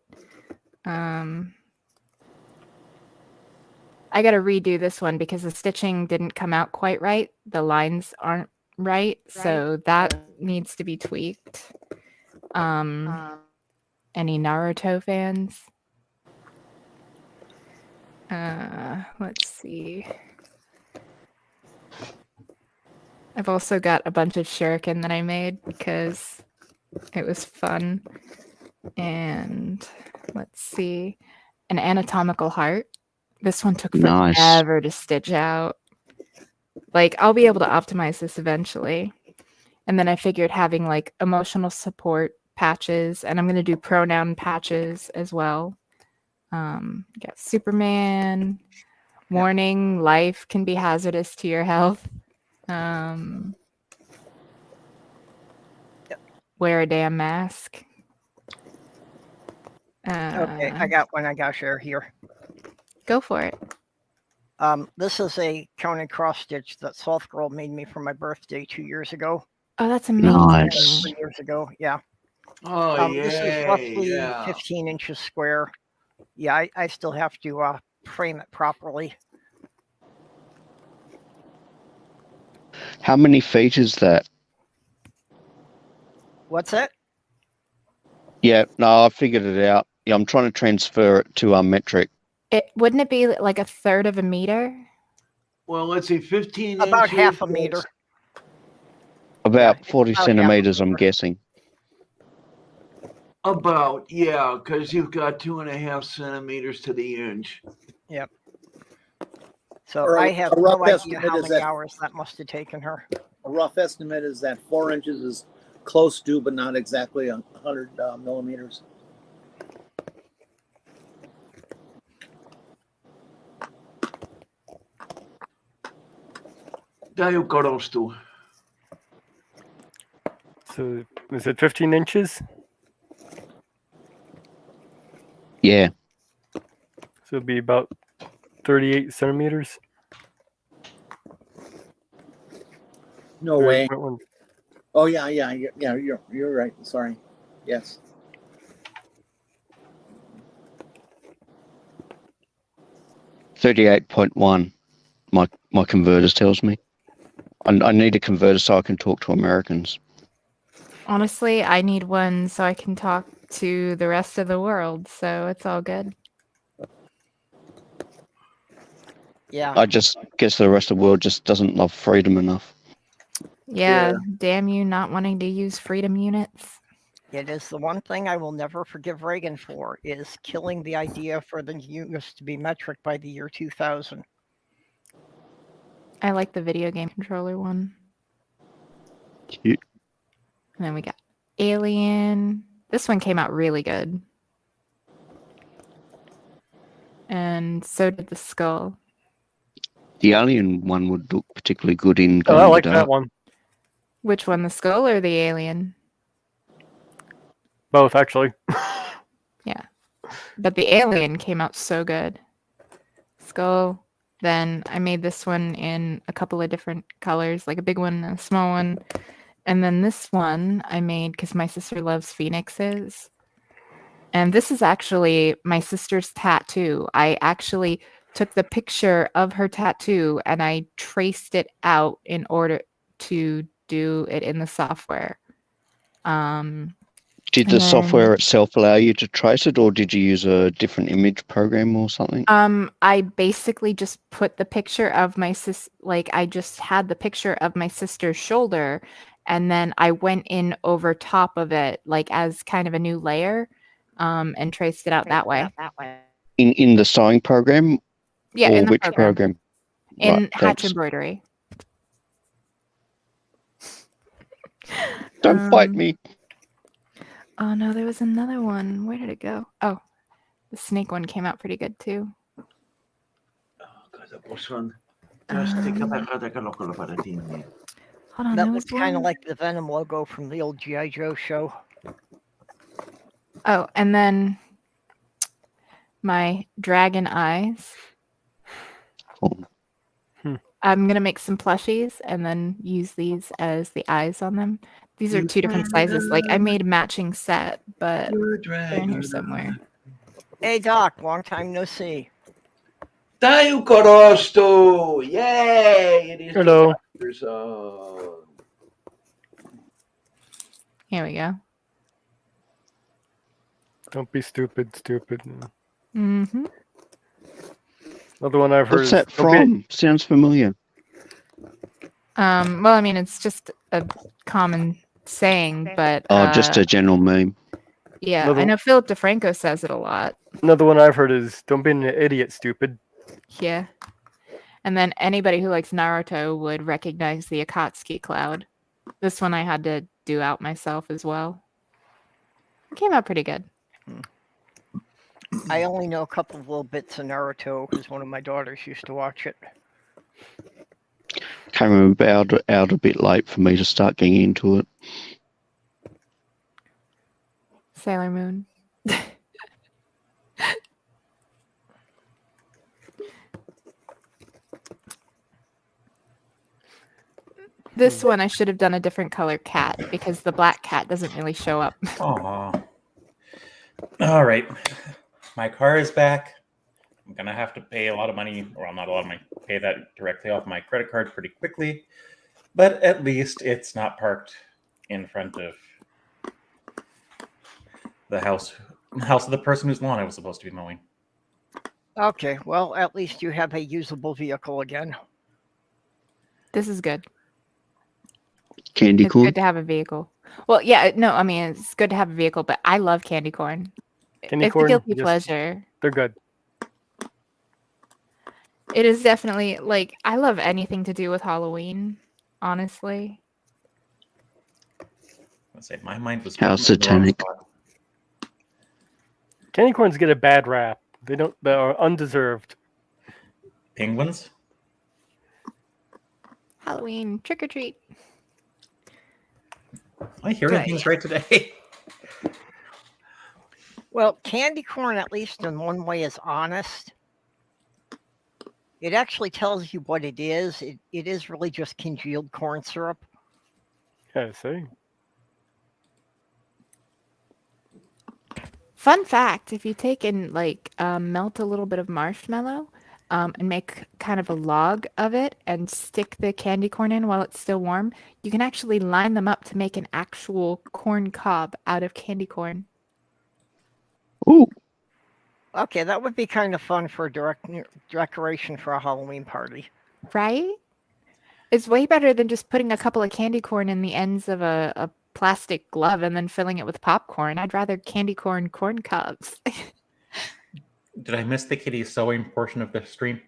S11: I got to redo this one because the stitching didn't come out quite right. The lines aren't right, so that needs to be tweaked. Any Naruto fans? Let's see. I've also got a bunch of shuriken that I made because it was fun. And let's see. An anatomical heart. This one took
S5: Nice.
S11: forever to stitch out. Like, I'll be able to optimize this eventually. And then I figured having like emotional support patches, and I'm going to do pronoun patches as well. Got Superman. Warning, life can be hazardous to your health. Wear a damn mask.
S1: Okay, I got one. I got to share here.
S11: Go for it.
S1: This is a counted cross stitch that Sloth Girl made me for my birthday 2 years ago.
S11: Oh, that's amazing.
S5: Nice.
S1: 3 years ago, yeah.
S6: Oh,
S1: This is
S6: yeah.
S1: roughly 15 inches square. Yeah, I still have to frame it properly.
S5: How many feet is that?
S1: What's it?
S5: Yeah, no, I figured it out. Yeah, I'm trying to transfer it to metric.
S11: Wouldn't it be like a third of a meter?
S6: Well, let's see, 15
S1: About
S6: inches.
S1: half a meter.
S5: About
S1: Yeah,
S5: 40
S1: about half a
S5: centimeters, I'm
S1: meter.
S5: guessing.
S6: About, yeah, because you've got 2.5 centimeters to the inch.
S1: Yep. So
S2: Or
S1: I have
S2: a rough
S1: no idea
S2: estimate
S1: how
S2: is
S1: many
S2: that-
S1: hours that must have taken her.
S2: A rough estimate is that 4 inches is close to, but not exactly 100 millimeters.
S6: Daju korostu.
S3: So is it 15 inches?
S5: Yeah.
S3: So it'd be about 38 centimeters.
S2: No way.
S3: 38.1.
S2: Oh yeah. You're right. Sorry. Yes.
S5: $38.1. My converters tells me. I need a converter so I can talk to Americans.
S11: Honestly, I need one so I can talk to the rest of the world, so it's all good.
S1: Yeah.
S5: I just guess the rest of the world just doesn't love freedom enough.
S11: Yeah,
S6: Yeah.
S11: damn you not wanting to use freedom units.
S1: It is the one thing I will never forgive Reagan for, is killing the idea for the units to be metric by the year 2000.
S11: I like the video game controller one.
S5: Cute.
S11: And then we got Alien. This one came out really good. And so did the Skull.
S5: The alien one would look particularly good in
S3: Oh,
S5: Glow
S3: I
S5: in the
S3: like that
S5: Dark.
S3: one.
S11: Which one, the Skull or the Alien?
S3: Both, actually.
S11: Yeah. But the Alien came out so good. Skull. Then I made this one in a couple of different colors, like a big one and a small one. And then this one I made because my sister loves phoenixes. And this is actually my sister's tattoo. I actually took the picture of her tattoo and I traced it out in order to do it in the software.
S5: Did
S11: And
S5: the
S11: then-
S5: software itself allow you to trace it, or did you use a different image program or something?
S11: I basically just put the picture of my I just had the picture of my sister's shoulder, and then I went in over top of it, like as kind of a new layer, and traced it out that way.
S5: In the sewing program?
S11: Yeah,
S5: or
S11: in the
S5: which
S11: program. In
S5: Right,
S11: Hatch
S5: thanks.
S11: Embroidery.
S5: Don't fight me.
S11: Oh no, there was another one. Where did it go? Oh, the snake one came out pretty good too. Hold on,
S1: That
S11: there
S1: looks
S11: was
S1: kind of
S11: one.
S1: like the Venom logo from the old G.I. Joe show.
S11: Oh, and then my dragon eyes.
S5: Cool.
S11: I'm gonna make some plushies and then use these as the eyes on them. These are two different sizes. Like I made a matching set, but they're in here somewhere.
S1: Hey Doc, long time no see.
S6: Tayo Corosto! Yay! It is
S3: Hello.
S6: Anderson.
S11: Here we go.
S3: Don't be stupid.
S11: Mm-hmm.
S3: Another one I've heard
S5: What's
S3: is
S5: that from? Sounds familiar.
S11: Well, I mean, it's just a common saying, but
S5: Oh, just a general meme.
S11: yeah,
S3: Another-
S11: I know Philip DeFranco says it a lot.
S3: Another one I've heard is don't be an idiot, stupid.
S11: Yeah. And then anybody who likes Naruto would recognize the Akatsuki cloud. This one I had to do out myself as well. Came out pretty good.
S1: I only know a couple of little bits of Naruto because one of my daughters used to watch it.
S5: Came about out a bit late for me to start getting into it.
S11: Sailor Moon. This one I should have done a different color cat because the black cat doesn't really show up.
S4: Aw. All right. My car is back. I'm going to have to pay a lot of money, or not a lot of money, pay that directly off my credit card pretty quickly. But at least it's not parked in front of the house of the person whose lawn I was supposed to be mowing.
S1: Okay, well, at least you have a usable vehicle again.
S11: This is good.
S5: Candy
S11: It's
S5: corn?
S11: good to have a vehicle. Well, yeah, no, I mean, it's good to have a vehicle, but I love candy corn.
S3: Candy
S11: It's
S3: corn,
S11: a guilty
S3: yes.
S11: pleasure.
S3: They're good.
S11: It is definitely, like, I love anything to do with Halloween, honestly.
S4: I say my mind was
S5: How
S4: definitely in the wrong
S5: satanic.
S4: spot.
S3: Candy corns get a bad rap. They are undeserved.
S4: Penguins?
S11: Halloween, trick or treat.
S4: I hear everything's right today.
S1: Well, candy corn, at least in one way, is honest. It actually tells you what it is. It is really just congealed corn syrup.
S3: Yeah, see.
S11: Fun fact: if you take and melt a little bit of marshmallow, and make kind of a log of it, and stick the candy corn in while it's still warm, you can actually line them up to make an actual corn cob out of candy corn.
S5: Ooh,
S1: Okay, that would be kind of fun for a decoration for a Halloween party.
S11: Right? It's way better than just putting a couple of candy corn in the ends of a plastic glove and then filling it with popcorn. I'd rather candy corn cobs.
S4: Did I miss the kitty sewing portion of the stream?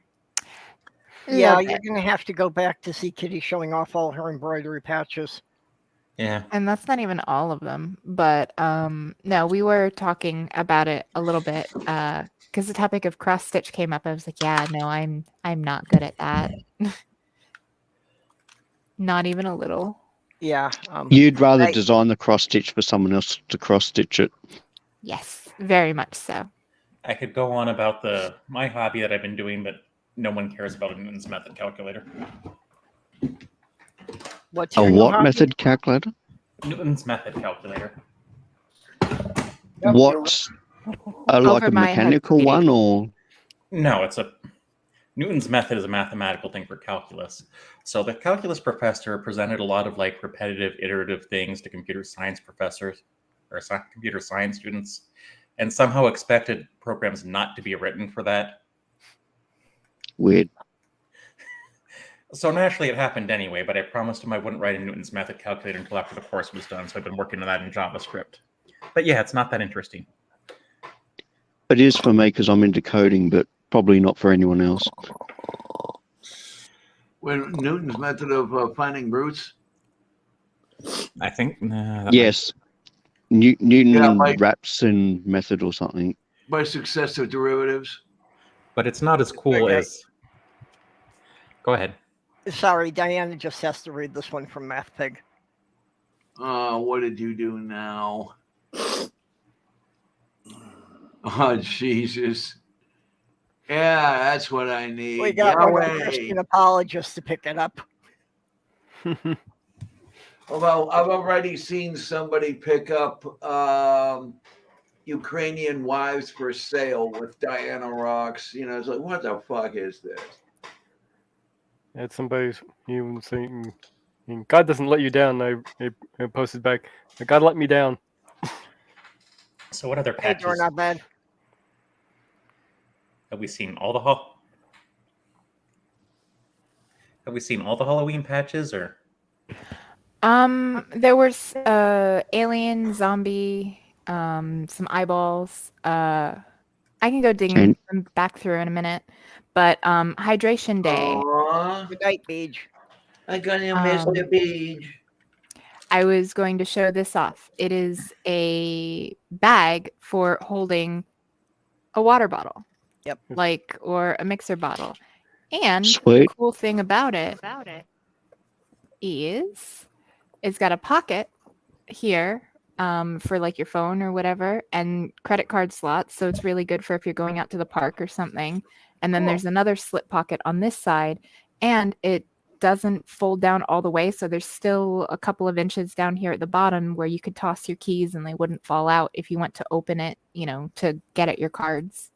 S1: Yeah,
S11: Little
S1: you're
S11: bit.
S1: going to have to go back to see Kitty showing off all her embroidery patches.
S4: Yeah.
S11: And that's not even all of them. But no, we were talking about it a little bit because the topic of cross stitch came up. I was like, yeah, no, I'm not good at that. Not even a little.
S1: Yeah.
S5: you'd rather
S1: I-
S5: design the cross stitch for someone else to cross stitch it.
S11: Yes, very much so.
S4: I could go on about my hobby that I've been doing, but no one cares about a Newton's method calculator.
S1: What's
S5: A
S1: your new
S5: what
S1: hobby?
S5: method calculator?
S4: Newton's method calculator.
S5: What? Like
S11: Over
S5: a
S11: my head,
S5: mechanical
S11: sweetie.
S5: one, or
S4: No, Newton's method is a mathematical thing for calculus. So the calculus professor presented a lot of repetitive, iterative things to computer science professors or computer science students, and somehow expected programs not to be written for that.
S5: weird?
S4: So naturally it happened anyway, but I promised him I wouldn't write a Newton's method calculator until after the course was done, so I've been working on that in JavaScript. But yeah, it's not that interesting.
S5: It is for me because I'm into coding, but probably not for anyone else.
S6: When Newton's method of finding roots.
S4: I think
S5: Yes, Newton
S6: Yeah, like-
S5: Raphson method or something.
S6: By successive derivatives.
S4: but it's not as cool
S1: Okay.
S4: as. Go ahead.
S1: Sorry, Diana just has to read this one from Math Pig.
S6: What did you do now? Oh, Jesus. Yeah, that's what I need.
S1: We got one of the
S6: Yahweh.
S1: Christian apologists to pick it up.
S6: Although I've already seen somebody pick up Ukrainian wives for sale with Diana rocks. It's like, what the fuck is this?
S3: Had somebody even saying, God doesn't let you down. I posted back, God let me down.
S4: So what other
S1: Hey,
S4: patches
S1: not bad.
S4: have we seen? Have we seen all the Halloween patches, or?
S11: There was alien, zombie, some eyeballs. I can go digging them back through in a minute. But hydration day.
S6: Aw,
S1: Good night, Beach.
S6: I got to miss the beach.
S11: I was going to show this off. It is a bag for holding a water bottle.
S1: Yep.
S11: Or a mixer bottle. And
S5: Sweet.
S11: the cool thing about it is it's got a pocket here for your phone or whatever, and credit card slots. So it's really good for if you're going out to the park or something. And then there's another slip pocket on this side, and it doesn't fold down all the way. So there's still a couple of inches down here at the bottom where you could toss your keys and they wouldn't fall out if you went to open it, to get at your cards.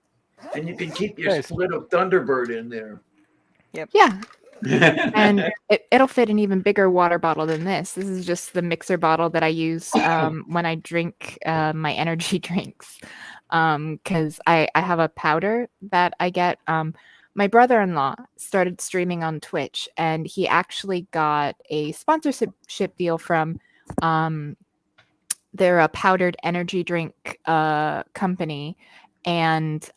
S6: And you can keep your
S3: Nice.
S6: split of Thunderbird in there.
S11: Yeah. And it'll fit an even bigger water bottle than this. This is just the mixer bottle that I use when I drink my energy drinks. Because I have a powder that I get. My brother-in-law started streaming on Twitch, and he actually got a sponsorship deal from they're a powdered energy drink company, and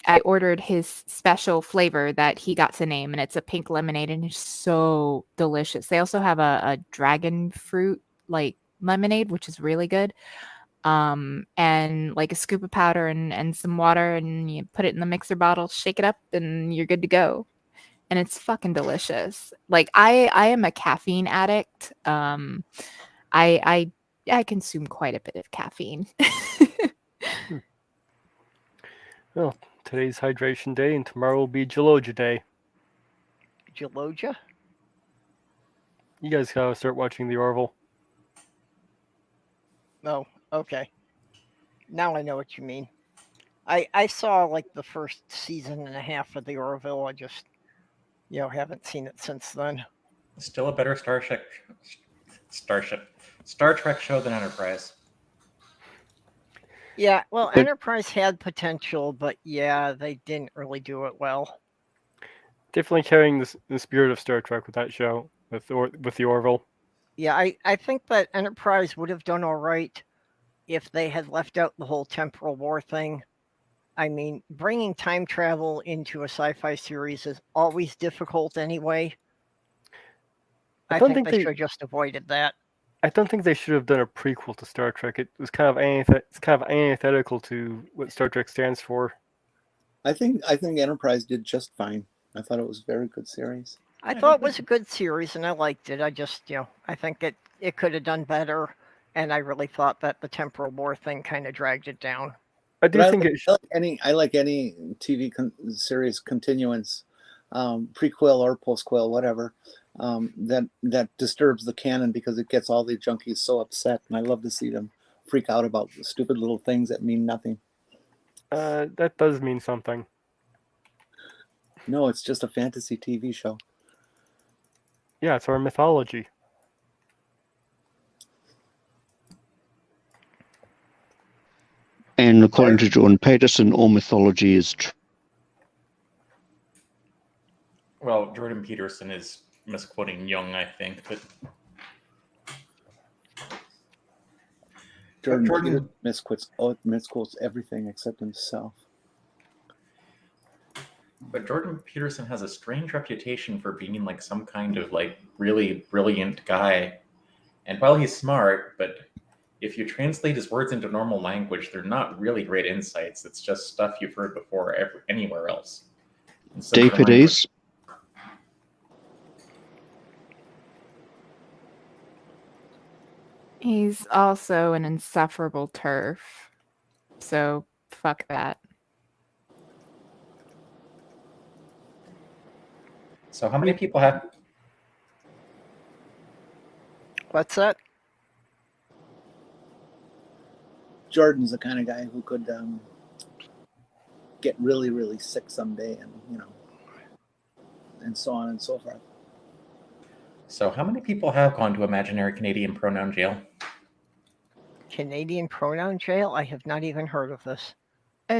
S11: I ordered his special flavor that he got to name, and it's a pink lemonade, and it's so delicious. They also have a dragon fruit lemonade, which is really good. And a scoop of powder and some water, and you put it in the mixer bottle, shake it up, and you're good to go. And it's fucking delicious. I am a caffeine addict. I consume quite a bit of caffeine.
S3: Well, today's hydration day, and tomorrow will be Gelogia day.
S1: Gelogia?
S3: You guys gotta start watching the Orville.
S1: Oh, okay. Now I know what you mean. I saw like the first season and a half of the Orville. I just, haven't seen it since then.
S4: Still a better Star Trek show than Enterprise.
S1: Yeah, well,
S5: But-
S1: Enterprise had potential, but yeah, they didn't really do it well.
S3: Definitely carrying the spirit of Star Trek with that show, with the Orville.
S1: Yeah, I think that Enterprise would have done all right if they had left out the whole temporal war thing. I mean, bringing time travel into a sci-fi series is always difficult anyway. I
S3: don't
S1: think
S3: think
S1: they
S3: they-
S1: should have just avoided that.
S3: I don't think they should have done a prequel to Star Trek. It was kind of antithetical to what Star Trek stands for.
S2: I think Enterprise did just fine. I thought it was a very good series.
S1: I thought it was a good series and I liked it. I just, I think it could have done better. And I really thought that the temporal war thing kind of dragged it down.
S3: I do
S2: But
S3: think
S2: I like any TV series continuance, prequel or postquel, whatever, that disturbs the canon because it gets all the junkies so upset, and I love to see them freak out about stupid little things that mean nothing.
S3: that does mean something.
S2: No, it's just a fantasy TV show.
S3: Yeah, it's our mythology.
S5: And according to Jordan Peterson, all mythology is true.
S4: Well, Jordan Peterson is misquoting Jung, I think, but
S2: Jordan
S4: Jordan-
S2: misquotes everything except himself.
S4: But Jordan Peterson has a strange reputation for being like some kind of like really brilliant guy. And while he's smart, but if you translate his words into normal language, they're not really great insights. It's just stuff you've heard before anywhere else. And so
S5: Deep it is.
S11: He's also an insufferable turf. So fuck that.
S4: So how many people have
S1: What's that?
S2: Jordan's the kind of guy who could get really, really sick someday, and so on and so forth.
S4: So how many people have gone to imaginary Canadian pronoun jail?
S1: Canadian pronoun jail? I have not even heard of this.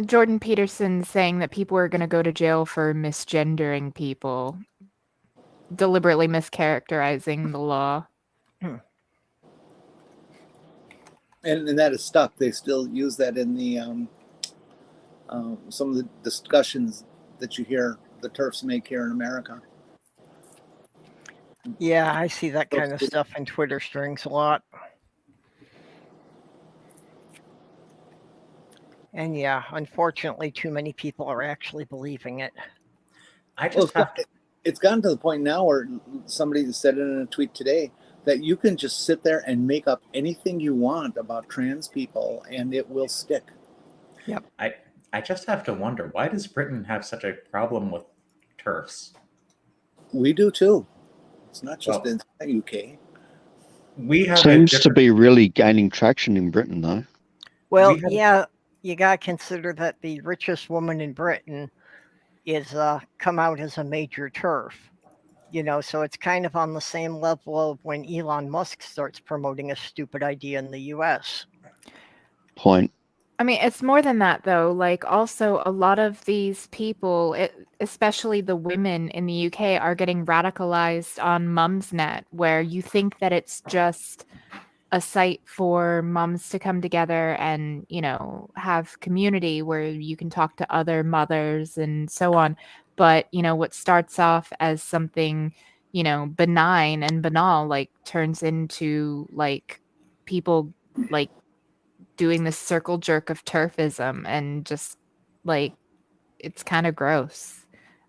S11: Jordan Peterson saying that people are going to go to jail for misgendering people, deliberately mischaracterizing the law.
S2: And that is stuck. They still use that in the some of the discussions that you hear the TERFs make here in America.
S1: Yeah, I see that kind of stuff in Twitter strings a lot. And yeah, unfortunately, too many people are actually believing it.
S2: It's gotten to the point now where somebody said it in a tweet today that you can just sit there and make up anything you want about trans people and it will stick.
S1: Yep.
S4: I just have to wonder, why does Britain have such a problem with TERFs?
S2: We do too. It's not just in the UK.
S4: We have
S5: Seems to be really gaining traction in Britain, though.
S1: Well, yeah, you got to consider that the richest woman in Britain is come out as a major TERF. So it's kind of on the same level of when Elon Musk starts promoting a stupid idea in the US.
S5: Point.
S11: I mean, it's more than that, though. Like, also, a lot of these people, especially the women in the UK, are getting radicalized on Mumsnet, where you think that it's just a site for mums to come together and, have community where you can talk to other mothers and so on. But, what starts off as something, benign and banal, like, turns into, like, people, like, doing this circle jerk of turfism, and just like it's kind of gross.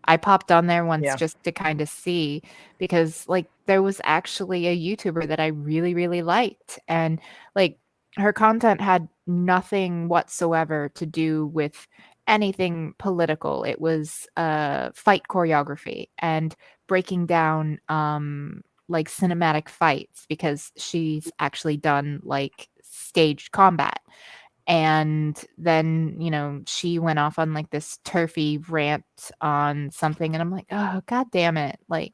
S11: I popped on there once
S1: Yeah.
S11: just to kind of see, because like there was actually a YouTuber that I really, really liked, and like her content had nothing whatsoever to do with anything political. It was fight choreography and breaking down like cinematic fights, because she's actually done like staged combat. And then, you know, she went off on like this turfy rant on something, and I'm like, oh god damn it. Like,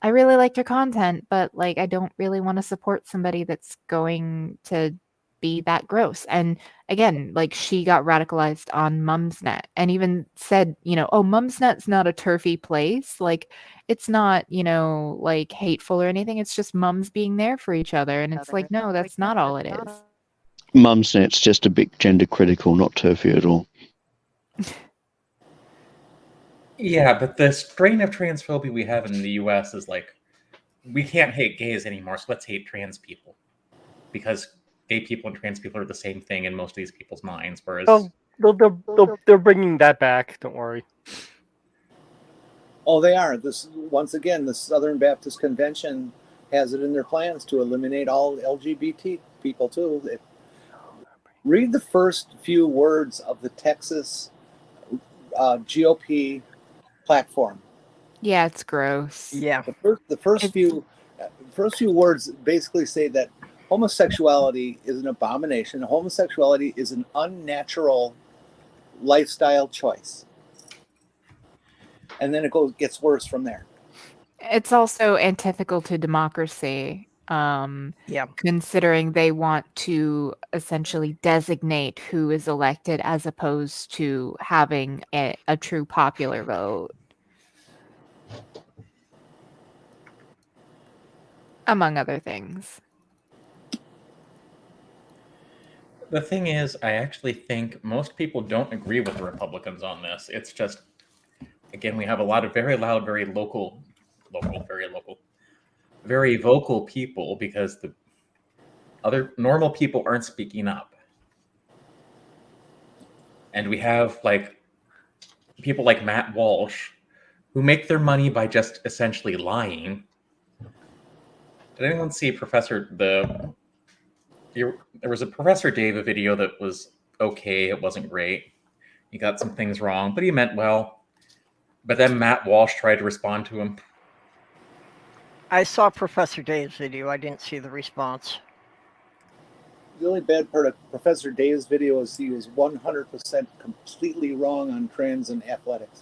S11: I really liked her content, but like I don't really want to support somebody that's going to be that gross. And again, like she got radicalized on Mumsnet and even said, you know, oh, Mumsnet's not a turfy place. Like it's not, you know, like hateful or anything. It's just mums being there for each other. And it's like, no, that's not all it is.
S5: Mumsnet's just a bit gender critical, not turfy at all.
S4: Yeah, but the strain of transphobia we have in the US is like, we can't hate gays anymore, so let's hate trans people. Because gay people and trans people are the same thing in most of these people's minds, whereas...
S3: Oh, they're bringing that back. Don't worry.
S2: Oh, they are. This once again, the Southern Baptist Convention has it in their plans to eliminate all LGBT people too. Read the first few words of the Texas GOP platform.
S11: Yeah, it's gross.
S1: Yeah.
S2: The first few words basically say that homosexuality is an abomination. Homosexuality is an unnatural lifestyle choice. And then it gets worse from there.
S11: It's also antithetical to democracy.
S1: Yeah.
S11: Considering they want to essentially designate who is elected as opposed to having a true popular vote. Among other things.
S4: The thing is, I actually think most people don't agree with the Republicans on this. It's just, again, we have a lot of very loud, very very vocal people because the other normal people aren't speaking up. And we have like people like Matt Walsh who make their money by just essentially lying. Did anyone see there was a Professor Dave video that was okay, it wasn't great. He got some things wrong, but he meant well. But then Matt Walsh tried to respond to him.
S1: I saw Professor Dave's video. I didn't see the response.
S2: The only bad part of Professor Dave's video is he was 100% completely wrong on trans and athletics.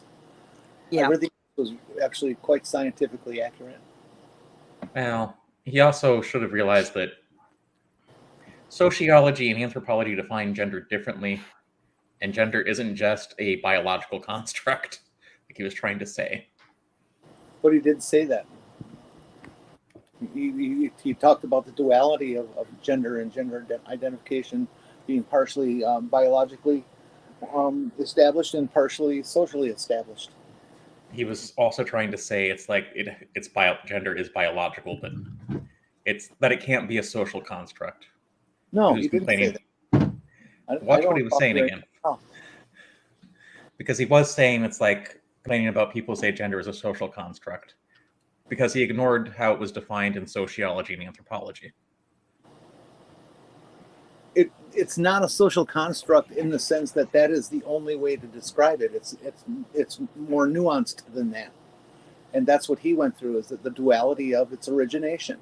S1: Yeah.
S2: Everything was actually quite scientifically accurate.
S4: Well, he also should have realized that sociology and anthropology define gender differently, and gender isn't just a biological construct, like he was trying to say.
S2: But he did say that. He talked about the duality of gender and gender identification being partially biologically established and partially socially established.
S4: He was also trying to say it's like gender is biological, but it's that it can't be a social construct.
S2: No,
S4: he
S2: didn't say that.
S4: Watch what he was saying again.
S2: Oh.
S4: Because he was saying it's like complaining about people say gender is a social construct. Because he ignored how it was defined in sociology and anthropology.
S2: It's not a social construct in the sense that is the only way to describe it. It's more nuanced than that, and that's what he went through, is that the duality of its origination,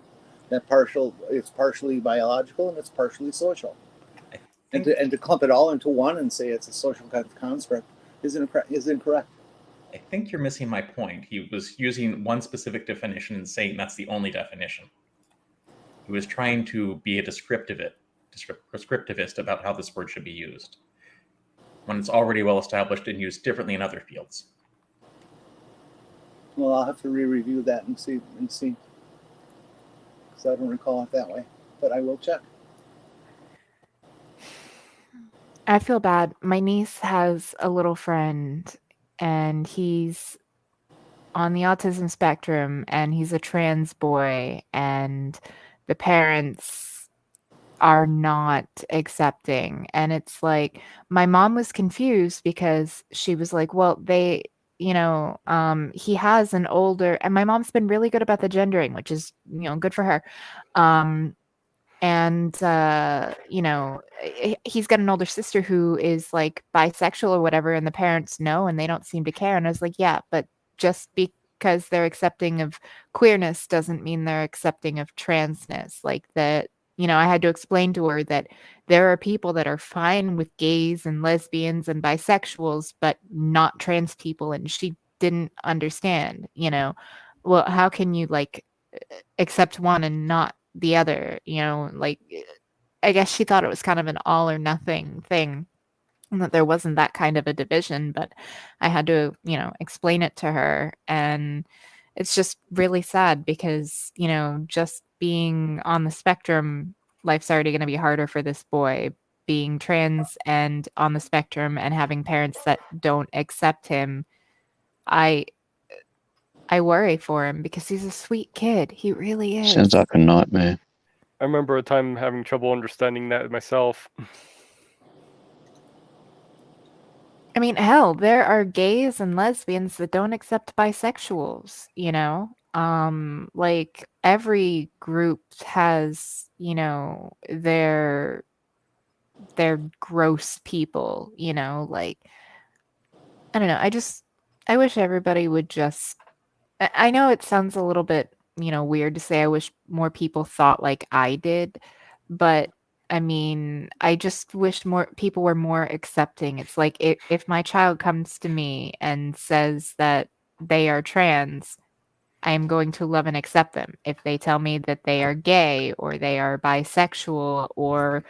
S2: it's partially biological and it's partially social, and to clump it all into one and say it's a social construct is incorrect.
S4: I think you're missing my point. He was using one specific definition and saying that's the only definition. He was trying to be a prescriptivist about how this word should be used, when it's already well established and used differently in other fields.
S2: Well, I'll have to re-review that and see, because I don't recall it that way, but I will check.
S11: I feel bad. My niece has a little friend, and he's on the autism spectrum, and he's a trans boy, and the parents are not accepting. And it's like, my mom was confused because she was like, well, they he has an older, and my mom's been really good about the gendering, which is, good for her. And he's got an older sister who is like bisexual or whatever, and the parents know and they don't seem to care. And I was like, yeah, but just because they're accepting of queerness doesn't mean they're accepting of transness. Like that, I had to explain to her that there are people that are fine with gays and lesbians and bisexuals, but not trans people. And she didn't understand, well, how can you like accept one and not the other? Like, I guess she thought it was kind of an all or nothing thing, and that there wasn't that kind of a division, but I had to, explain it to her. And it's just really sad because, just being on the spectrum, life's already going to be harder for this boy. Being trans and on the spectrum and having parents that don't accept him, I worry for him because he's a sweet kid. He really is.
S5: Sounds like a nightmare.
S3: I remember a time having trouble understanding that myself.
S11: I mean, hell, there are gays and lesbians that don't accept bisexuals, like every group has, their gross people, like, I don't know. I wish everybody would just, I know it sounds a little bit, weird to say I wish more people thought like I did, but I mean, I just wish more people were more accepting. It's like if my child comes to me and says that they are trans, I am going to love and accept them. If they tell me that they are gay or they are bisexual or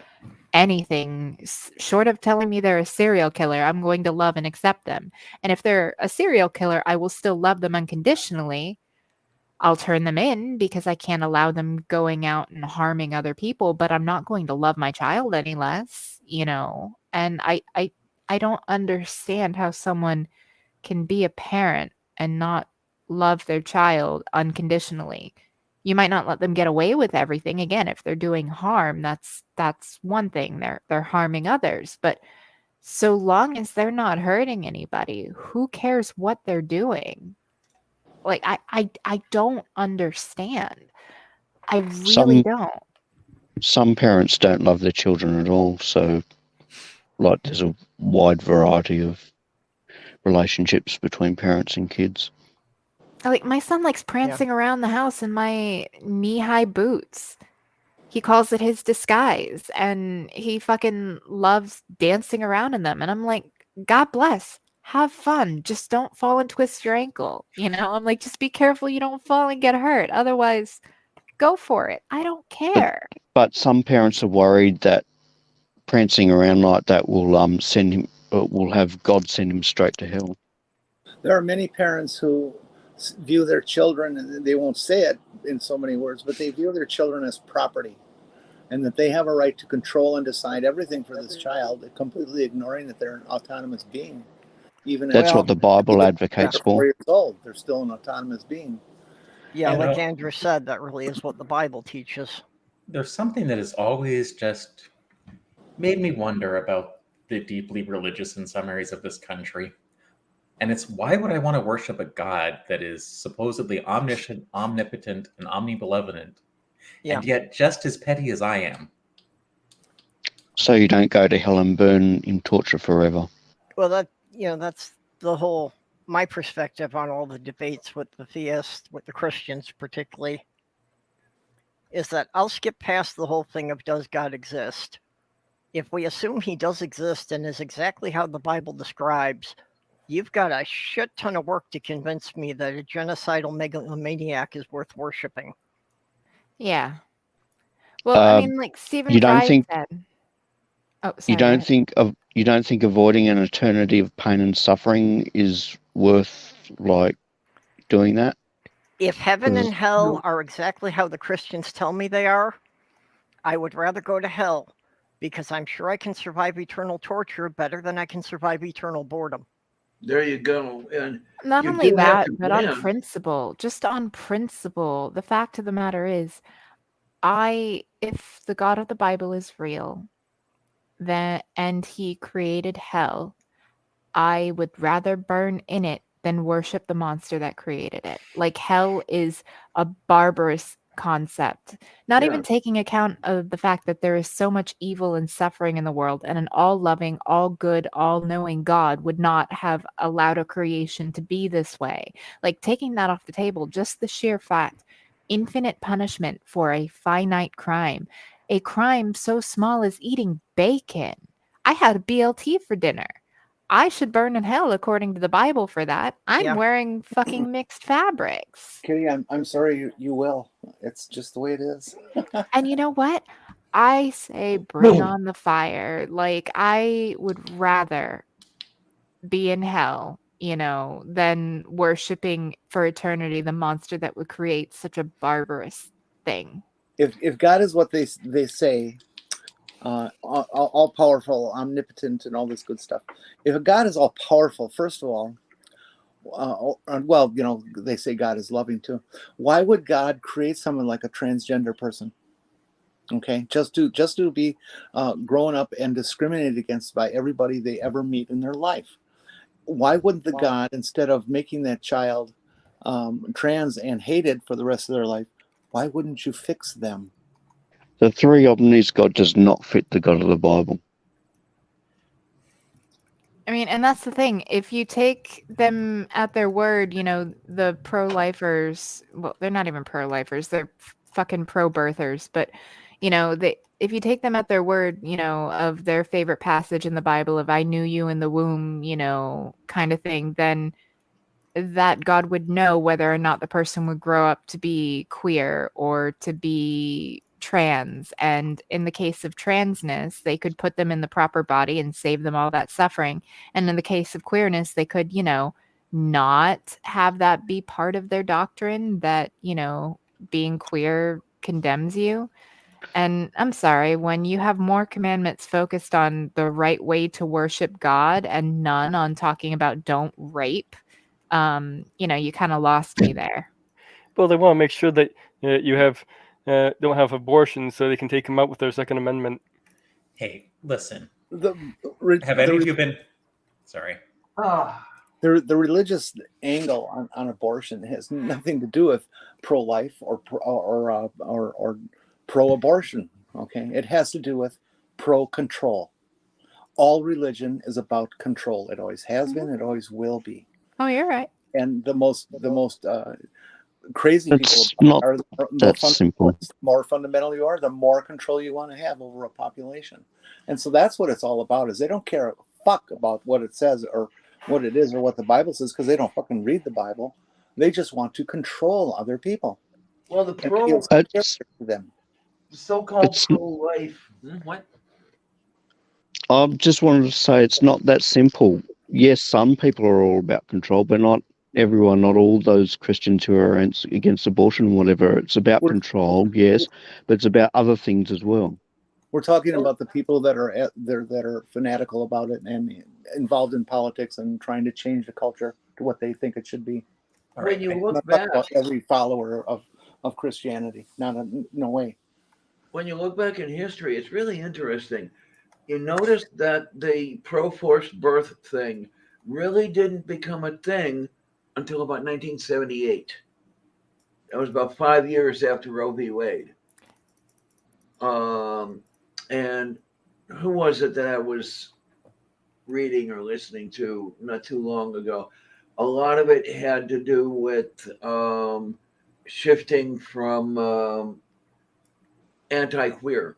S11: anything short of telling me they're a serial killer, I'm going to love and accept them. And if they're a serial killer, I will still love them unconditionally. I'll turn them in because I can't allow them going out and harming other people, but I'm not going to love my child any less, And I don't understand how someone can be a parent and not love their child unconditionally. You might not let them get away with everything. Again, if they're doing harm, that's one thing. They're harming others, but so long as they're not hurting anybody, who cares what they're doing? Like, I don't understand. I really don't.
S5: Some parents don't love their children at all, so like there's a wide variety of relationships between parents and kids.
S11: Like, my son likes prancing around the house in my knee-high boots. He calls it his disguise, and he fucking loves dancing around in them. And I'm like, God bless. Have fun. Just don't fall and twist your ankle. I'm like, just be careful you don't fall and get hurt. Otherwise, go for it. I don't care.
S5: But some parents are worried that prancing around like that will send him, will have God send him straight to hell.
S2: There are many parents who view their children, and they won't say it in so many words, but they view their children as property, and that they have a right to control and decide everything for this child, completely ignoring that they're an autonomous being.
S5: That's what the Bible advocates for.
S2: 4 years old, they're still an autonomous being.
S1: Yeah, like Andrew said, that really is what the Bible teaches.
S4: There's something that has always just made me wonder about the deeply religious in some areas of this country. And it's, why would I want to worship a God that is supposedly omniscient, omnipotent, and omnibenevolent, and yet just as petty as I am?
S5: So you don't go to hell and burn in torture forever.
S1: Well, that's the whole, my perspective on all the debates with the theists, with the Christians particularly, is that I'll skip past the whole thing of does God exist. If we assume he does exist and is exactly how the Bible describes, you've got a shit ton of work to convince me that a genocidal megalomaniac is worth worshiping.
S11: Yeah. Well, I mean, like Stephen Fry said. Oh, sorry.
S5: You don't think avoiding an eternity of pain and suffering is worth like doing that?
S1: If heaven and hell are exactly how the Christians tell me they are, I would rather go to hell, because I'm sure I can survive eternal torture better than I can survive eternal boredom.
S6: There you go. And
S11: not only that, but on principle, just on principle, the fact of the matter is, if the God of the Bible is real, and he created hell, I would rather burn in it then worship the monster that created it. Like hell is a barbarous concept, not even taking account of the fact that there is so much evil and suffering in the world, and an all-loving, all-good, all-knowing God would not have allowed a creation to be this way. Like taking that off the table, just the sheer fact, infinite punishment for a finite crime, a crime so small as eating bacon. I had a BLT for dinner. I should burn in hell according to the Bible for that. I'm
S1: Yeah.
S11: wearing fucking mixed fabrics.
S2: Kitty, I'm sorry, you will. It's just the way it is.
S11: And you know what? I say bring on the fire. Like I would rather be in hell, than worshiping for eternity the monster that would create such a barbarous thing.
S2: If God is what they say, all powerful, omnipotent, and all this good stuff. If a God is all powerful, first of all, well, they say God is loving too. Why would God create someone like a transgender person? Okay, just to be grown up and discriminated against by everybody they ever meet in their life. Why wouldn't the God, instead of making that child trans and hated for the rest of their life, why wouldn't you fix them?
S5: The three obnies God does not fit the God of the Bible.
S11: I mean, and that's the thing. If you take them at their word, the pro-lifers, well, they're not even pro-lifers, they're fucking pro-birthers, but, if you take them at their word, of their favorite passage in the Bible of I knew you in the womb, kind of thing, then that God would know whether or not the person would grow up to be queer or to be trans. And in the case of transness, they could put them in the proper body and save them all that suffering. And in the case of queerness, they could, not have that be part of their doctrine that, being queer condemns you. And I'm sorry, when you have more commandments focused on the right way to worship God and none on talking about don't rape, you kind of lost me there.
S3: Well, they want to make sure that you don't have abortions, so they can take them out with their Second Amendment.
S4: Hey, listen.
S2: Have
S4: any of you been? Sorry.
S2: The religious angle on abortion has nothing to do with pro-life or pro-abortion. Okay, it has to do with pro-control. All religion is about control. It always has been. It always will be.
S11: Oh, you're right.
S2: And the most crazy
S5: It's
S2: people
S5: not
S2: are
S5: that simple.
S2: the more fundamental you are, the more control you want to have over a population. And so that's what it's all about. Is they don't care a fuck about what it says or what it is or what the Bible says, because they don't fucking read the Bible. They just want to control other people.
S6: Well, the
S2: them.
S6: So-called pro-life.
S4: What?
S5: I just wanted to say it's not that simple. Yes, some people are all about control, but not everyone, not all those Christians who are against abortion and whatever. It's about control, yes, but it's about other things as well.
S2: We're talking about the people that are fanatical about it and involved in politics and trying to change the culture to what they think it should be.
S6: When you look
S2: Not
S6: back,
S2: about every follower of Christianity, no way.
S6: When you look back in history, it's really interesting. You notice that the pro-forced birth thing really didn't become a thing until about 1978. That was about 5 years after Roe v. Wade. And who was it that I was reading or listening to not too long ago? A lot of it had to do with shifting from anti-queer.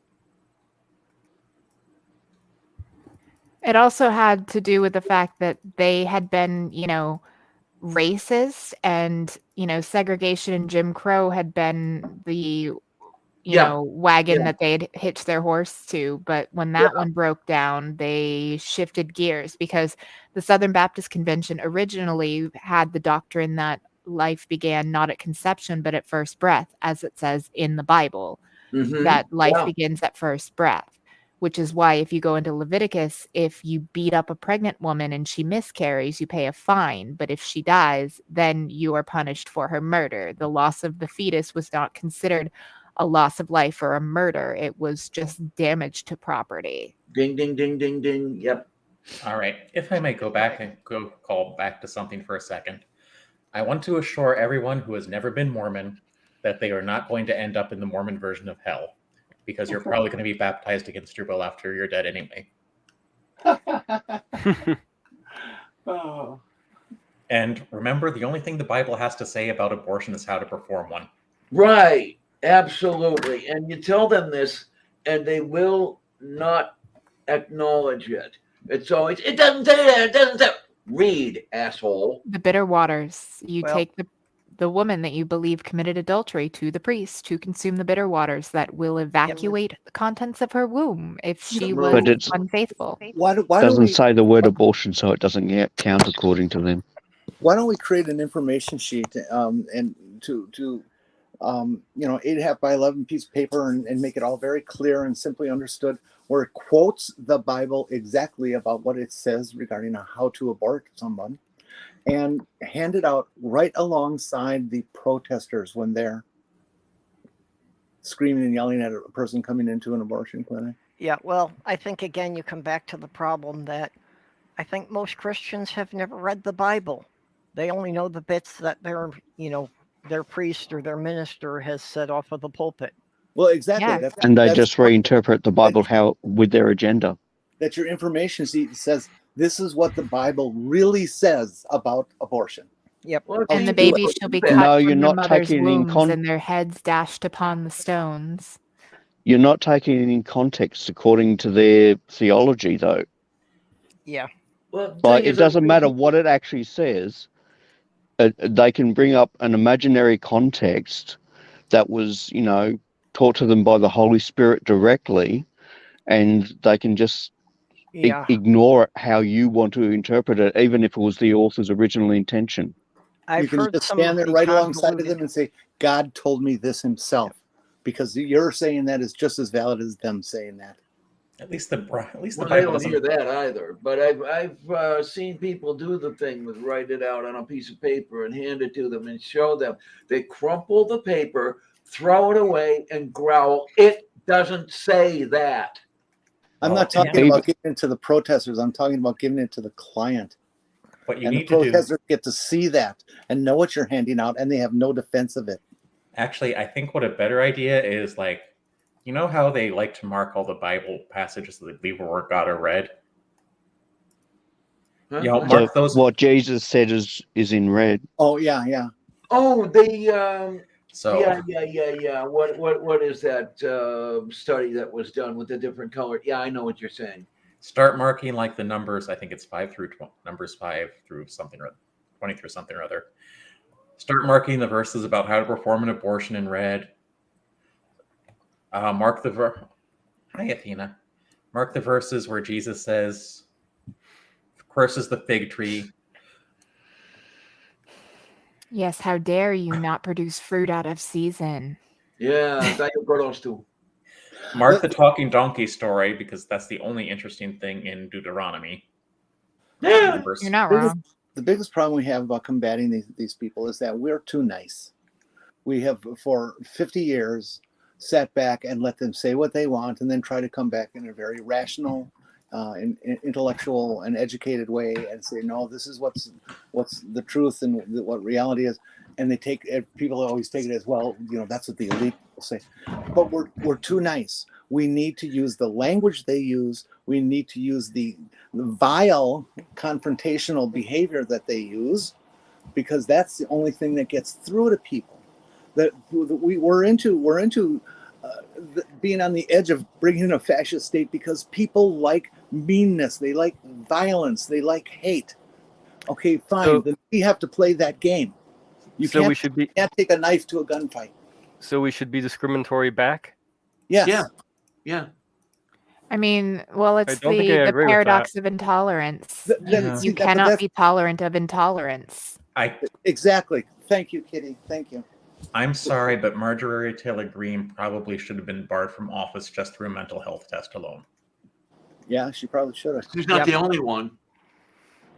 S11: It also had to do with the fact that they had been, racist and, segregation and Jim Crow had been the, wagon that they'd hitched their horse to. But when that one broke down, they shifted gears because the Southern Baptist Convention originally had the doctrine that life began not at conception, but at first breath, as it says in the Bible, that life begins at first breath. Which is why if you go into Leviticus, if you beat up a pregnant woman and she miscarries, you pay a fine. But if she dies, then you are punished for her murder. The loss of the fetus was not considered a loss of life or a murder. It was just damage to property.
S6: Ding, ding, ding, ding, ding. Yep.
S4: All right. If I may go back and call back to something for a second, I want to assure everyone who has never been Mormon that they are not going to end up in the Mormon version of hell, because you're probably going to be baptized against your will after you're dead anyway.
S2: Oh.
S4: And remember, the only thing the Bible has to say about abortion is how to perform one.
S6: Right. Absolutely. And you tell them this, and they will not acknowledge it. It's always, it doesn't say that. It doesn't say. Read, asshole.
S11: The bitter waters. You
S1: Well-
S11: take the woman that you believe committed adultery to the priest to consume the bitter waters that will evacuate the contents of her womb if she was
S5: But it's-
S11: unfaithful.
S2: Why do
S5: Doesn't
S2: we
S5: say the word abortion, so it doesn't count according to them.
S2: why don't we create an information sheet and to 8.5 by 11 piece of paper and make it all very clear and simply understood, where it quotes the Bible exactly about what it says regarding how to abort someone, and hand it out right alongside the protesters when they're screaming and yelling at a person coming into an abortion clinic.
S1: Yeah, well, I think again you come back to the problem that I think most Christians have never read the Bible. They only know the bits that their priest or their minister has said off of the pulpit.
S2: Well, exactly.
S11: Yeah.
S5: And they
S2: that's
S5: just reinterpret the Bible how with their agenda.
S2: that your information sheet says this is what the Bible really says about abortion.
S1: Yep.
S6: Well,
S11: And the
S6: see,
S11: babies shall be
S6: that-
S11: cut
S5: No,
S11: from
S5: you're
S11: their
S5: not
S11: mother's
S5: taking it in
S11: wombs and their heads dashed upon the stones.
S5: You're not taking it in context according to their theology, though.
S1: Yeah.
S6: Well, the
S5: Like,
S6: thing
S5: it
S6: is,
S5: doesn't matter what it actually says. They can bring up an imaginary context that was, taught to them by the Holy Spirit directly, and they can just
S1: Yeah.
S5: ignore it how you want to interpret it, even if it was the author's original intention.
S1: I've
S2: You can
S1: heard
S2: just
S1: some
S2: stand there
S1: pretty
S2: right alongside of
S1: convoluted-
S2: them and say, God told me this himself. Because you're saying that is just as valid as them saying that.
S4: At least the
S6: well, they
S4: Bible
S6: don't
S4: doesn't.
S6: hear that either. But I've seen people do the thing with write it out on a piece of paper and hand it to them and show them. They crumple the paper, throw it away, and growl. It doesn't say that.
S2: I'm not
S4: Well,
S2: talking about giving it to the protesters. I'm talking about giving it to the client.
S4: What you
S2: And the
S4: need to do.
S2: protesters get to see that and know what you're handing out, and they have no defense of it.
S4: Actually, I think what a better idea is, like, you know how they like to mark all the Bible passages that they believe were God or read?
S6: Huh?
S4: You know, mark those.
S5: What Jesus said is in red.
S2: Oh, yeah, yeah.
S6: Oh,
S4: So
S6: yeah. What is that study that was done with the different color? Yeah, I know what you're saying.
S4: start marking like the numbers. I think it's 5 through numbers 5 through something or 20 through something or other. Start marking the verses about how to perform an abortion in red. Mark the Hi, Athena. Mark the verses where Jesus says, curses the fig tree.
S11: Yes, how dare you not produce fruit out of season?
S6: Yeah, thank you for those two.
S4: Mark the talking donkey story, because that's the only interesting thing in Deuteronomy.
S6: Yeah,
S11: You're not wrong.
S2: The biggest problem we have about combating these people is that we're too nice. We have, for 50 years, sat back and let them say what they want and then try to come back in a very rational, intellectual, and educated way and say, no, this is what's the truth and what reality is. And they take it, people always take it as, well, that's what the elite will say. But we're too nice. We need to use the language they use. We need to use the vile confrontational behavior that they use, because that's the only thing that gets through to people. That we're into being on the edge of bringing in a fascist state because people like meanness, they like violence, they like hate. Okay, fine. Then we have to play that game. You can't take a knife to a gunfight.
S3: So we should be discriminatory back?
S2: Yes.
S6: Yeah.
S11: I mean, well, it's
S3: don't think I
S11: the
S3: agree with
S11: paradox of intolerance. You cannot be tolerant of intolerance.
S2: Exactly. Thank you, Kitty. Thank you.
S4: I'm sorry, but Marjorie Taylor Greene probably should have been barred from office just through a mental health test alone.
S2: Yeah, she probably should have.
S6: She's not the only one.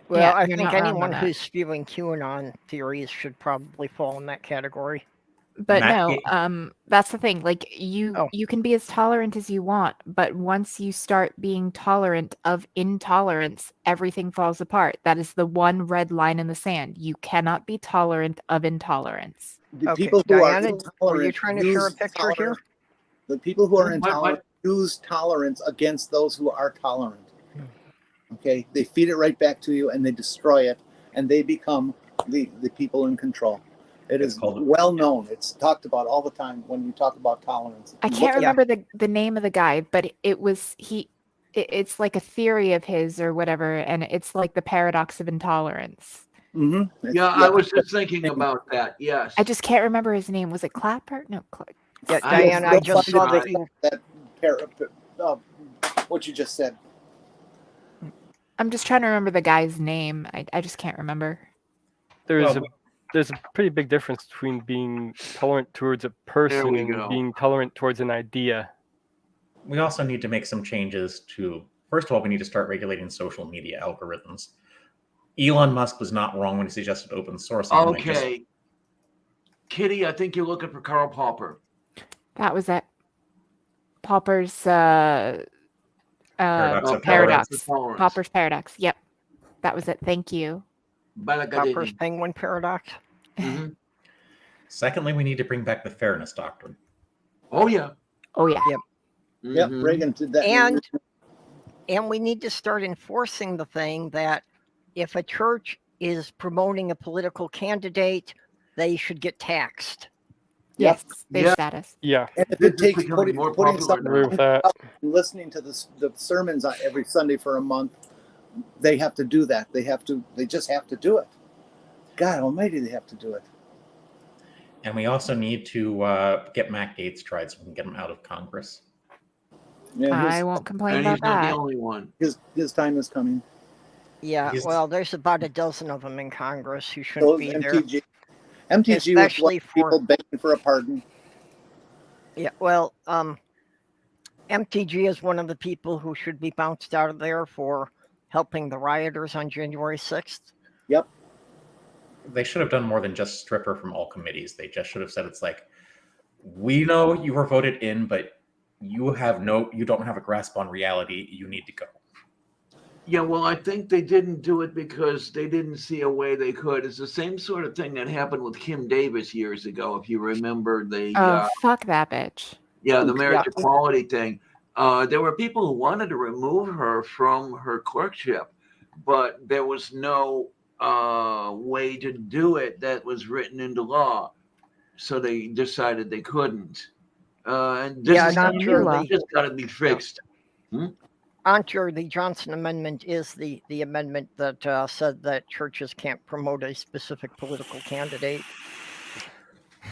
S1: Well,
S11: Yeah,
S1: I
S11: you're
S1: think
S11: not wrong on
S1: anyone
S11: that.
S1: who's spewing QAnon theories should probably fall in that category.
S11: But
S4: Matt
S11: no,
S4: Ga-
S11: that's the thing. Like you
S1: Oh.
S11: you can be as tolerant as you want, but once you start being tolerant of intolerance, everything falls apart. That is the one red line in the sand. You cannot be tolerant of intolerance.
S2: The
S1: Okay,
S2: people who
S1: Diana,
S2: are
S1: were you
S2: intolerant
S1: trying to share a
S2: use
S1: picture here?
S2: tolerance. The people who are
S6: What-
S2: intolerant use tolerance against those who are tolerant. Okay, they feed it right back to you, and they destroy it, and they become the people in control. It
S4: It's
S2: is
S4: called-
S2: well known. It's talked about all the time when you talk about tolerance.
S11: I
S2: Look
S11: can't
S2: at-
S11: remember the name of the guy, but it's like a theory of his or whatever, and it's like the paradox of intolerance.
S2: Mhm.
S6: Yeah, I was just thinking about that. Yes.
S11: I just can't remember his name. Was it Clapper? No,
S1: Yeah,
S6: I-
S1: Diana, I
S2: You'll
S1: just
S2: find
S1: saw
S2: it
S1: that
S2: that-
S1: you.
S2: that what you just said.
S11: I'm just trying to remember the guy's name. I just can't remember.
S3: There's
S4: Well,
S3: a pretty big difference between being tolerant towards a person
S6: we
S3: and
S6: go.
S3: being tolerant towards an idea.
S4: we also need to make some changes to. First of all, we need to start regulating social media algorithms. Elon Musk was not wrong when he suggested open source.
S6: Okay. Kitty, I think you're looking for Karl Popper.
S11: That was it. Popper's paradox.
S6: Paradox of Tolerance.
S11: Popper's paradox. Yep, that was it. Thank you.
S1: Popper's penguin paradox.
S6: Mm-hmm.
S4: Secondly, we need to bring back the fairness doctrine.
S6: Oh yeah.
S11: Oh yeah.
S1: Yep.
S2: Yep,
S6: Mhm.
S2: Reagan did that.
S1: And we need to start enforcing the thing that if a church is promoting a political candidate, they should get taxed.
S2: Yep.
S11: Yes, their
S6: Yeah.
S11: status.
S3: Yeah,
S2: And if
S6: This
S2: it
S6: is
S2: takes
S6: becoming
S2: putting,
S6: more
S2: putting
S6: popular
S2: something
S3: agree with that.
S2: and listening to the sermons every Sunday for a month, they have to do that. They just have to do it. God almighty, they have to do it.
S4: And we also need to get Matt Gaetz tried so we can get him out of Congress.
S2: Yeah,
S11: I won't complain
S6: And
S11: about
S6: he's not the
S11: that.
S6: only one.
S2: his time is coming.
S1: Yeah,
S4: He's-
S1: well, there's about a dozen of them in Congress who shouldn't
S2: So
S1: be there.
S2: MTG was
S1: Especially
S2: one of the people
S1: for-
S2: begging for a pardon.
S1: Yeah, well, MTG is one of the people who should be bounced out of there for helping the rioters on January 6th.
S2: Yep.
S4: They should have done more than just strip her from all committees. They just should have said, it's like, we know you were voted in, but you don't have a grasp on reality. You need to go.
S6: Yeah, well, I think they didn't do it because they didn't see a way they could. It's the same sort of thing that happened with Kim Davis years ago, if you remember.
S11: Oh, fuck that bitch.
S6: The marriage equality thing. There were people who wanted to remove her from her clerkship, but there was no way to do it that was written into law. So they decided they couldn't. And this
S1: Yeah,
S6: is
S1: not
S11: sure
S6: they
S11: they-
S6: just got to be fixed.
S1: Onto the Johnson Amendment is the amendment that said that churches can't promote a specific political candidate.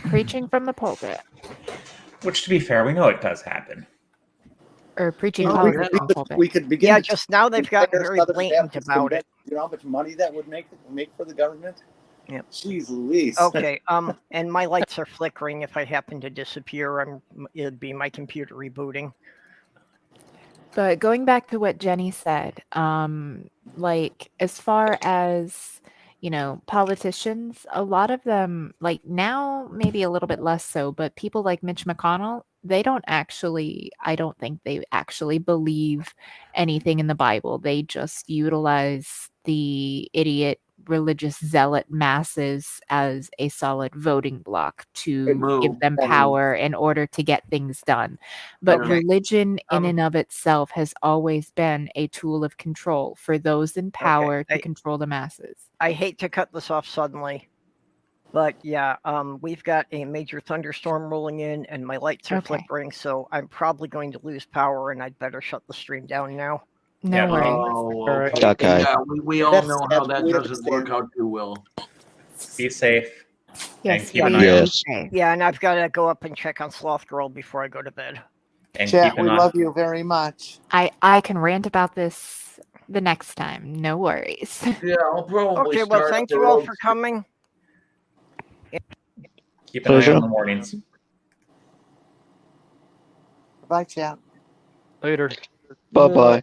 S11: Preaching from the pulpit.
S4: Which, to be fair, we know it does happen.
S11: Or preaching
S2: No,
S11: politics from the pulpit.
S2: we could begin.
S1: Yeah,
S2: to
S1: just now they've gotten
S2: compare
S1: very
S2: Southern
S1: blatant
S2: Baptist
S1: about it.
S2: Convention. You know how much money that would make for the government?
S1: Yeah.
S2: Jeez Louise.
S1: Okay, and my lights are flickering. If I happen to disappear, it'd be my computer rebooting.
S11: But going back to what Jenny said, like as far as politicians, a lot of them, like now maybe a little bit less so, but people like Mitch McConnell, I don't think they actually believe anything in the Bible. They just utilize the idiot religious zealot masses as a solid voting block to give them power in order to get things done. But
S1: Okay.
S11: religion in and of itself has always been a tool of control for those in power to control the masses.
S1: I hate to cut this off suddenly, but yeah, we've got a major thunderstorm rolling in and my lights are flickering, so I'm probably going to lose power and I'd better shut the stream down now.
S11: No worries.
S6: Oh,
S3: right.
S5: Okay.
S6: Yeah, we all know how that
S2: we
S6: doesn't work
S2: understand.
S6: out too well.
S4: Be safe.
S11: Yes,
S4: keep an
S11: please
S4: eye
S11: be
S4: out.
S5: Yes.
S11: safe.
S1: Yeah, and I've got to go up and check on Sloth Girl before I go to bed.
S4: And
S2: Chat,
S4: keep an
S2: we
S4: eye.
S2: love you very much.
S11: I can rant about this the next time. No worries.
S6: Yeah, I'll probably
S1: Okay, well,
S6: start
S1: thank
S6: the
S1: you all
S6: road
S1: for coming.
S4: Keep an eye
S5: Pleasure.
S4: on the mornings.
S2: Bye, chat.
S3: Later.
S5: Bye bye.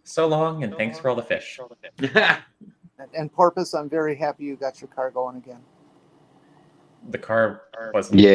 S4: So long, and thanks for all the fish.
S2: And Porpoise, I'm very happy you got your car going again.
S4: The car wasn't.
S5: Yeah.